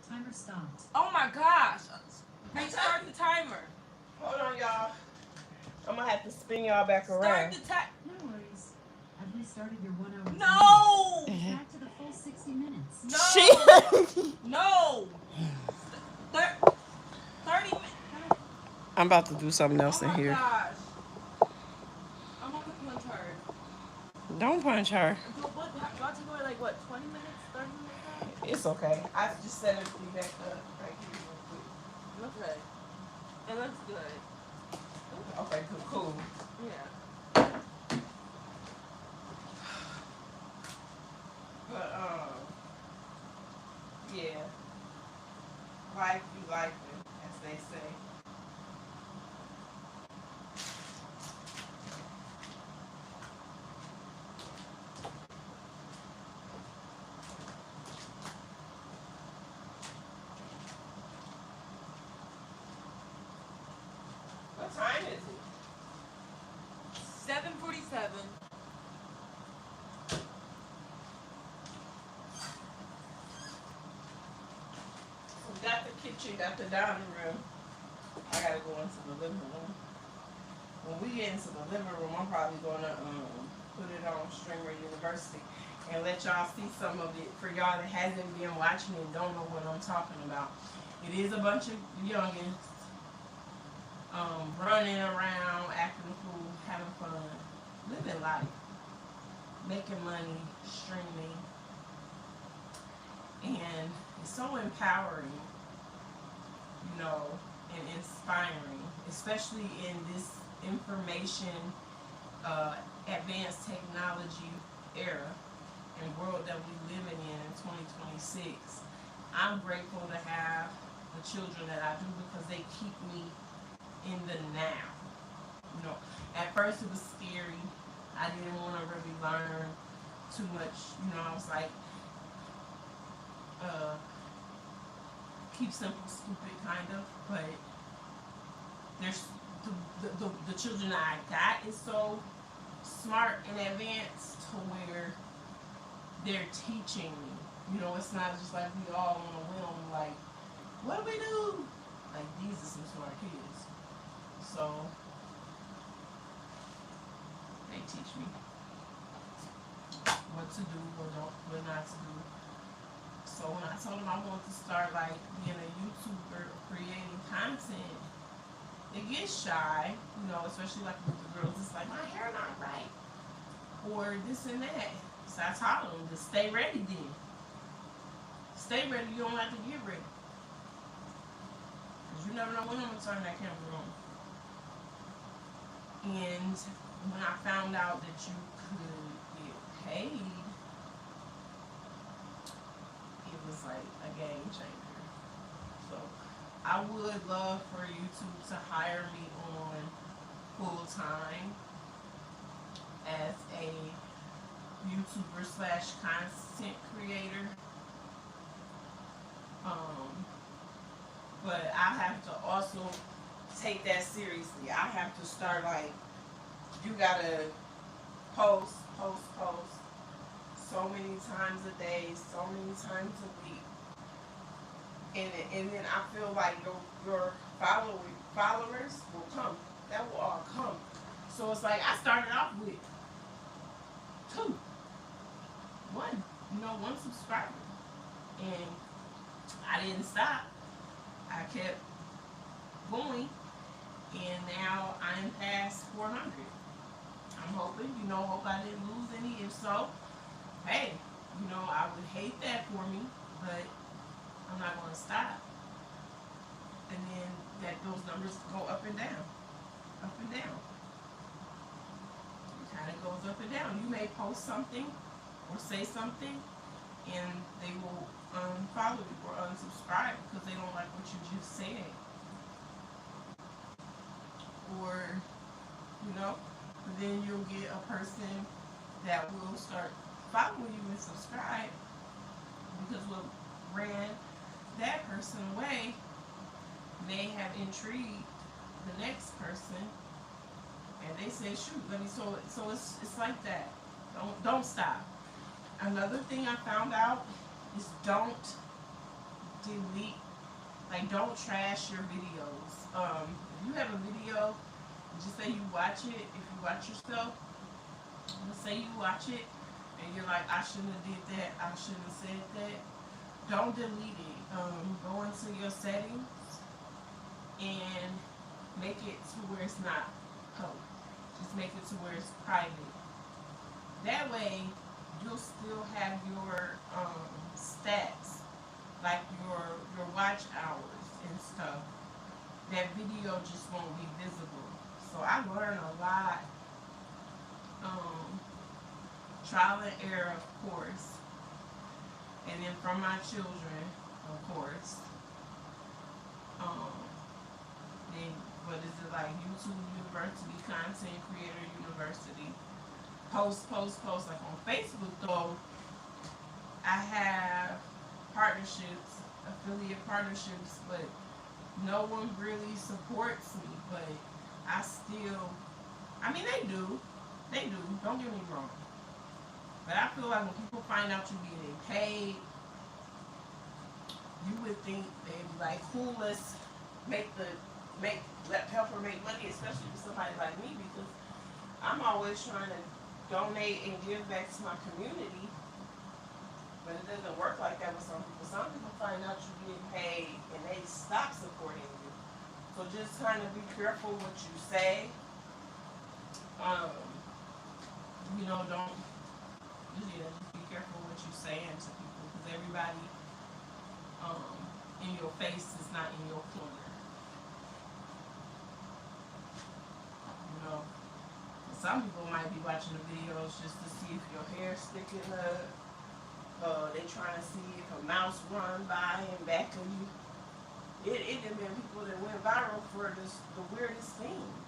Timer stopped. Oh my gosh. Restart the timer. Hold on, y'all. I'm gonna have to spin y'all back Start around. the timer. No worries. I've restarted your 1 hour timer. No! Back to the full 60 minutes. No! No! 30 minutes. I'm about to do something else Oh in my here. gosh. I'm on the punch her. Don't punch her. Do what? Do I take away like what? 20 minutes? 30 minutes? It's okay. I just set everything back up right here real quick. Okay. It looks good. Okay, cool. Yeah. But yeah. Life be life, as they say. What time is it? 7:47. We got the kitchen, got the dining room. I gotta go into the living room. When we get into the living room, I'm probably gonna put it on Streamer University and let y'all see some of it for y'all that hasn't been watching and don't know what I'm talking about. It is a bunch of youngins running around, acting a fool, having fun, living life, making money, streaming, and it's so empowering, you know, and inspiring, especially in this information, advanced technology era and world that we living in 2026. I'm grateful to have the children that I do because they keep me in the now. You know, at first it was scary. I didn't want to really learn too much. You know, I was like, keep simple, stupid, kind of. But there's the children that I got is so smart and advanced to where they're teaching me. You know, it's not just like we all on a whim, like, what do we do? Like, these are some smart kids. So, they teach me what to do, what not to do. So when I told them I wanted to start, like, being a YouTuber, creating content, they get shy, you know, especially like with the girls. It's like, my hair not right, or this and that. So I told them, just stay ready then. Stay ready, you don't have to get ready. Because you never know when I'm going to turn that camera on. And when I found out that you could get paid, it was like a game changer. So I would love for YouTube to hire me on full time. as a YouTuber slash content creator. But I have to also take that seriously. I have to start like, you gotta post so many times a day, so many times a week. And then I feel like your followers will come. That will all come. So it's like I started off with one subscriber. And I didn't stop. I kept going, and now I'm past 400. I'm hoping, hope I didn't lose any. If so, hey, I would hate that for me, but I'm not going to stop. And then those numbers go up and down, up and down. It kind of goes up and down. You may post something or say something, and they will unfollow you or unsubscribe because they don't like what you just said. Or, then you'll get a person that will start following you and subscribe because what ran that person away may have intrigued the next person, and they say, shoot, so it's like that. Don't stop. Another thing I found out is don't delete, don't trash your videos. If you have a video, just say you watch it. If you watch yourself, let's say you watch it and you're like, I shouldn't have did that, I shouldn't have said that. Don't delete it. Go into your settings and make it to where it's not public. Just make it to where it's private. That way, you'll still have your stats, like your watch hours and stuff. That video just won't be visible. So I learned a lot, trial and error, of course, and then from my children, of course. Then what is it, like YouTube University, Content Creator University. Post. Like on Facebook though, I have partnerships, affiliate partnerships, but no one really supports me. But they do, don't get me wrong. But I feel like when people find out you're getting paid, you would think they'd be like, cool, let's let Pepper make money, especially with somebody like me, because I'm always trying to donate and give back to my community. But it doesn't work like that with some people. Some people find out you're getting paid and they stop supporting you. So just kind of be careful what you say. Just be careful what you say to people, because everybody in your face is not in your corner. Some people might be watching the videos just to see if your hair's sticking up. They trying to see if a mouse run by and back of you. It have been people that went viral for the weirdest things.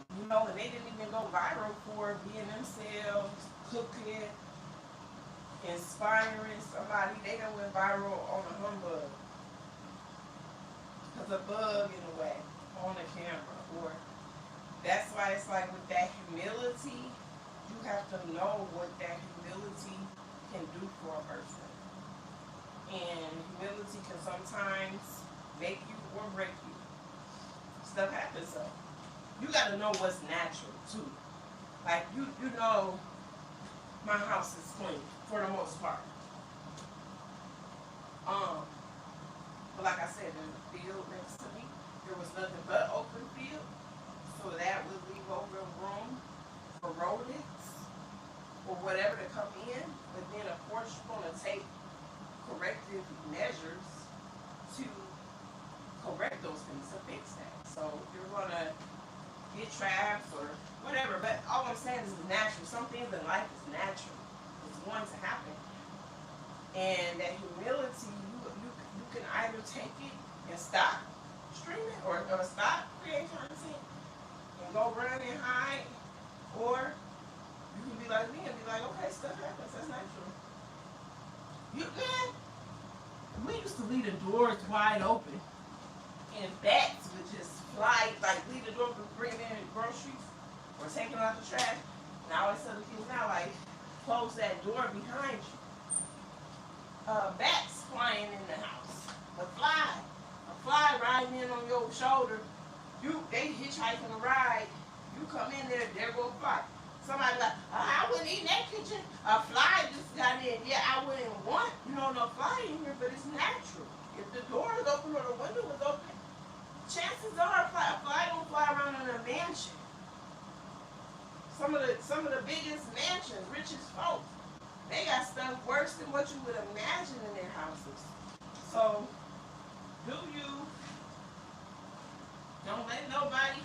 And they didn't even go viral for being themselves, cooking, inspiring somebody. They done went viral on a humbug. Because a bug in a way on the camera. Or that's why it's like with that humility, you have to know what that humility can do for a person. And humility can sometimes make you or break you. Stuff happens so. You gotta know what's natural too. Like you know my house is clean for the most part. But like I said, there's a field next to me. There was nothing but open field. So that would leave over room for rodents or whatever to come in. But then of course you're gonna take corrective measures to correct those things, to fix that. So you're gonna get traps or whatever. But all I'm saying is it's natural. Some things in life is natural. It's going to happen. And that humility, you can either take it and stop streaming or stop creating content and go run and hide, or like me and be like, okay, stuff happens. That's natural. You man, we used to leave the doors wide open, and bats would just fly, like leave the door, bring in groceries, or taking out the trash. And I always tell the kids now, like, close that door behind you. Bats flying in the house. A fly riding in on your shoulder. They hitchhiking a ride. You come in there, there go a fly. Somebody like, oh, I wouldn't eat in that kitchen. A fly just got in. Yeah, I wouldn't want, no fly in here, but it's natural. If the door is open or the window is open, chances are a fly don't fly around in a mansion. Some of the biggest mansions, richest folks, they got stuff worse than what you would imagine in their houses. So, do you? Don't let nobody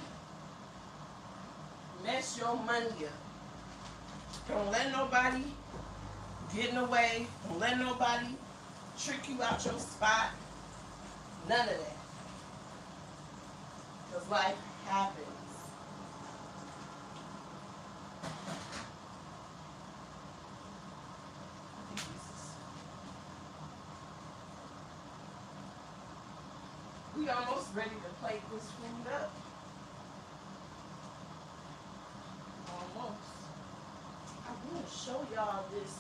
mess your money up. Don't let nobody get in the way. Don't let nobody trick you out your spot. None of that. Because life happens. We almost ready to plate this food up. Almost. I want to show y'all this.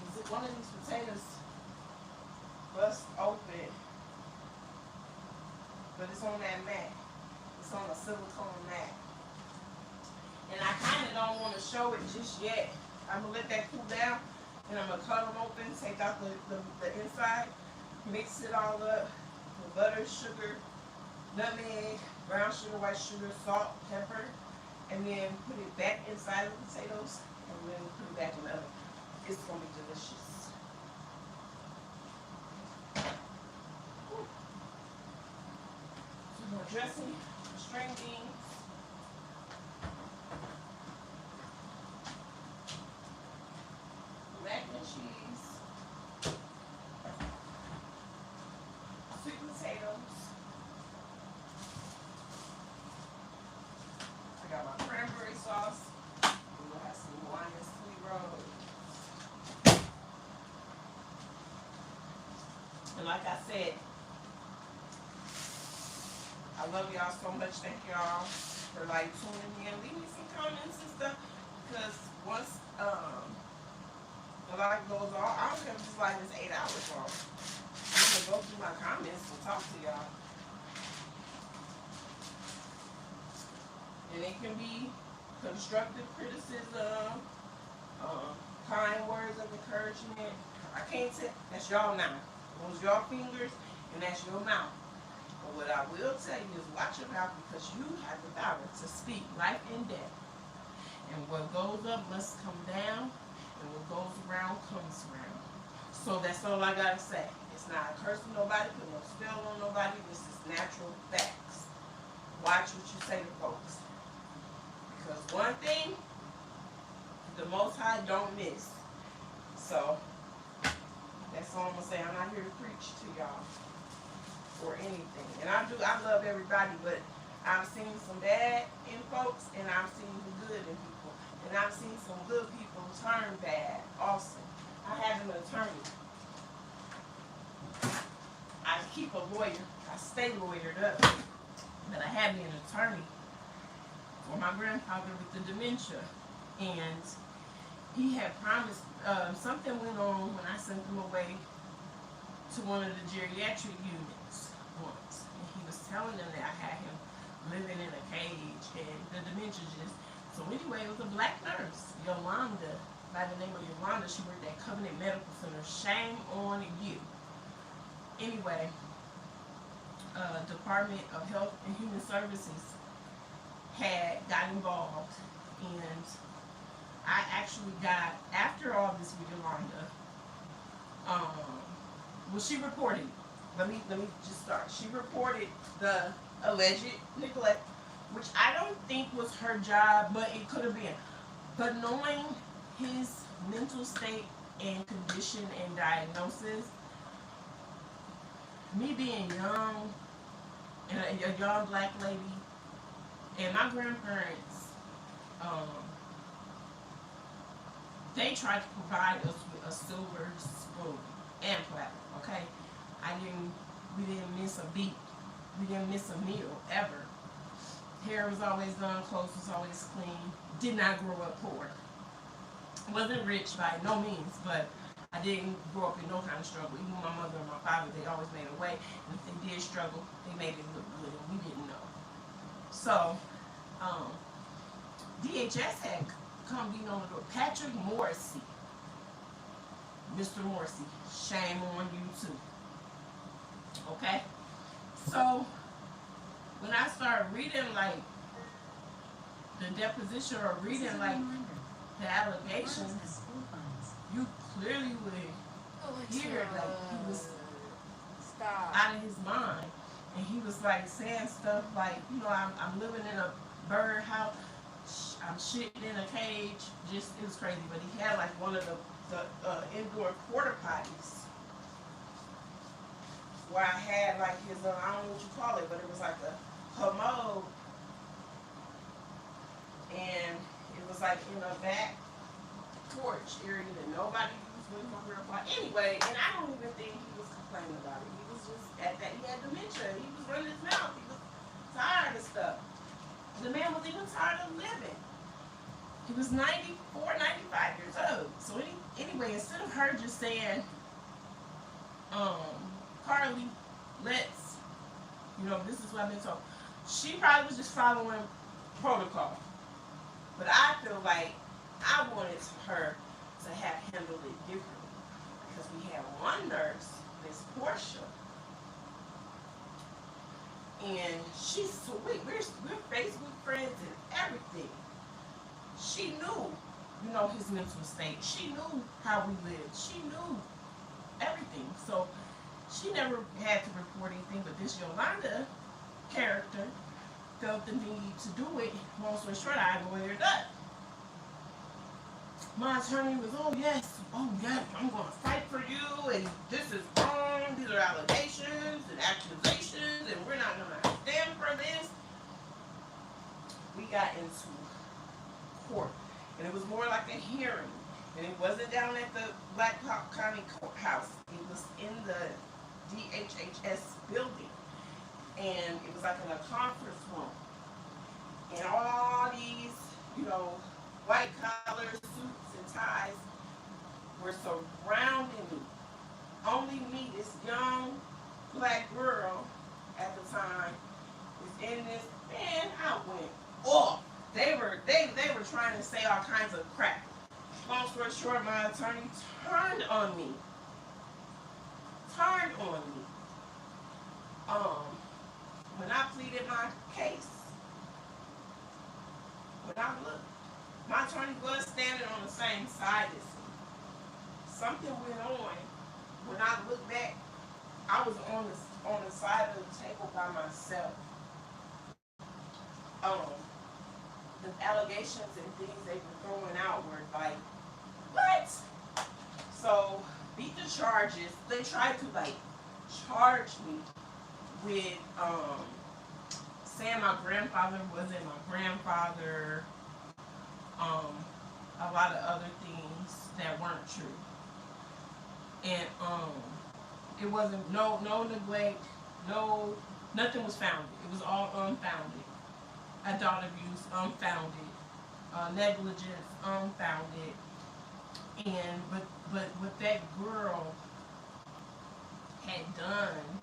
Is it one of these potatoes bust open? But it's on that mat. It's on a silicone mat. And I kind of don't want to show it just yet. I'm going to let that cool down. And I'm going to cut them open, take out the inside, mix it all up with butter, sugar, nutmeg, brown sugar, white sugar, salt, pepper, and then put it back inside of the potatoes, and then put it back in the oven. It's going to be delicious. Some more dressing, string beans. Mac and cheese, sweet potatoes. I got my cranberry sauce. We'll have some Hawaiian sweet rolls. And like I said, I love y'all so much. Thank y'all for like tuning in. Leave me some comments and stuff, because once the life goes on, I don't care if this life is 8 hours long. I'm gonna go through my comments and talk to y'all. And it can be constructive criticism, kind words of encouragement. I can't say that's y'all now. Those y'all fingers and that's your mouth. But what I will tell you is watch your mouth, because you have the power to speak life and death. And what goes up must come down. And what goes around comes around. So that's all I gotta say. It's not cursing nobody, put no spell on nobody. This is natural facts. Watch what you say to folks. Because one thing, the Most High don't miss. So that's all I'm gonna say. I'm not here to preach to y'all or anything. And I love everybody, but I've seen some bad in folks, and I've seen the good in people. And I've seen some good people turn bad also. I have an attorney. I keep a lawyer. I stay lawyered up. But I have me an attorney for my grandfather with the dementia. And he had promised, something went on when I sent him away to one of the geriatric units once. And he was telling them that I had him living in a cage, and the dementia just... So anyway, it was a black nurse, Yolanda, by the name of Yolanda. She worked at Covenant Medical Center. Shame on you. Anyway, Department of Health and Human Services had got involved, and I actually got, after all this with Yolanda, well, she reported, let me just start. She reported the alleged neglect, which I don't think was her job, but it could have been. But knowing his mental state and condition and diagnosis, me being young, and a young black lady, And my grandparents, they tried to provide us with a silver spoon and platter, okay? We didn't miss a beat. We didn't miss a meal, ever. Hair was always done, clothes was always clean. Did not grow up poor. Wasn't rich by no means, but I didn't grow up in no kind of struggle. Even my mother and my father, they always made a way. And if they did struggle, they made it look good, and we didn't know. So, DHS had come beating on the door. Patrick Morrissey. Mr. Morrissey, shame on you too. Okay? So, when I started reading, like, the deposition or reading, This is a like, reminder. the allegations, Regardless of school funds. you clearly would hear, like, he was Stop. out of his mind. And he was, like, saying stuff like, you know, I'm living in a bird house, I'm shitting in a cage. Just, it was crazy. But he had, like, one of the indoor porta potties where I had, like, his, I don't know what you call it, but it was like a commode. And it was, like, in a back porch area that nobody used with my grandpa. Anyway, and I don't even think he was complaining about it. He was just, at that, he had dementia. He was running his mouth. He was tired of stuff. The man was even tired of living. He was 94, 95 years old. So anyway, instead of her just saying, Carly, let's, you know, this is what I've been told. She probably was just following protocol. But I feel like I wanted her to have handled it differently. Because we had one nurse, Miss Portia, and she's sweet. We're Facebook friends and everything. She knew, you know, his mental state. She knew how we lived. She knew everything. So she never had to report anything, but this Yolanda character felt the need to do it. Long story short, I go there done. My attorney was, oh yes, I'm going to fight for you, and this is wrong, these are allegations and accusations, and we're not going to stand for this. We got into court, and it was more like a hearing, and it wasn't down at the Black Hawk County Courthouse. It was in the DHHS building, and it was like in a conference room, and all these, you know, white collar suits and ties were surrounding me. Only me, this young black girl at the time, was in this, man, I went off. They were trying to say all kinds of crap. Long story short, my attorney turned on me. When I pleaded my case, when I looked, my attorney was standing on the same side as me. Something went on. When I looked back, I was on the side of the table by myself. The allegations and things they were throwing out were like, what? So, beat the charges. They tried to, like, charge me with saying my grandfather wasn't my grandfather, a lot of other things that weren't true. And it wasn't no neglect, nothing was founded. It was all unfounded. Adult abuse, unfounded. Negligence, unfounded. And but what that girl had done,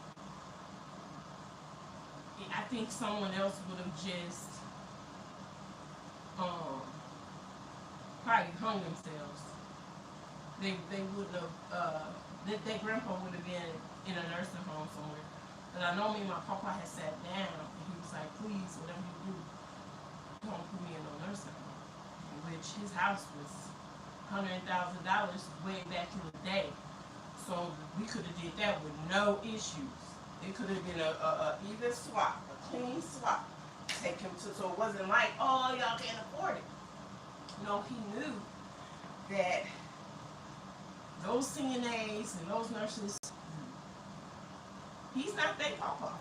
I think someone else would have just probably hung themselves. They wouldn't have that grandpa would have been in a nursing home somewhere. And I know me and my papa had sat down and he was like, please, whatever you do, don't put me in no nursing home. In which his house was $100,000 way back in the day. So we could have did that with no issues. It could have been a even swap, a clean swap. Take him to, so it wasn't like, oh, y'all can't afford it. No, he knew that those CNAs and those nurses, he's not their papa.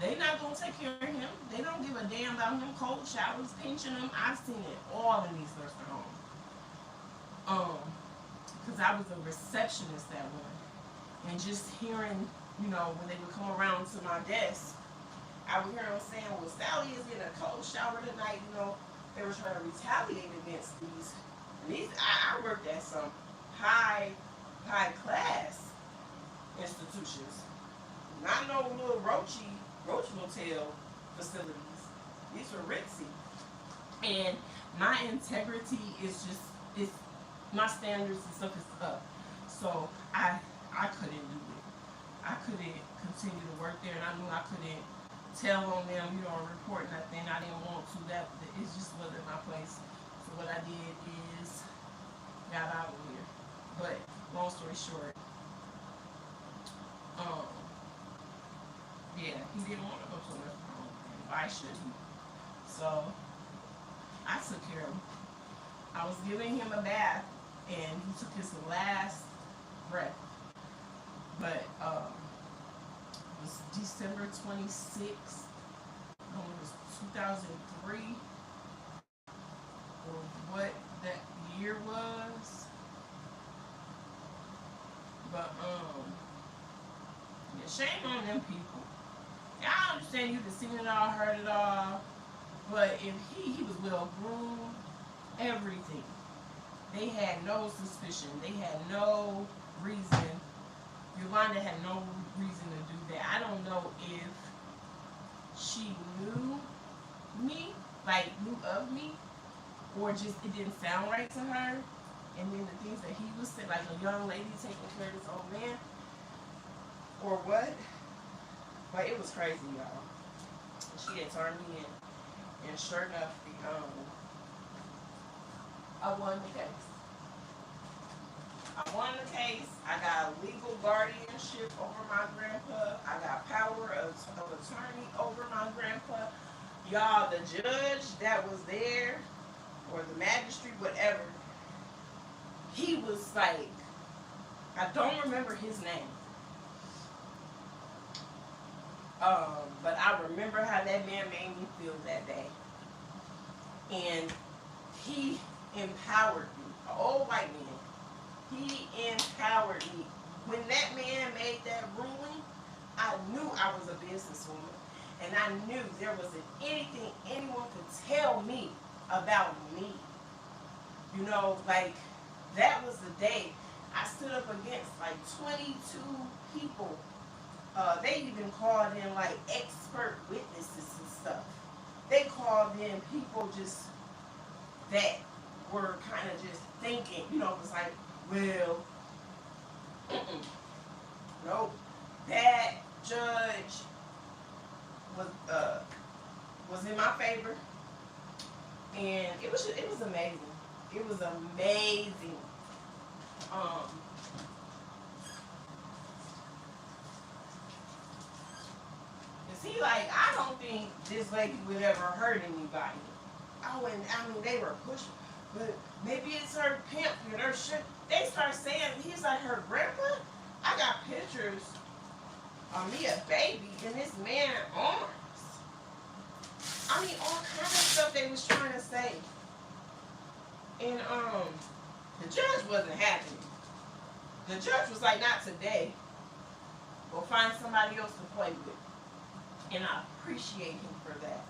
They not gonna take care of him. They don't give a damn saying about him, cold showers, pinching him. I've seen it all in these nursing homes. Because I was a receptionist at one. And just hearing, when they would come around to my desk, I would hear them saying, well, Sally is getting a cold shower tonight. They were trying to retaliate against these. And I worked at some high class institutions. Not no little Roach Motel facilities. These were ritzy. And my integrity is my standards and stuff is up. So I couldn't do it. I couldn't continue to work there, and I knew I couldn't tell on them, report nothing. I didn't want to. It just wasn't my place. So what I did is got out of here. But long story short, yeah, he didn't want to go to a nursing home. Why should he? So I took care of him. I was giving him a bath, and he took his last breath. But it was December 26th, it was 2003, or what that year was. But yeah, shame on them people. I understand you've seen it all, heard it all, but if he was well groomed, everything. They had no suspicion. They had no reason. Yolanda had no reason to do that. I don't know if she knew me, knew of me, or just it didn't sound right to her. And then the things that he was saying, like a young lady taking care of this old man, or what. But it was crazy, y'all. She had turned me in, and sure enough, I won the case. I won the case. I got legal guardianship over my grandpa. I got power of attorney over my grandpa. Y'all, the judge that was there, or the magistrate, whatever, he was like, I don't remember his name. But I remember how that man made me feel that day. And he empowered me, an old white man. He empowered me. When that man made that ruling, I knew I was a businesswoman. And I knew there wasn't anything anyone could tell me about me. That was the day I stood up against 22 people. They even called in expert witnesses and stuff. They called in people just that were kind of just thinking, it was like, well, nope. That judge was in my favor, and it was amazing. It was amazing. I don't think this lady would ever hurt anybody. Oh, and they were pushing, but maybe it's her pimp and her shit. They start saying he's like her grandpa. I got pictures of me, a baby, in this man's arms. All kind of stuff they was trying to say. And the judge wasn't happy. The judge was like, not today. We'll find somebody else to play with. And I appreciate him for that.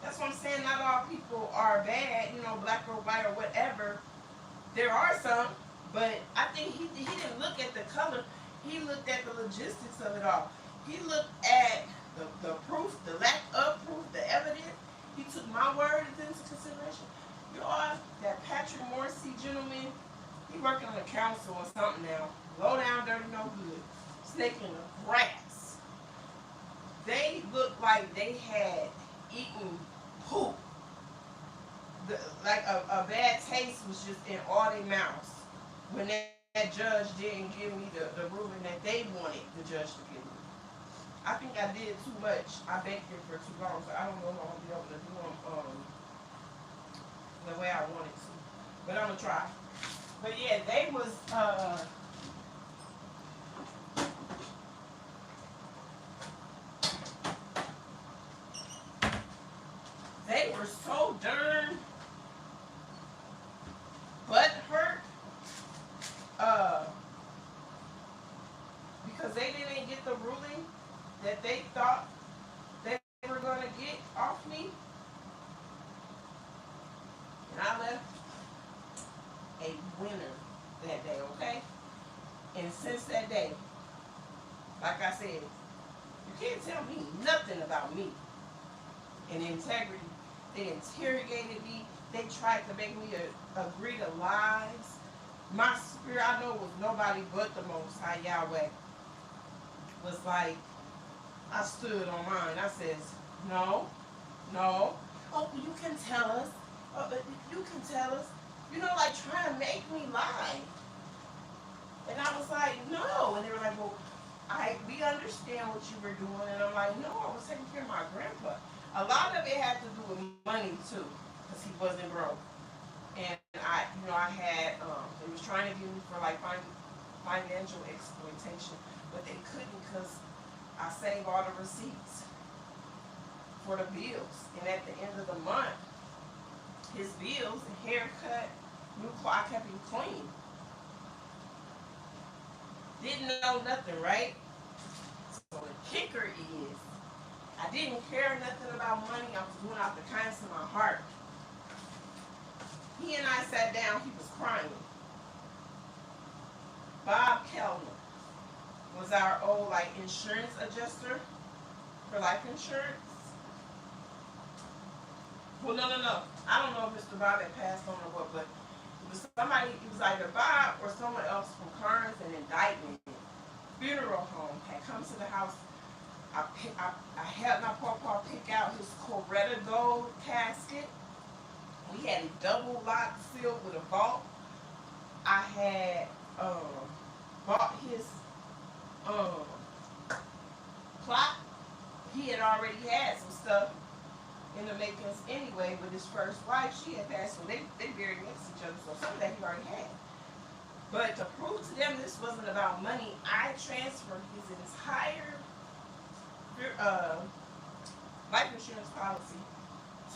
That's what I'm saying. Not all people are bad, black or white or whatever. There are some, but I think he didn't look at the color. He looked at the logistics of it all. He looked at the proof, the lack of proof, the evidence. He took my words into consideration. That Patrick Morrissey gentleman, he working on the council or something now. Low down, dirty, no good. Snake in the grass. They looked like they had eaten poop. A bad taste was just in all their mouths when that judge didn't give me the ruling that they wanted the judge to give me. I think I did too much. I begged him for too long, so I don't know if I'm going to be able to do them the way I wanted to. But I'm going to try. But yeah, they was... they were so darn butthurt, because they didn't get the ruling that they thought they were gonna get off me. And I left a winner that day, okay? And since that day, like I said, you can't tell me nothing about me and integrity. They interrogated me. They tried to make me agree to lies. My spirit, I know, was nobody but the Most High Yahweh. Was like, I stood on mine. I says, no. Oh, you can tell us. You can tell us. You know, like trying to make me lie. And I was like, no. And they were like, well, we understand what you were doing. And I'm like, no, I was taking care of my grandpa. A lot of it had to do with money too, because he wasn't broke. And I had, they was trying to get me for like financial exploitation, but they couldn't because I saved all the receipts for the bills. And at the end of the month, his bills, haircut, new clothes, I kept him clean. Didn't know nothing, right? So the kicker is, I didn't care nothing about money. I was doing out the kindness of my heart. He and I sat down. He was crying. Bob Kellner was our old insurance adjuster for life insurance. Well, no. I don't know if Mr. Bob had passed on or what, but it was somebody. It was either Bob or someone else from Carnes and Indictment Funeral Home had come to the house. I helped my papa pick out his Coretta gold casket. We had a double lock sealed with a vault. I had bought his plot. He had already had some stuff in the makings anyway with his first wife. She had passed, so they buried next to each other, so some of that he already had. But to prove to them this wasn't about money, I transferred his entire life insurance policy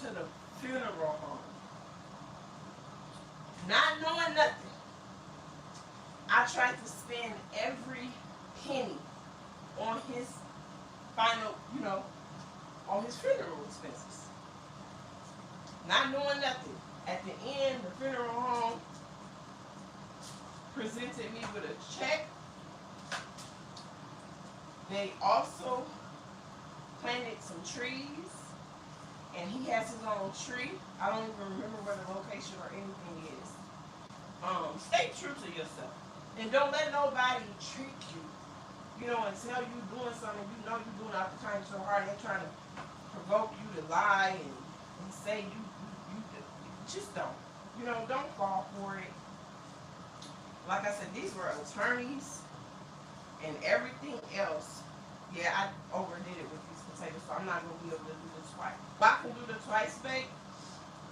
to the funeral home. Not knowing nothing, I tried to spend every penny on his final, on his funeral expenses. Not knowing nothing. At the end, the funeral home presented me with a check. They also planted some trees, and he has his own tree. I don't even remember where the location or anything is. Stay true to yourself, and don't let nobody trick you, and tell you doing something you're doing out the time so hard. They're trying to provoke you to lie and say you just don't. Don't fall for it. Like I said, these were attorneys and everything else. Yeah, I overdid it with these potatoes, so I'm not going to be able to do this twice. I can do the twice bake,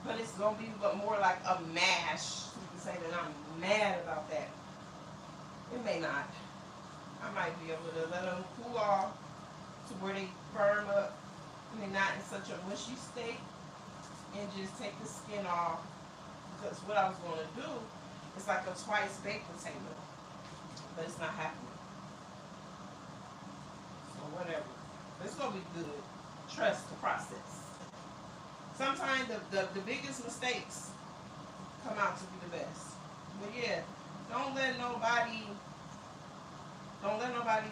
but it's going to be more like a mash. So you can say that I'm mad about that. It may not. I might be able to let them cool off to where they firm up and they're not in such a mushy state, and just take the skin off, because what I was going to do is like a twice baked potato, but it's not happening. So whatever. It's going to be good. Trust the process. Sometimes the biggest mistakes come out to be the best. But yeah, don't let nobody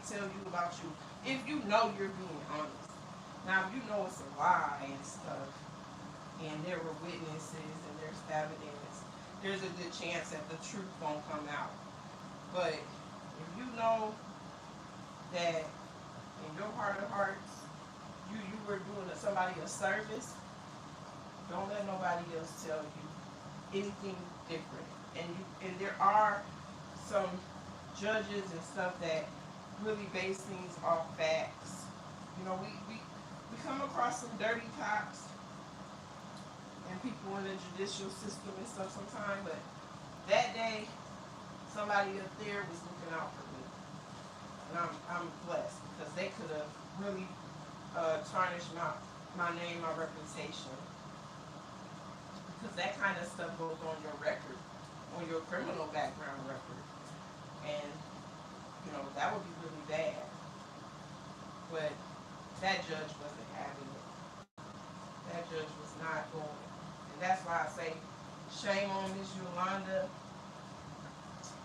tell you about you. If you know you're being honest. Now, if you know it's a lie and stuff, and there were witnesses and there's evidence, there's a good chance that the truth won't come out. But if you know that in your heart of hearts, you were doing somebody a service, don't let nobody else tell you anything different. And there are some judges and stuff that really base things off facts. We come across some dirty cops and people in the judicial system and stuff sometimes, but that day, somebody up there was looking out for me. And I'm blessed, because they could have really tarnished my name, my reputation. because that kind of stuff goes on your record, on your criminal background record, and you know that would be really bad. But that judge wasn't having it. That judge was not going, and that's why I say, shame on Miss Yolanda,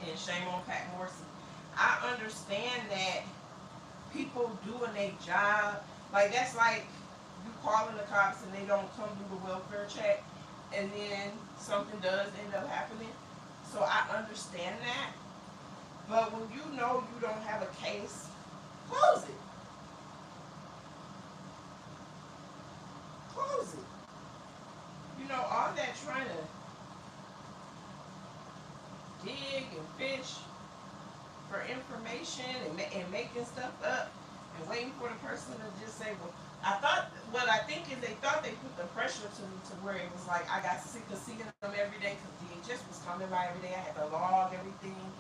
and shame on Pat Morrison. I understand that people doing their job, like that's like you calling the cops and they don't come do the welfare check, and then something does end up happening. So I understand that. But when you know you don't have a case, close it. Close it. You know, all that trying to dig and fish for information and making stuff up and waiting for the person to just say, well, what I think is they thought they put the pressure to me to where it was like I got sick of seeing them every day because DHS was coming by every day. I had to log everything,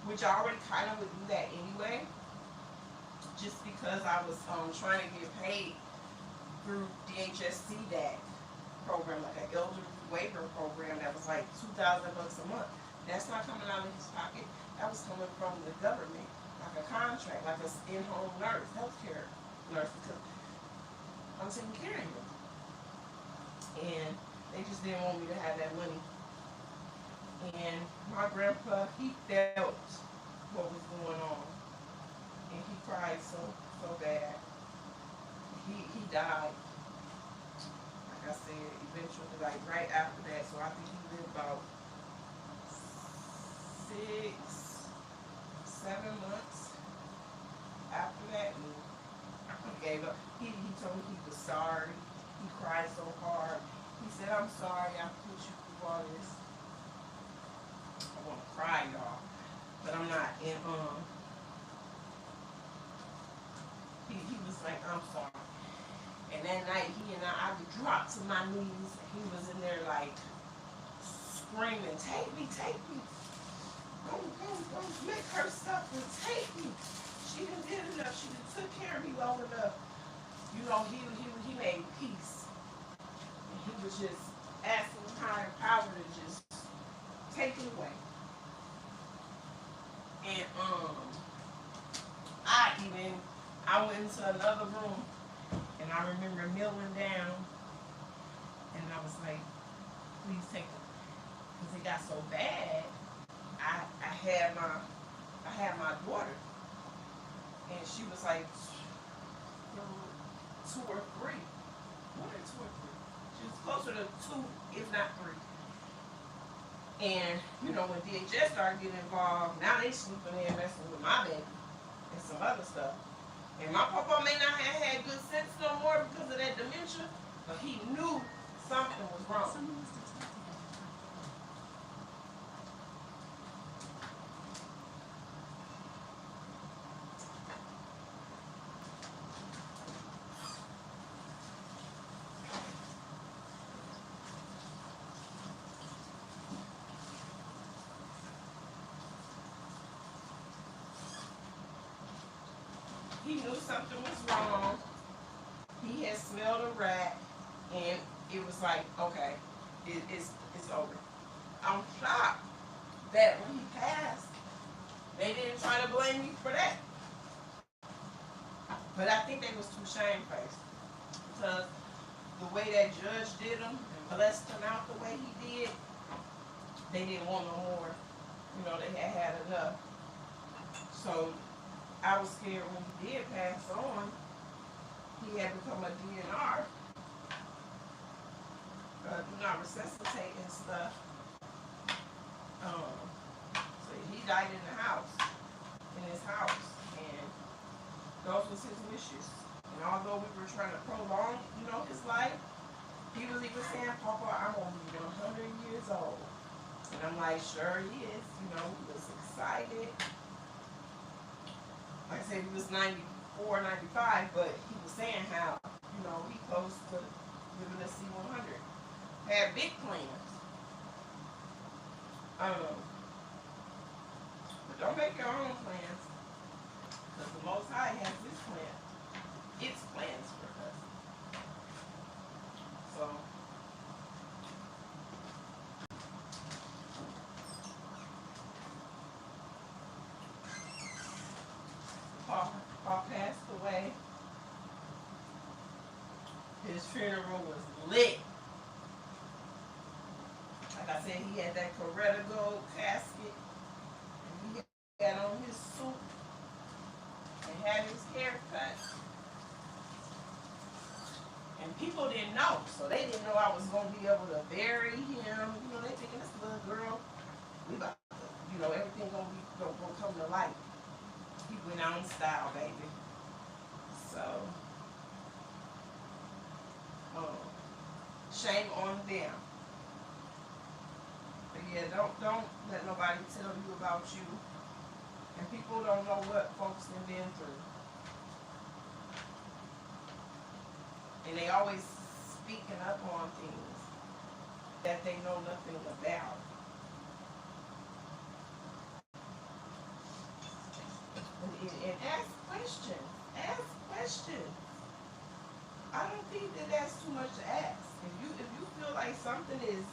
which I already kind of would do that anyway, just because I was trying to get paid through DHS CDAC program, like an elderly waiver program that was like $2,000 a month. That's not coming out of his pocket. That was coming from the government, like a contract, like an in-home nurse, healthcare nurse, because I'm taking care of him. And they just didn't want me to have that money. And my grandpa, he felt what was going on. And he cried so bad. He died. Like I said, eventually, like right after that. So I think he lived about 6-7 months after that, and he gave up. He told me he was sorry. He cried so hard. He said, "I'm sorry I put you through all this." I want to cry, y'all, but I'm not. And he was like, "I'm sorry." And that night, I dropped to my knees. And he was in there like screaming, "Take me, take me! Don't make her suffer. Take me. She done did enough. She done took care of me long enough." You know, he made peace. And he was just asking higher power to just take it away. And I went into another room, and I remember kneeling down, and I was like, "Please take it," because it got so bad. I had my daughter, and she was like 2 or 3. 1 or 2 or 3. She was closer to 2, if not 3. And you know, when DHS started getting involved, now they sleeping there messing with my baby and some other stuff. And my papa may not have had good sense no more because of that dementia, but he knew something was wrong. Someone was detected at the front door. He knew something was wrong. He had smelled a rat, and it was like, okay, it's over. I'm shocked that when he passed, they didn't try to blame me for that. But I think they was too shamefaced because the way that judge did him and blessed him out the way he did, they didn't want no more. You know, they had enough. So I was scared when he did pass on, he had become a DNR, do not resuscitate and stuff. So he died in his house, and those was his wishes. And although we were trying to prolong, you know, his life, he was even saying, "Papa, I'm gonna be 100 years old." And I'm like, "Sure he is." You know, he was excited. Like I said, he was 94, 95, but he was saying how, you know, he close to living a C100. Had big plans. But don't make your own plans, because the Most High has His plan. Its plans for us. So, funeral was lit. Like I said, he had that Coretta Gold casket, and he had on his suit and had his hair cut. And people didn't know, so they didn't know I was gonna be able to bury him. You know, they thinking this little girl, we about to, you know, everything gonna come to light. He went out in style, baby. So, shame on them. But yeah, don't let nobody tell you about you. And people don't know what folks have been through. And they always speaking up on things that they know nothing about. And ask questions. Ask questions. I don't think that that's too much to ask. If you feel like something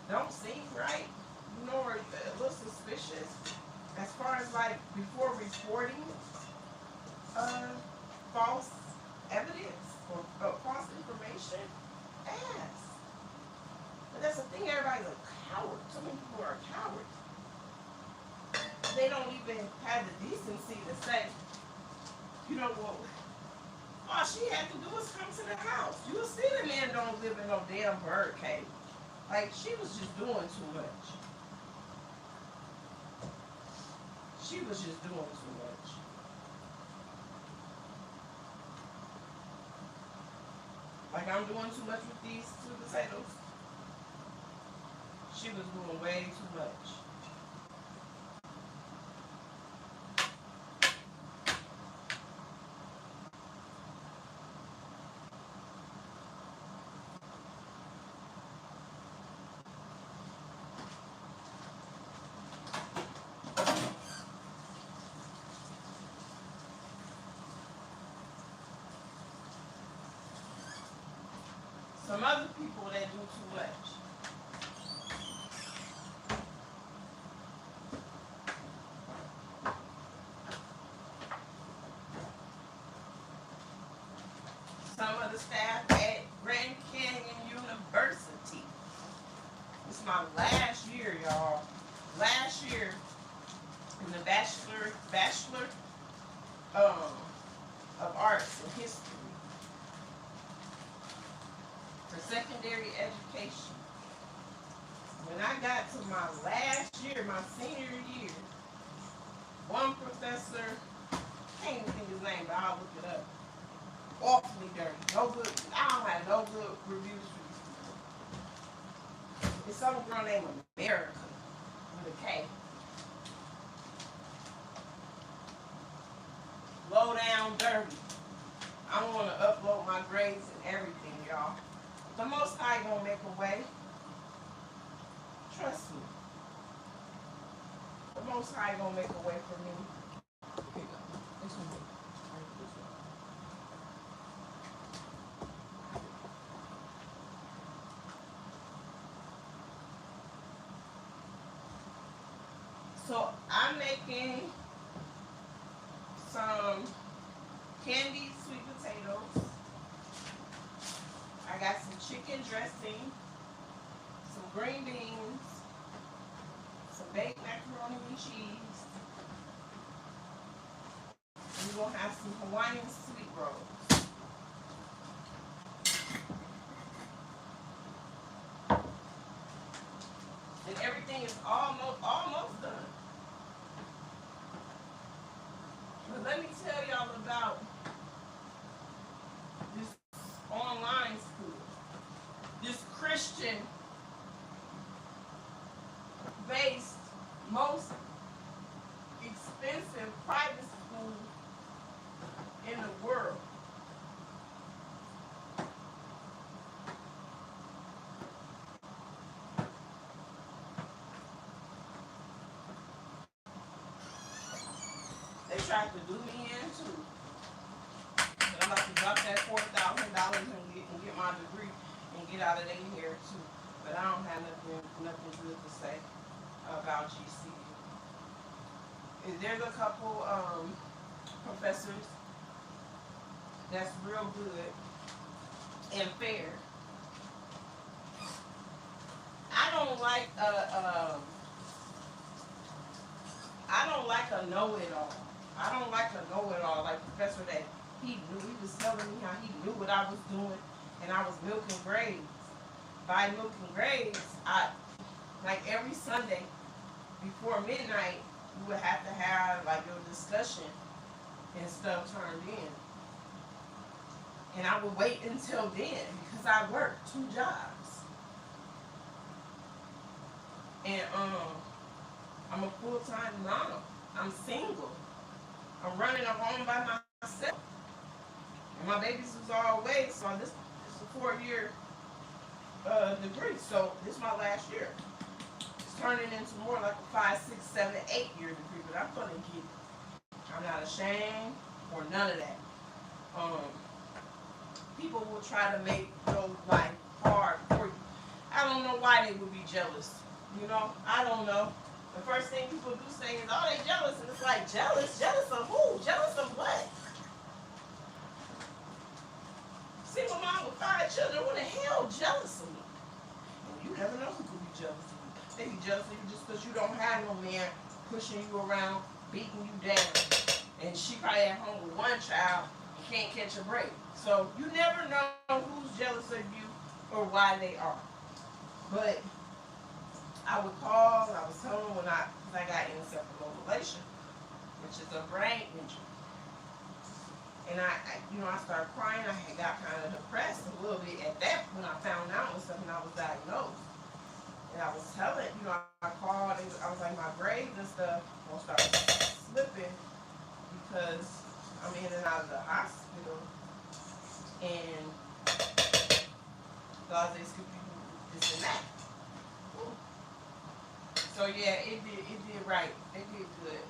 don't seem right, you know, or a little suspicious, as far as like before reporting false evidence or false information, ask. But that's the thing, everybody's a coward. So many people are cowards. They don't even have the decency to say, you know, well, all she had to do was come to the house. You'll see the man don't live in no damn bird cage. Like, she was just doing too much. She was just doing too much. Like, I'm doing too much with these two potatoes. She was doing way too much. Some other people that do too much. Some of the staff at Grand Canyon University. This is my last year, y'all. Last year in the bachelor of arts and history. For secondary education. When I got to my last year, my senior year, one professor, I can't even think his name, but I'll look it up. Awfully dirty. No good. I don't have no good reviews for these people. It's some girl named America with a K. Low down dirty. I want to upload my grades and everything, y'all. The Most High gonna make a way. Trust me. The Most High gonna make a way for me. Here you go. This one. Right, this one. So I'm making some candied sweet potatoes. I got some chicken dressing, some green beans, some baked macaroni and cheese. And we're gonna have some Hawaiian sweet rolls. And everything is almost done. But let me tell y'all about this online school, this Christian based, most expensive private school in the world. They tried to do me in too. I'm about to drop that $4,000 and get my degree and get out of their hair too. But I don't have nothing good to say about GCU. There's a couple professors that's real good. and fair. I don't like a know-it-all. I don't like a know-it-all like Professor that he knew. He was telling me how he knew what I was doing, and I was milking grades. By milking grades, like every Sunday before midnight, you would have to have like your discussion and stuff turned in. And I would wait until then because I worked 2 jobs. And I'm a full-time mom. I'm single. I'm running a home by myself. And my babies was all away, so this is a 4-year degree. So this is my last year. It's turning into more like a 5, 6, 7, 8-year degree, but I'm gonna get it. I'm not ashamed or none of that. People will try to make your life hard for you. I don't know why they would be jealous. You know, I don't know. The first thing people do say is, oh, they jealous. And it's like, jealous? Jealous of who? Jealous of what? Single mom with 5 children, who the hell jealous of me? And you never know who could be jealous of you. They be jealous of you just because you don't have no man pushing you around, beating you down. And she probably at home with 1 child and can't catch a break. So you never know who's jealous of you or why they are. But I would call, I was telling them when I got encephalomodulation, which is a brain injury. And I started crying. I had got kind of depressed a little bit at that when I found out and stuff and I was diagnosed. And I was telling, I called and I was like, my grades and stuff will start slipping because I'm in and out of the hospital. And God, they skip you this and that. So yeah, it did right. It did good.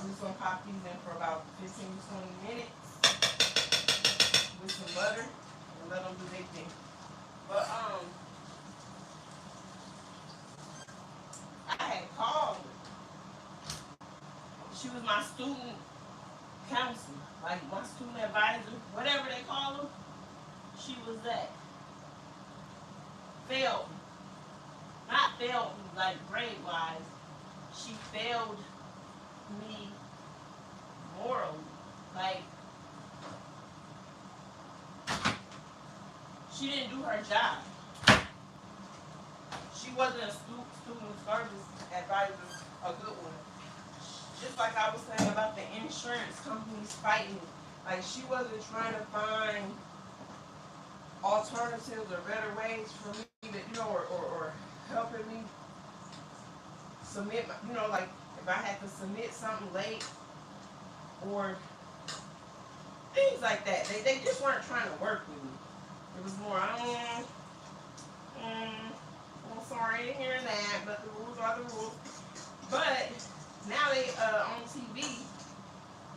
I'm just gonna pop these in for about 15 to 20 minutes with some butter and let them do their thing. But I had called her. She was my student counselor, like my student advisor, whatever they call them. She was that. Failed me. Not failed me like grade wise. She failed me morally. Like she didn't do her job. She wasn't a student service advisor, a good one. Just like I was saying about the insurance companies fighting. Like she wasn't trying to find alternatives or better ways for me to, or helping me submit, like if I had to submit something late or things like that. They just weren't trying to work with me. It was more, I'm sorry, hearing that, but the rules are the rules. But now they on TV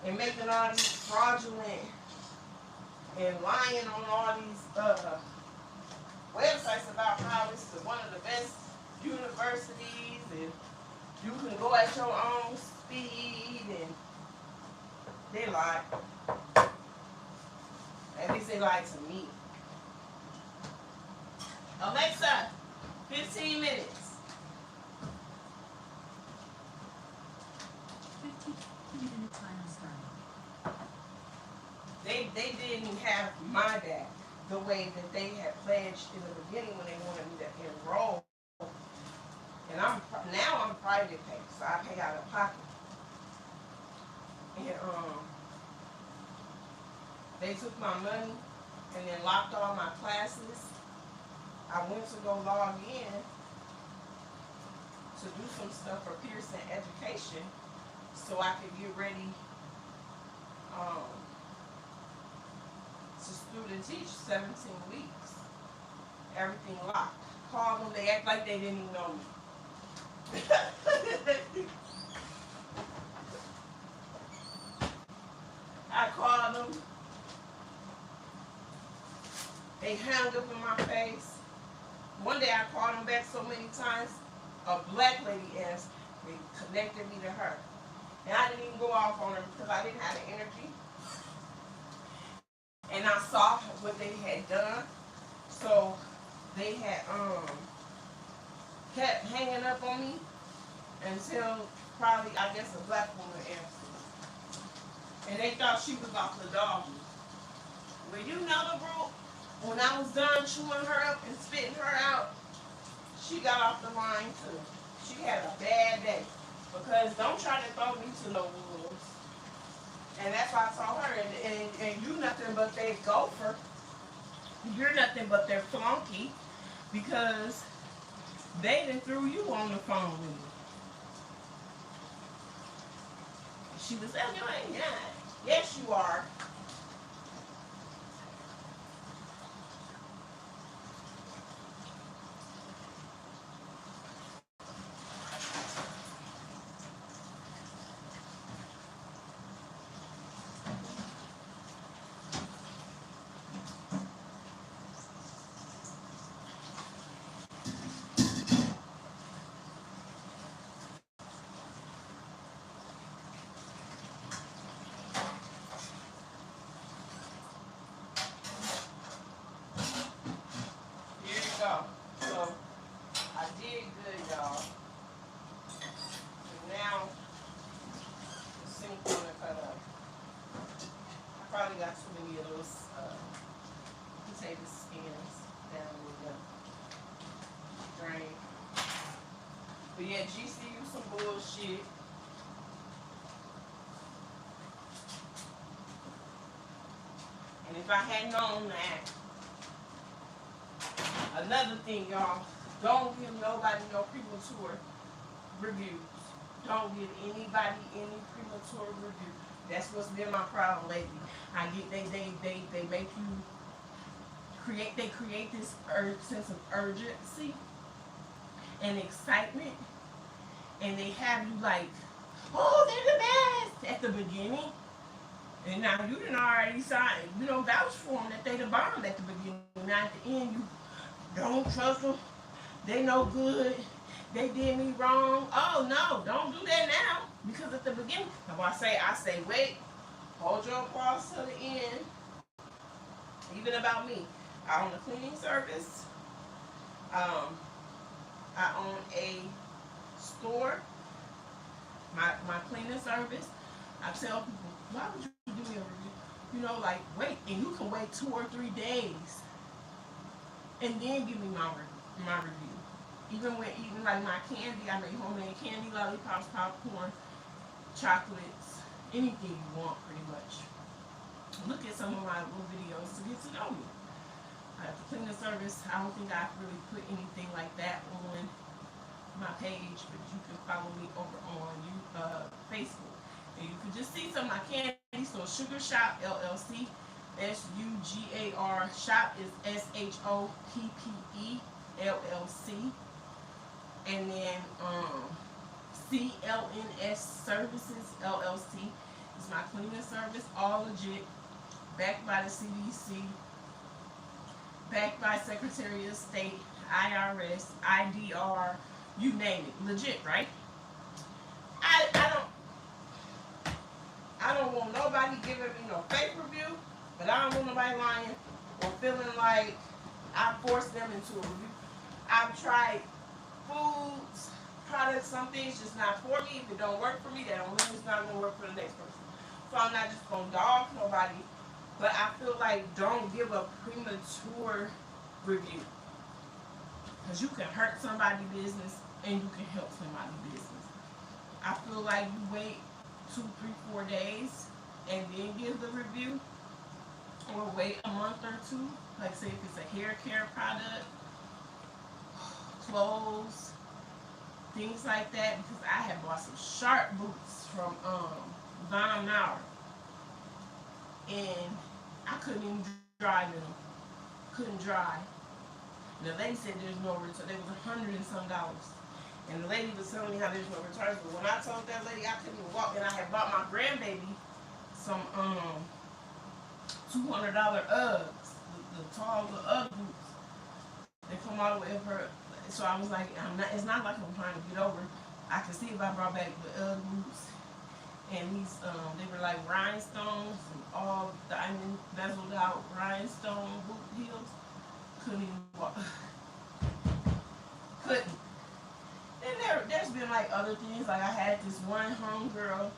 and making all these fraudulent and lying on all these websites about how this is one of the best universities and you can go at your own speed, and they lied. At least they lied to me. Alexa, 15 minutes. 15-minute timer started. They didn't have my back the way that they had pledged in the beginning when they wanted me to enroll. And now I'm private pay, so I pay out of pocket. And they took my money and then locked all my classes. I went to go log in to do some stuff for Pearson Education so I could get ready to student teach 17 weeks. Everything locked. Called them, they act like they didn't even know me. I called them. They hung up in my face. One day I called them back so many times, a black lady asked, they connected me to her. And I didn't even go off on her because I didn't have the energy. and I saw what they had done. So they had kept hanging up on me until probably I guess a black woman answered, and they thought she was off the dog. Well, you know the rule. When I was done chewing her up and spitting her out, she got off the line too. She had a bad day because don't try to throw me to no wolves. And that's why I told her, and you nothing but their gopher. You're nothing but their flunky because they done threw you on the phone with me. She was saying, you ain't not. Yes, you are. Here you go. So I did good, y'all. And now the sink gonna cut up. I probably got too many of those potato skins down with the drain. But yeah, GCU some bullshit. And if I had known that, another thing, y'all, don't give nobody no premature reviews. Don't give anybody any premature review. That's what's been my problem lately. I get they make you create this sense of urgency and excitement, and they have you like, oh, they're the best at the beginning. And now you done already signed, you don't vouch for them that they the bomb at the beginning. Now at the end, you don't trust them. They no good. They did me wrong. Oh no, don't do that now. Because at the beginning, I say, wait, hold your applause to the end. Even about me, I own a cleaning service. I own a store. My cleaning service. I tell people, why would you do me a review? You know, like wait, and you can wait 2 or 3 days, and then give me my review. Even like my candy, I make homemade candy, lollipops, popcorn, chocolates, anything you want, pretty much. Look at some of my little videos to get to know me. At the cleaning service, I don't think I've really put anything like that on my page, but you can follow me over on Facebook. And you can just see some of my candy. So Sugar Shop LLC, SUGAR Shop is SHOPPE LLC, and then CLNS Services LLC is my cleaning service, all legit, backed by the CDC, backed by Secretary of State, IRS, IDR, you name it, legit, right? I don't want nobody giving me no fake review, but I don't want nobody lying or feeling like I forced them into a review. I've tried foods, products, some things just not for me. If it don't work for me, that don't mean it's not gonna work for the next person. So I'm not just gonna dog nobody, but I feel like don't give a premature review. Because you can hurt somebody's business and you can help somebody's business. I feel like you wait 2, 3, 4 days and then give the review, or wait a month or 2, like say if it's a hair care product, clothes, things like that, because I have bought some sharp boots from Von Maur, and I couldn't even dry them. Couldn't dry. And the lady said there's no return. There was $100 and some. And the lady was telling me how there's no returns. But when I told that lady I couldn't even walk, and I had bought my grandbaby some $200 Uggs, the tall little Ugg boots. They come all the way up her. So I was like, it's not like I'm trying to get over. I could see if I brought back the Ugg boots and these they were like rhinestones and all diamond bezeled out rhinestone boot heels. Couldn't even walk. Couldn't. And there's been like other things. Like I had this one homegirl.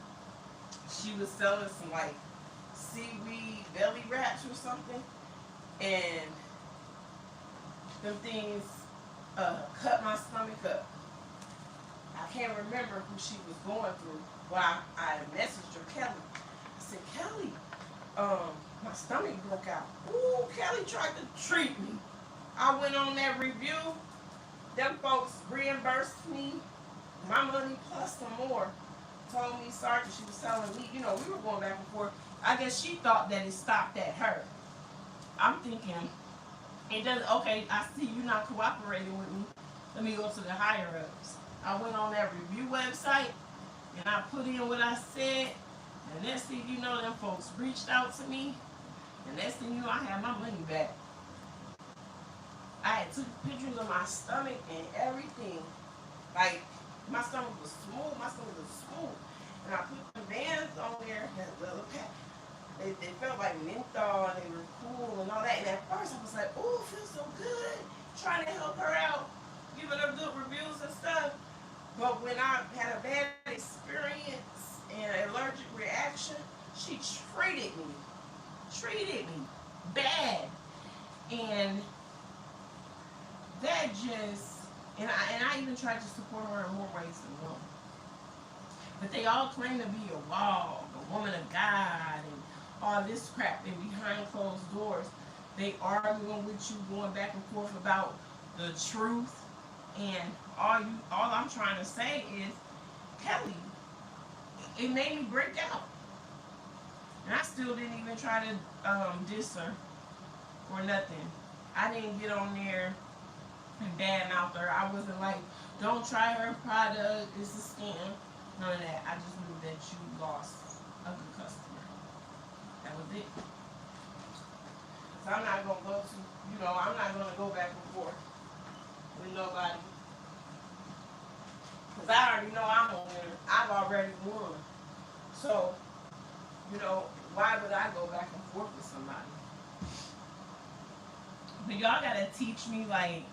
She was selling some like seaweed belly wraps or something, and them things cut my stomach up. I can't remember who she was going through. Well, I messaged her, Kelly. I said, Kelly, my stomach broke out. Ooh, Kelly tried to treat me. I went on that review. Them folks reimbursed me my money plus some more. Told me, Sergeant, she was telling me, you know, we were going back and forth. I guess she thought that it stopped at her. I'm thinking, it doesn't, okay, I see you not cooperating with me. Let me go to the higher ups. I went on that review website and I put in what I said. And next thing you know, them folks reached out to me. And next thing you know, I had my money back. I had took pictures of my stomach and everything. Like, my stomach was smooth. And I put the bands on there. They felt like menthol and they were cool and all that. And at first I was like, oh, it feels so good. Trying to help her out, giving her good reviews and stuff. But when I had a bad experience and an allergic reaction, she treated me bad. And that just, and I even tried to support her in more ways than one. But they all claim to be a wall, a woman of God, and all this crap. And behind closed doors, they arguing with you, going back and forth about the truth. And all I'm trying to say is, Kelly, it made me break out. And I still didn't even try to diss her or nothing. I didn't get on there and badmouth her. I wasn't like, don't try her product, it's a scam. None of that. I just knew that you lost a good customer. That was it. So I'm not going to go to, I'm not going to go back and forth with nobody. Because I already know I'm a winner. I've already won. So, why would I go back and forth with somebody? But y'all got to teach me, like,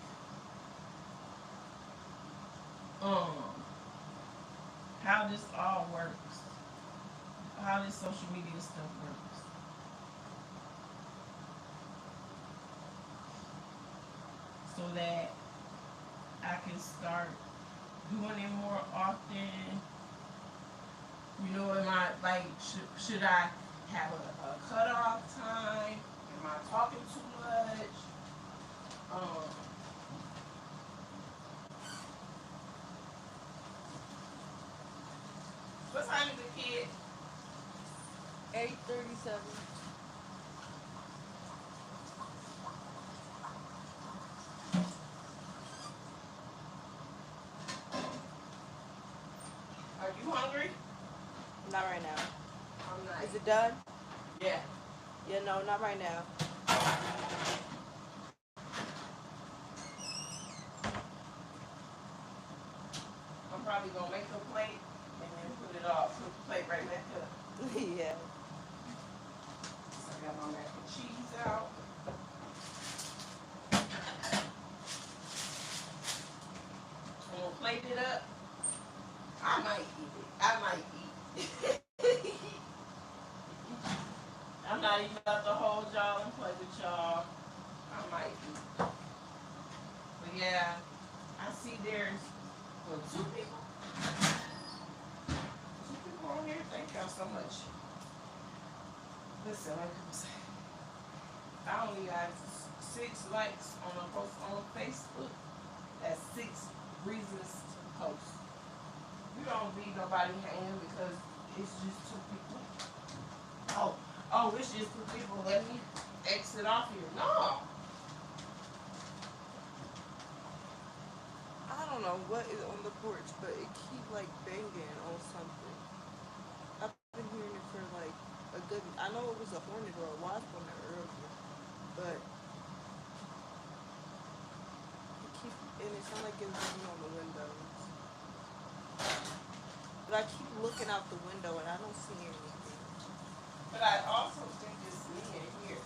how this all works, how this social media stuff works. So that I can start doing it more often. Am I, like, should I have a cutoff time? Am I talking too much? What time is the kid? 8:37. Are you hungry? Not right now. I'm not. Is it done? Yeah. Yeah, no, not right now. I'm probably gonna make a plate and then put the plate right back up. Yeah. So I got my mac and cheese out. I'm gonna plate it up. I might eat it. I'm not even about to hold y'all and play with y'all. I might eat. But yeah, I see there's two people. Two people on here. Thank y'all so much. Listen, like I say, I only got 6 likes on a post on Facebook. That's 6 reasons to post. You don't leave nobody hanging because it's just 2 people. Oh, it's just 2 people. Let me exit off here. No. I don't know what is on the porch, but it keep like banging on something. I've been hearing it for like a good. I know it was a hornet or a wasp on there earlier, but it keep and it sounds like it's banging on the windows. But I keep looking out the window and I don't see anything. But I also think it's me in here.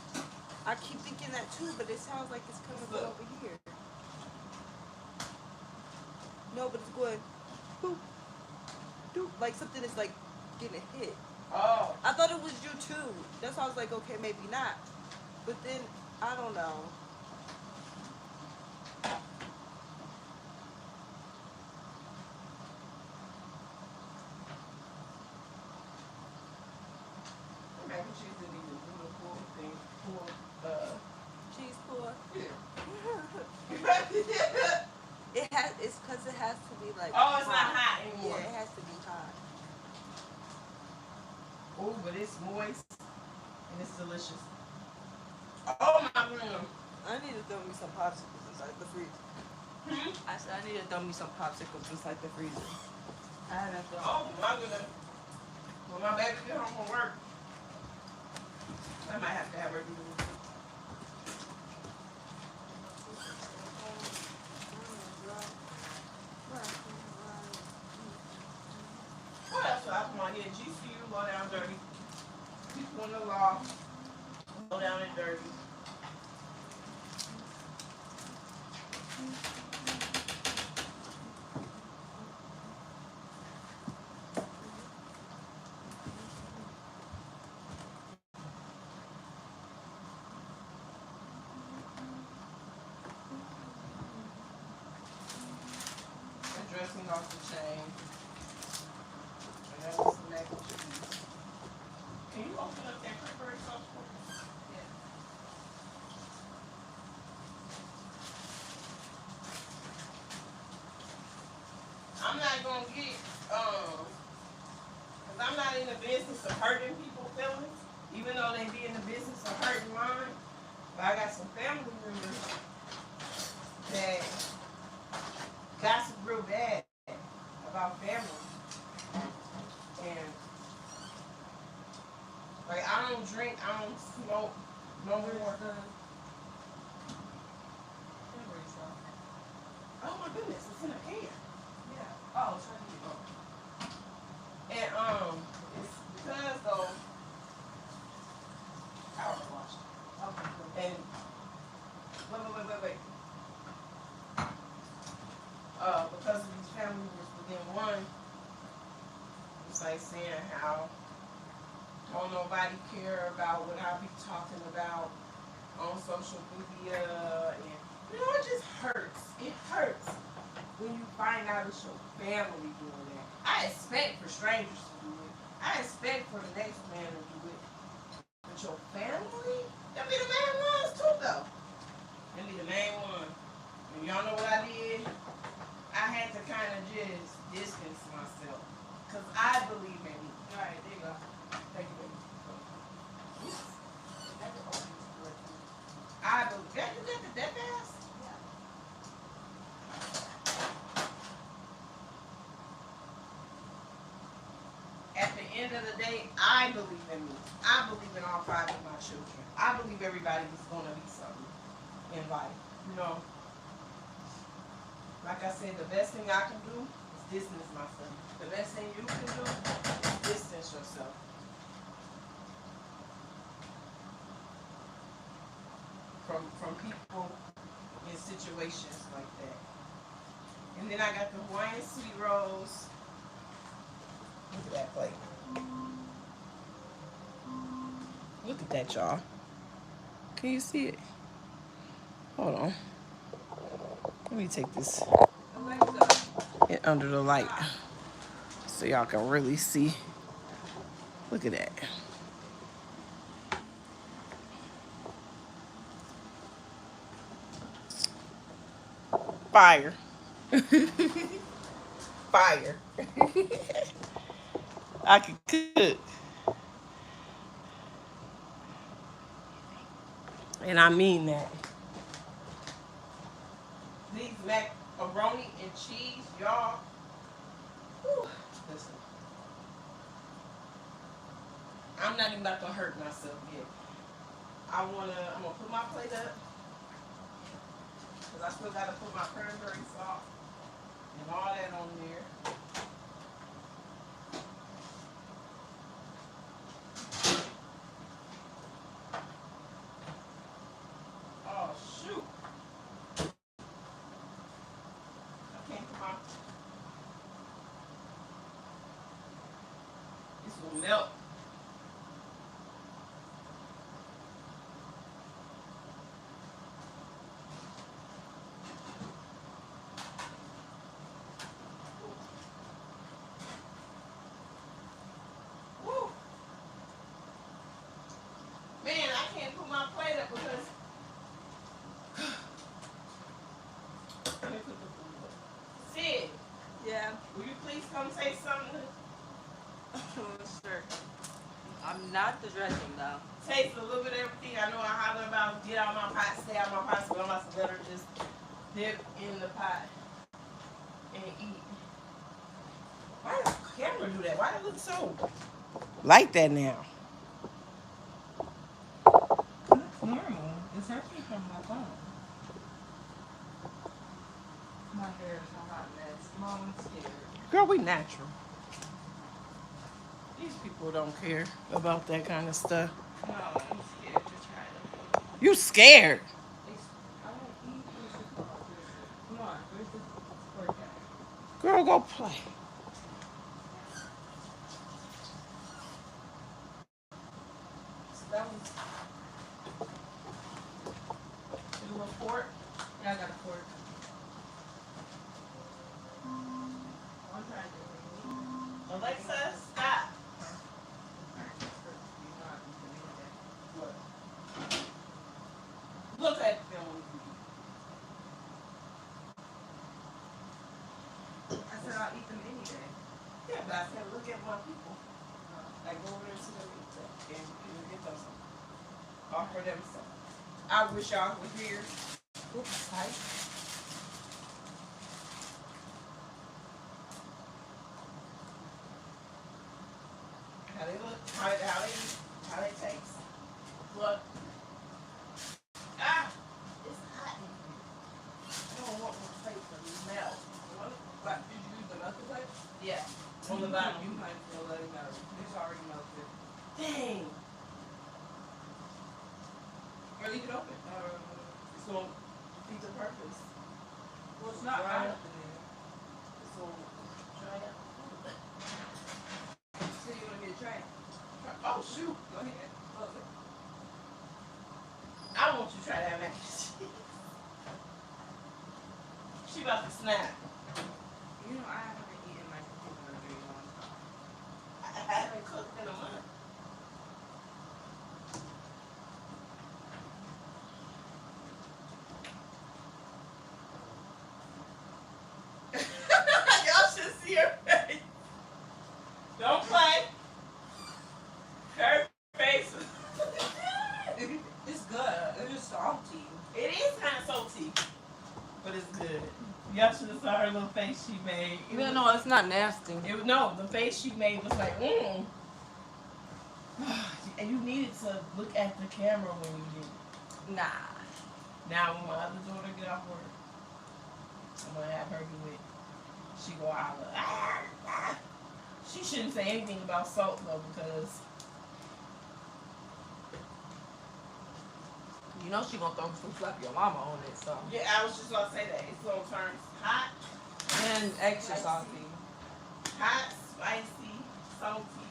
I keep thinking that too, but it sounds like it's coming from over here. No, but it's going boop, doop, like something is like getting hit. Oh. I thought it was you too. That's why I was like, okay, maybe not. But then I don't know. Mac and cheese didn't even do the full thing. Full, Cheese pour. yeah. It's because it has to be like. Oh, it's not hot anymore. Yeah, it has to be hot. Oh, but it's moist and it's delicious. Oh my goodness. I need to throw me some popsicles inside the freezer. I said I need to throw me some popsicles inside the freezer. I haven't thrown. Oh my goodness. When my baby get home from work, I might have to have her do this. What else do I come on here? GCU, low down dirty. People in the law, low down and dirty. And dressing off the chain. And that was some mac and cheese. Can you open up that cranberry sauce for me? Yeah. I'm not gonna get, cause I'm not in the business of hurting people's feelings, even though they be in the business of hurting mine. But I got some family members that gossip real bad about family. And, like, I don't drink, I don't smoke no more. Oh my goodness, it's in a can. Yeah. Oh, it's right here. And it's because though Power wash. Okay, cool. and wait. Because of these family members within one, it's like saying how don't nobody care about what I be talking about on social media, and you know, it just hurts. It hurts when you find out it's your family doing that. I expect for strangers to do it. I expect for the next man to do it. But your family? Them be the main ones too though. Them be the main one. And y'all know what I did? I had to kind of just distance myself. Because I believe in me. Alright, there you go. Thank you, baby. Never opened it correctly. I believe that. You got that fast? Yeah. At the end of the day, I believe in me. I believe in all 5 of my children. I believe everybody is going to be something in life. You know, like I said, the best thing I can do is distance myself. The best thing you can do is distance yourself. From people in situations like that. And then I got the Hawaiian sweet rolls. Look at that plate. Look at that, y'all. Can you see it? Hold on. Let me take this under the light so y'all can really see. Look at that. Fire. Fire. I can cook. And I mean that. These macaroni and cheese, y'all. Whew, listen. I'm not even about to hurt myself yet. I'm gonna put my plate up. Cause I still gotta put my cranberry sauce and all that on there. Milk. Woo. Man, I can't put my plate up because let me put the food up. Sid, Yeah. will you please come say something? Sure. I'm not the dressing though. Taste a little bit of everything. I know I holler about get out my pot, stay out my pot, but I'm about to let her just dip in the pot and eat. Why does the camera do that? Why does it look so like that now? That's normal. It's hurting from my phone. My hair is a hot mess. Mom, I'm scared. Girl, we natural. These people don't care about that kind of stuff. No, I'm scared to try it. You scared? I don't eat fish. Come on, where's the fork at? Girl, go play. That was. You want fork? Yeah, I got a fork. I'm trying to. Alexa, stop. Look at them. I said I'll eat them any day. Yeah, but I said look at my people. Like go over there to them and get them some. Offer them some. I wish y'all were here. Oops, hi. How they look? How they taste? Look. Ah, it's hot in here. I don't want my plate to melt. But did you use another plate? Yeah, on the bottom. You might as well let it go. It's already melted. Dang. Or leave it open. It's gonna defeat the purpose. Well, it's not Dry hot up. up in there. It's gonna dry up. So you want me to try it? Oh shoot. Go ahead. Close it. I want you to try that mac and cheese. She about to snap. You know, I haven't eaten like a in a very long time. I haven't cooked in a month. Y'all should see her face. Don't play. Her face. It's good. It's just salty. It is kind of salty, but it's good. Y'all should have saw her little face she made. It was- No, it's not nasty. It was, no, the face she made was like, And you needed to look at the camera when you did it. Nah. Now, when my other daughter get off work, I'm gonna have her do it. She go holler. Ah, ah. She shouldn't say anything about salt though, because You know she gonna throw some slap your mama on it, so. yeah, I was just gonna say that it's gonna turn hot, And extra salty. hot, spicy, salty.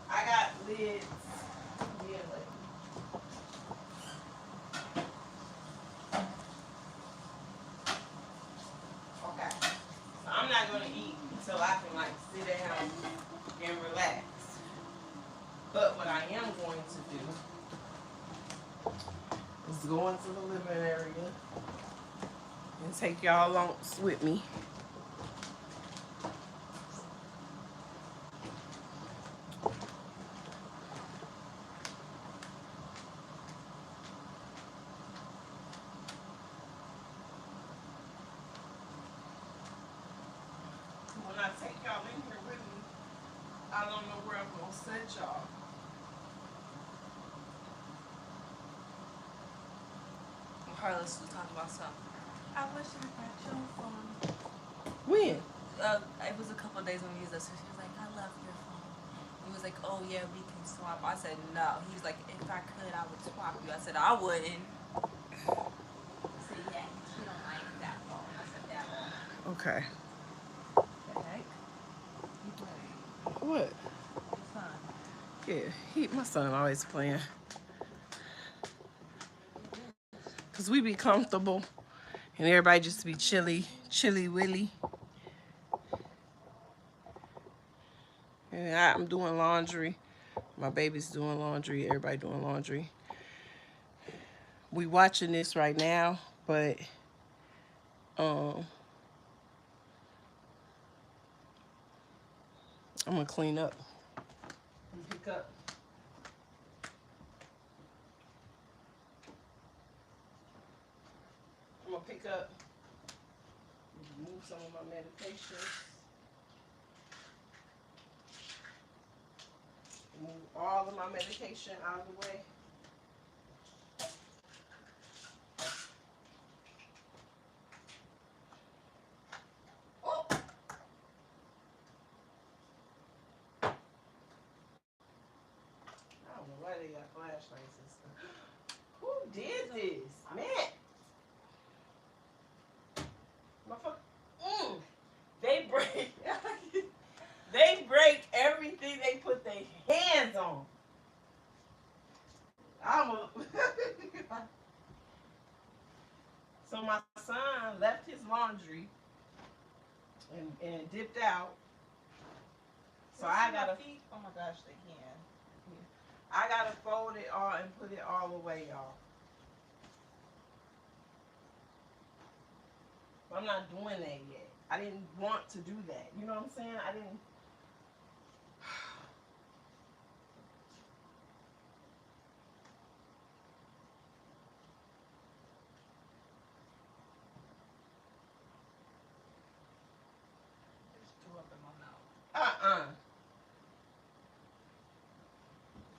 I got lids. Yeah, like. Okay. So I'm not gonna eat until I can like sit down and relax. But what I am going to do is go into the living area and take y'all along with me. When I take y'all in here with me, I don't know where I'm gonna set y'all. Carlos was talking about something. I wish I got your phone. When? It was a couple of days when we used this. She was like, I love your phone. He was like, oh yeah, we can swap. I said, no. He was like, if I could, I would swap you. I said, I wouldn't. I said, yeah, she don't like that phone. I said, that one. Okay. What? It's fine. Yeah, my son always playing. Cause we be comfortable, and everybody just be chilly willy. And I'm doing laundry. My baby's doing laundry. Everybody doing laundry. We watching this right now, but I'm gonna clean up and pick up. I'm gonna pick up, remove some of my medications, remove all of my medication out of the way. Oh. I don't know why they got flashlights and stuff. Who did this? Man. Motherfucker. They break. They break everything they put their hands on. So my son left his laundry and dipped out. So I gotta. Oh my gosh, they can. I gotta fold it all and put it all away, y'all. But I'm not doing that yet. I didn't want to do that. You know what I'm saying? I didn't. There's two up in my mouth.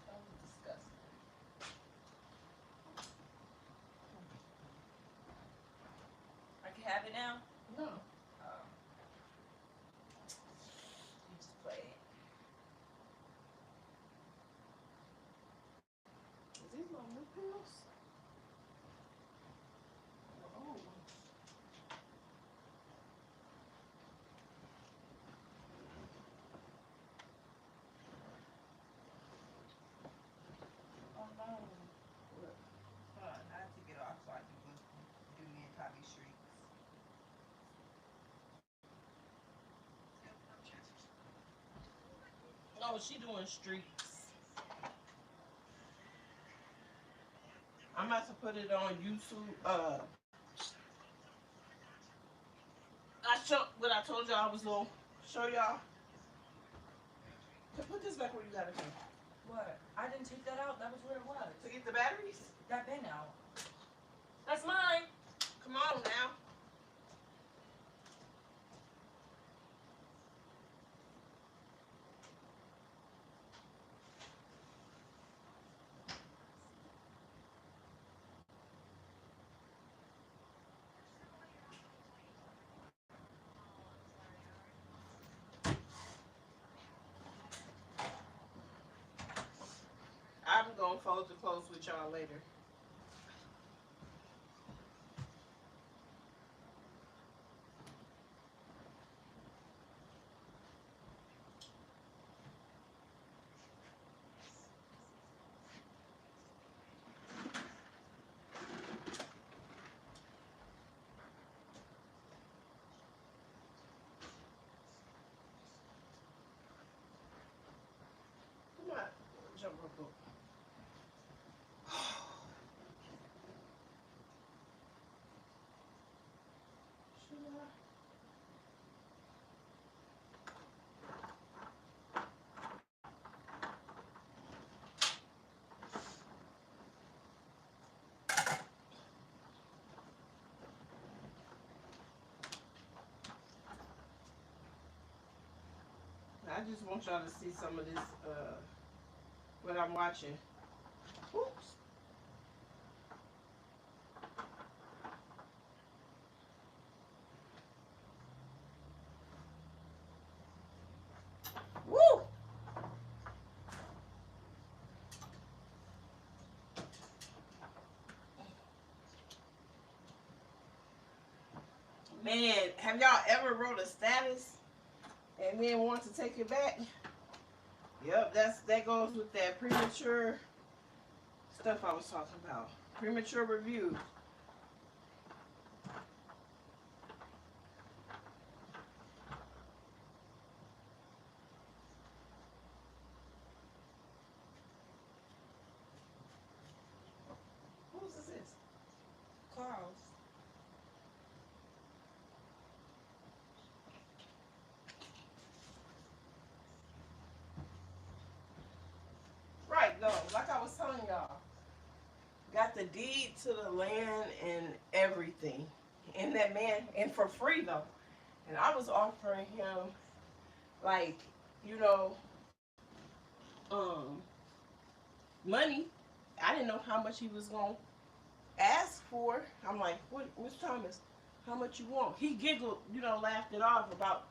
That was disgusting. I can have it now? No. You just play it. Is these little new pills? Oh. Oh no. Hold on, I have to get off so I can do me and Tommy streaks. No, she doing streaks. I'm about to put it on YouTube. What I told y'all I was gonna show y'all. Put this back where you got it from. What? I didn't take that out. That was where it was. To get the batteries? That bin out. That's mine. Come on now. I'm gonna fold the clothes with y'all later. Come on, jump rope. Should I? I just want y'all to see some of this, what I'm watching. Oops. Woo! Man, have y'all ever wrote a status and then want to take it back? Yep, that goes with that premature stuff I was talking about. Premature review. Whose is this? Carl's. Right, no, like I was telling y'all. Got the deed to the land and everything. And that man, and for free though. And I was offering him, like, you know, money. I didn't know how much he was going to ask for. I'm like, what, Miss Thomas, how much you want? He giggled, you know, laughed it off about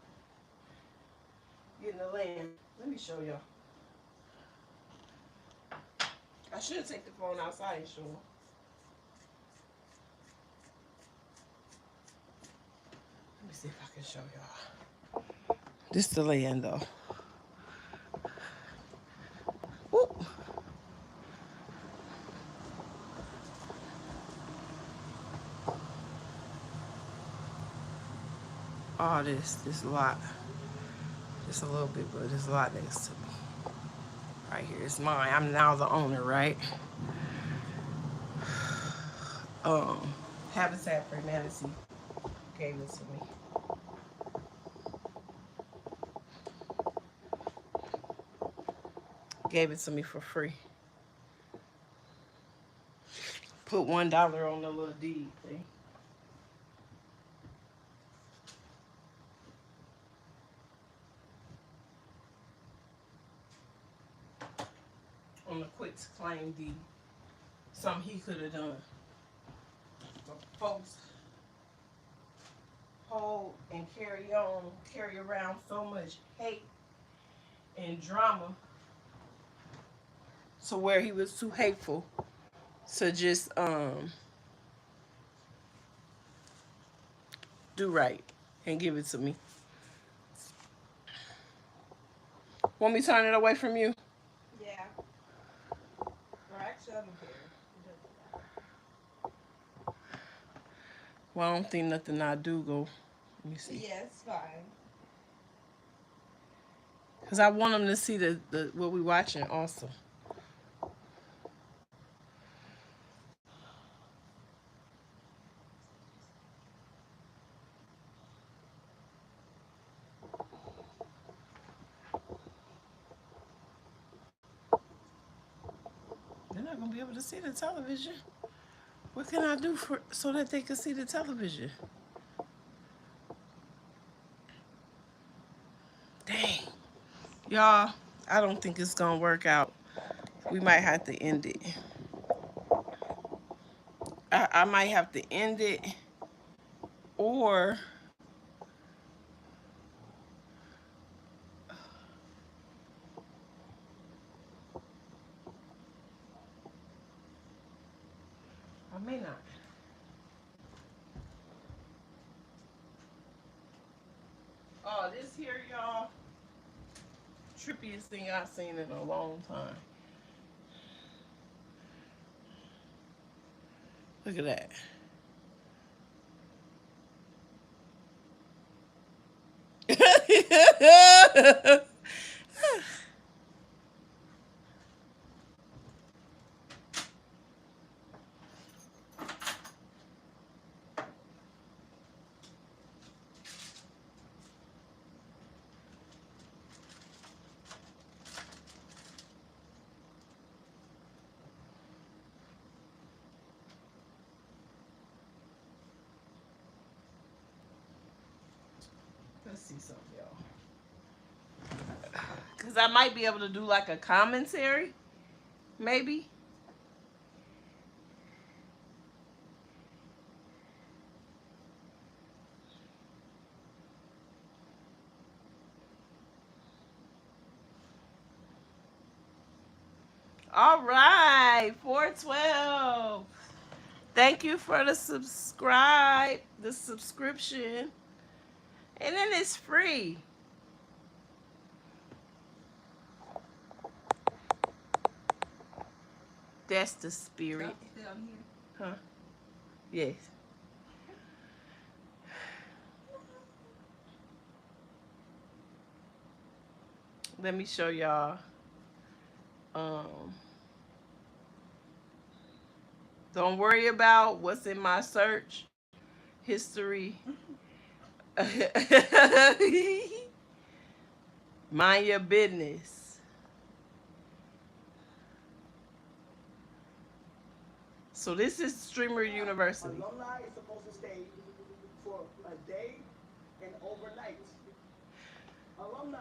getting the land. Let me show y'all. I should take the phone outside and show him. Let me see if I can show y'all. This the land though. Whoop. All this lot. Just a little bit, but there's a lot next to me. Right here, it's mine. I'm now the owner, right? Habitat for Humanity gave it to me. Gave it to me for free. Put $1 on the little deed thing. On the quit claim deed. Something he could have done. But folks hold and carry around so much hate and drama to where he was too hateful to just do right and give it to me. Want me to turn it away from you? Yeah. Or actually, I don't care. It doesn't matter. Well, I don't think nothing I do go. Let me see. Yeah, it's fine. Cause I want them to see the what we watching also. They're not gonna be able to see the television. What can I do for so that they can see the television? Dang. Y'all, I don't think it's gonna work out. We might have to end it. I might have to end it, or I may not. Oh, this here, y'all, trippiest thing I've seen in a long time. Look at that. Let's see something, y'all. Because I might be able to do like a commentary, maybe. All right, 412. Thank you for the subscription. And then it's free. That's the spirit. Still, I'm here. Huh? Yes. Let me show y'all. Don't worry about what's in my search history. Mind your business. So this is Streamer University. Alumni is supposed to stay for a day and overnight. Alumni,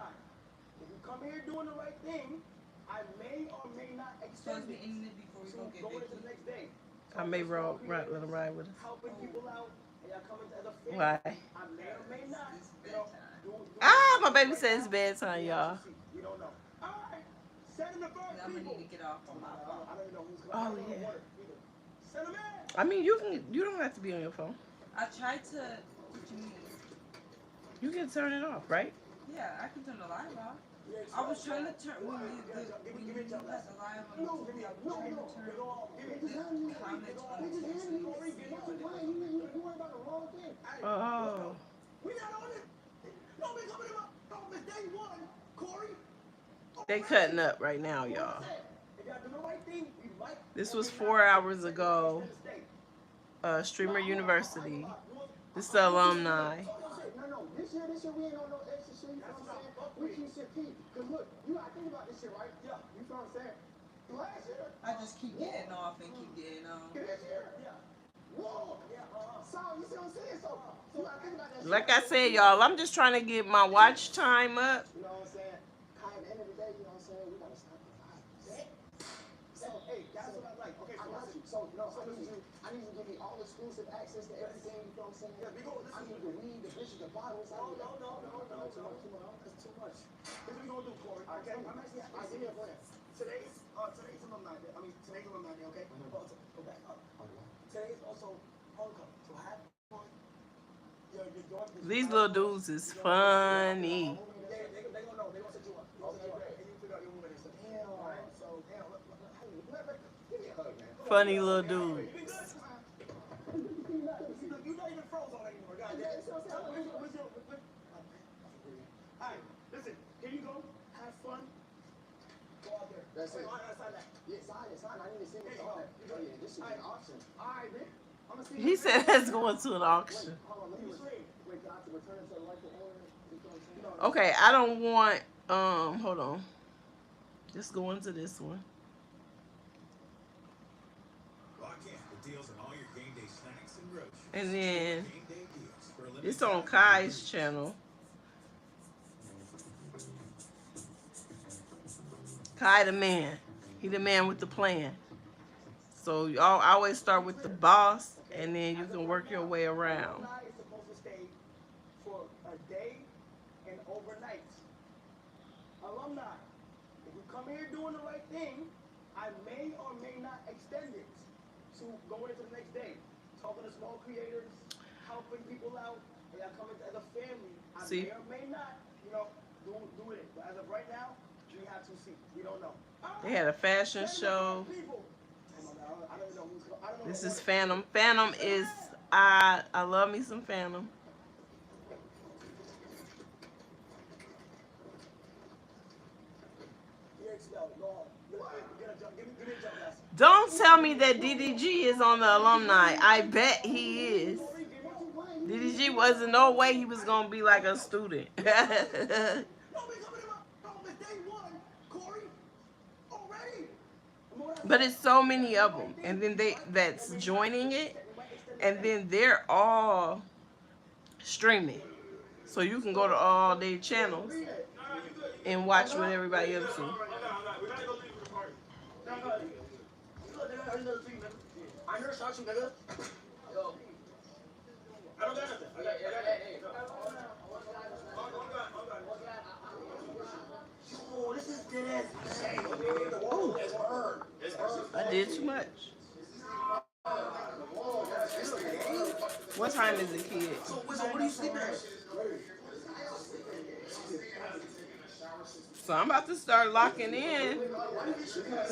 if you come here doing the right thing, I may or may not Supposed extend to be it ending it before we to go get go into Vicky. the next day. I may let them ride with us. Helping people out, and y'all coming as a family. Why? I may or may not. It's You know, bedtime. Ah, my baby says it's bedtime, y'all. We don't know. All right, send them the first I'm gonna people. need to get off on my phone. I don't even know who's Oh, coming. yeah. Send them in. I mean, you don't have to be on your phone. I tried to. What you mean? You can turn it off, right? Yeah, I can turn the live off. I was trying to turn when you had the live on the TV. I was trying to turn the comments on the TV so you could see what it was. Oh. We not on it. Don't be coming in my office day one, Corey. They cutting up right now, y'all. If y'all do the right thing, we might. This was 4 hours ago. Streamer University. This is the alumni. No, this year we ain't on no extra shit. You know what I'm saying? We keep shit peak. Cause look, you gotta think about this shit, right? Yeah, you know what I'm saying? Last year, I just keep getting off and keep getting on. this year, yeah. Whoa, yeah. So you see what I'm saying? So you gotta think about that shit. Like I said, y'all, I'm just trying to get my watch time up. You know what I'm saying? Kind of end of the day, you know what I'm saying? We gotta stop the violence. So hey, that's what I like. Okay, so I got you. So no, I need you to give me all exclusive access to everything. You know what I'm saying? Yeah, we go. I need the weed, the bitches, the bottles. No. That's too much. Here's what we gonna do, Corey. Okay, I'm actually. I give you a plan. Today's alumni day. I mean, today's alumni day. Okay. Go back up. Today is also homecoming. So have fun. These little dudes is funny. They gonna know. They gonna set you up. And you figure out your movement and stuff. Damn. All right. So damn. Give me a hug, man. Funny little dudes. You're not even froze on anymore, guys. Alright, listen, here you go. Have fun. Go out there. That's it. Sign that. Yeah, sign it. I need to see what's on it. Oh, yeah, this should be an auction. Alright, man. I'm gonna see. He said that's going to an auction. Hold on, let me wait, can I have to return it to the rightful owner? Okay, I don't want, hold on. Just go into this one. Lock in for deals on all your game day snacks and groceries. And then Game day deals for a limited it's on time. Kai's channel. Kai the man. He the man with the plan. So y'all always start with the boss, and then you can work your way around. Alumni is supposed to stay for a day and overnight. Alumni, if you come here doing the right thing, I may or may not extend it to going into the next day. Talking to small creators, helping people out, and y'all coming as a family. I See? may or may not, you know, do it. But as of right now, we have to see. We don't know. They had a fashion show. People. I don't know who's. I don't know. This is Phantom. Phantom is I love me some Phantom. You're expelled. Go on. Get a job. Give me a job, guys. Don't tell me that DDG is on the alumni. I bet he is. DDG wasn't no way he was gonna be like a student. Nobody coming in my office day one, Corey. Already. But it's so many of them, and then that's joining it, and then they're all streaming, so you can go to all their channels and watch what everybody else do. I never shot you, nigga. Yo. I don't got nothing. Oh, this is dead ass. I did too much. What time is it, kid? So what are you sleeping at? So I'm about to start locking in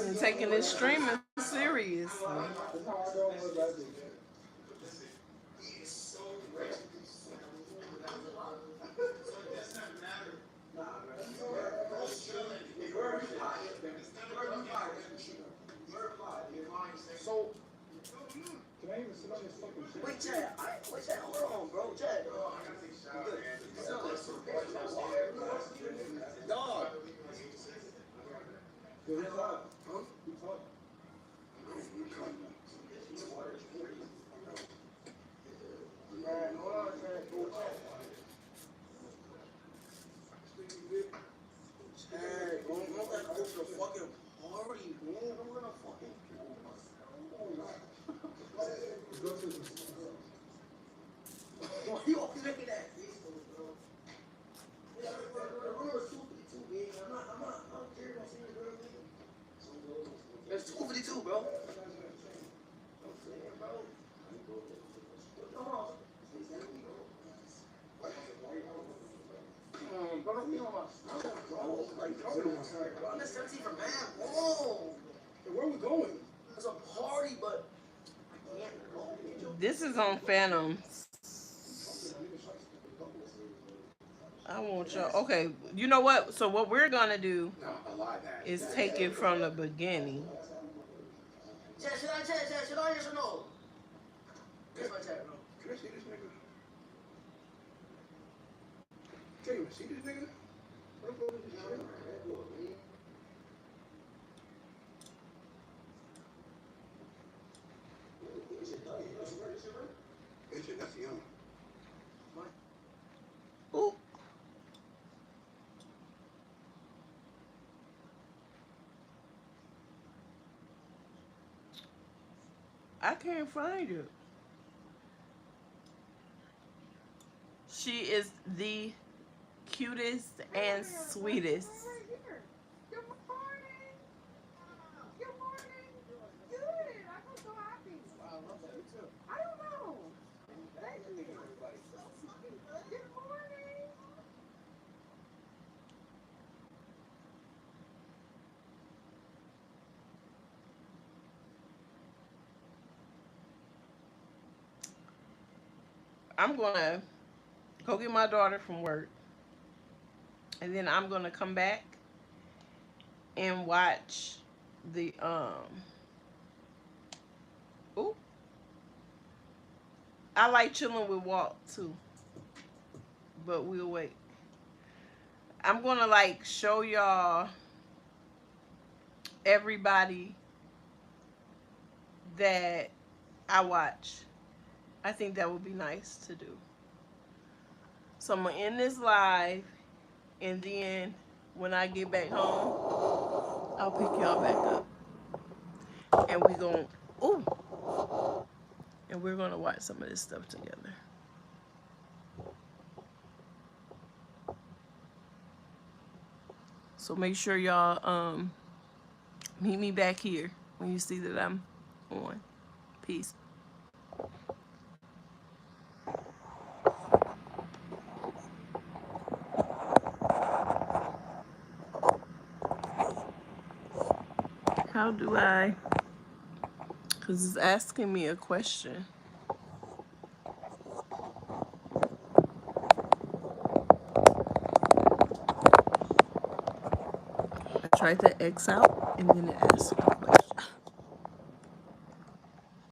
and taking this streaming Seriously. That's how I go with that thing. So, can I even sit on this fucking shit? Wait, Chad. Wait, Chad. Hold on, bro. Chad. Dog. Yo, who's up? Who's up? Man, hold on, Chad. Chad, don't let go to the fucking party, man. Don't let a fucking. Why you always making that? It's 252, bro. Don't be on my stuff, bro. Like, bro, I'm just 17 for mad. Whoa. Where are we going? It's a party, but I can't go. This is on Phantoms. I want y'all. Okay, you know what? So what we're gonna do is take it from the beginning. Chad, should I, yes or no? Yes, my Chad, no. Can I see this nigga? Can you even see this nigga? What the fuck is this shit? That shit, that's young. Ooh. I can't find it. She is the cutest and sweetest. Good morning. Good morning. Good. I feel so happy. I don't know. Thank you. Good morning. I'm gonna go get my daughter from work, and then I'm gonna come back and watch the Ooh. I like chilling with Walt too, but we'll wait. I'm gonna like show y'all everybody that I watch. I think that would be nice to do. So I'm gonna end this live, and then when I get back home, I'll pick y'all back up, and we're gonna watch some of this stuff together. So make sure y'all meet me back here when you see that I'm on. Peace. How do I? Because it's asking me a question. I tried to X out and then it asks me a question.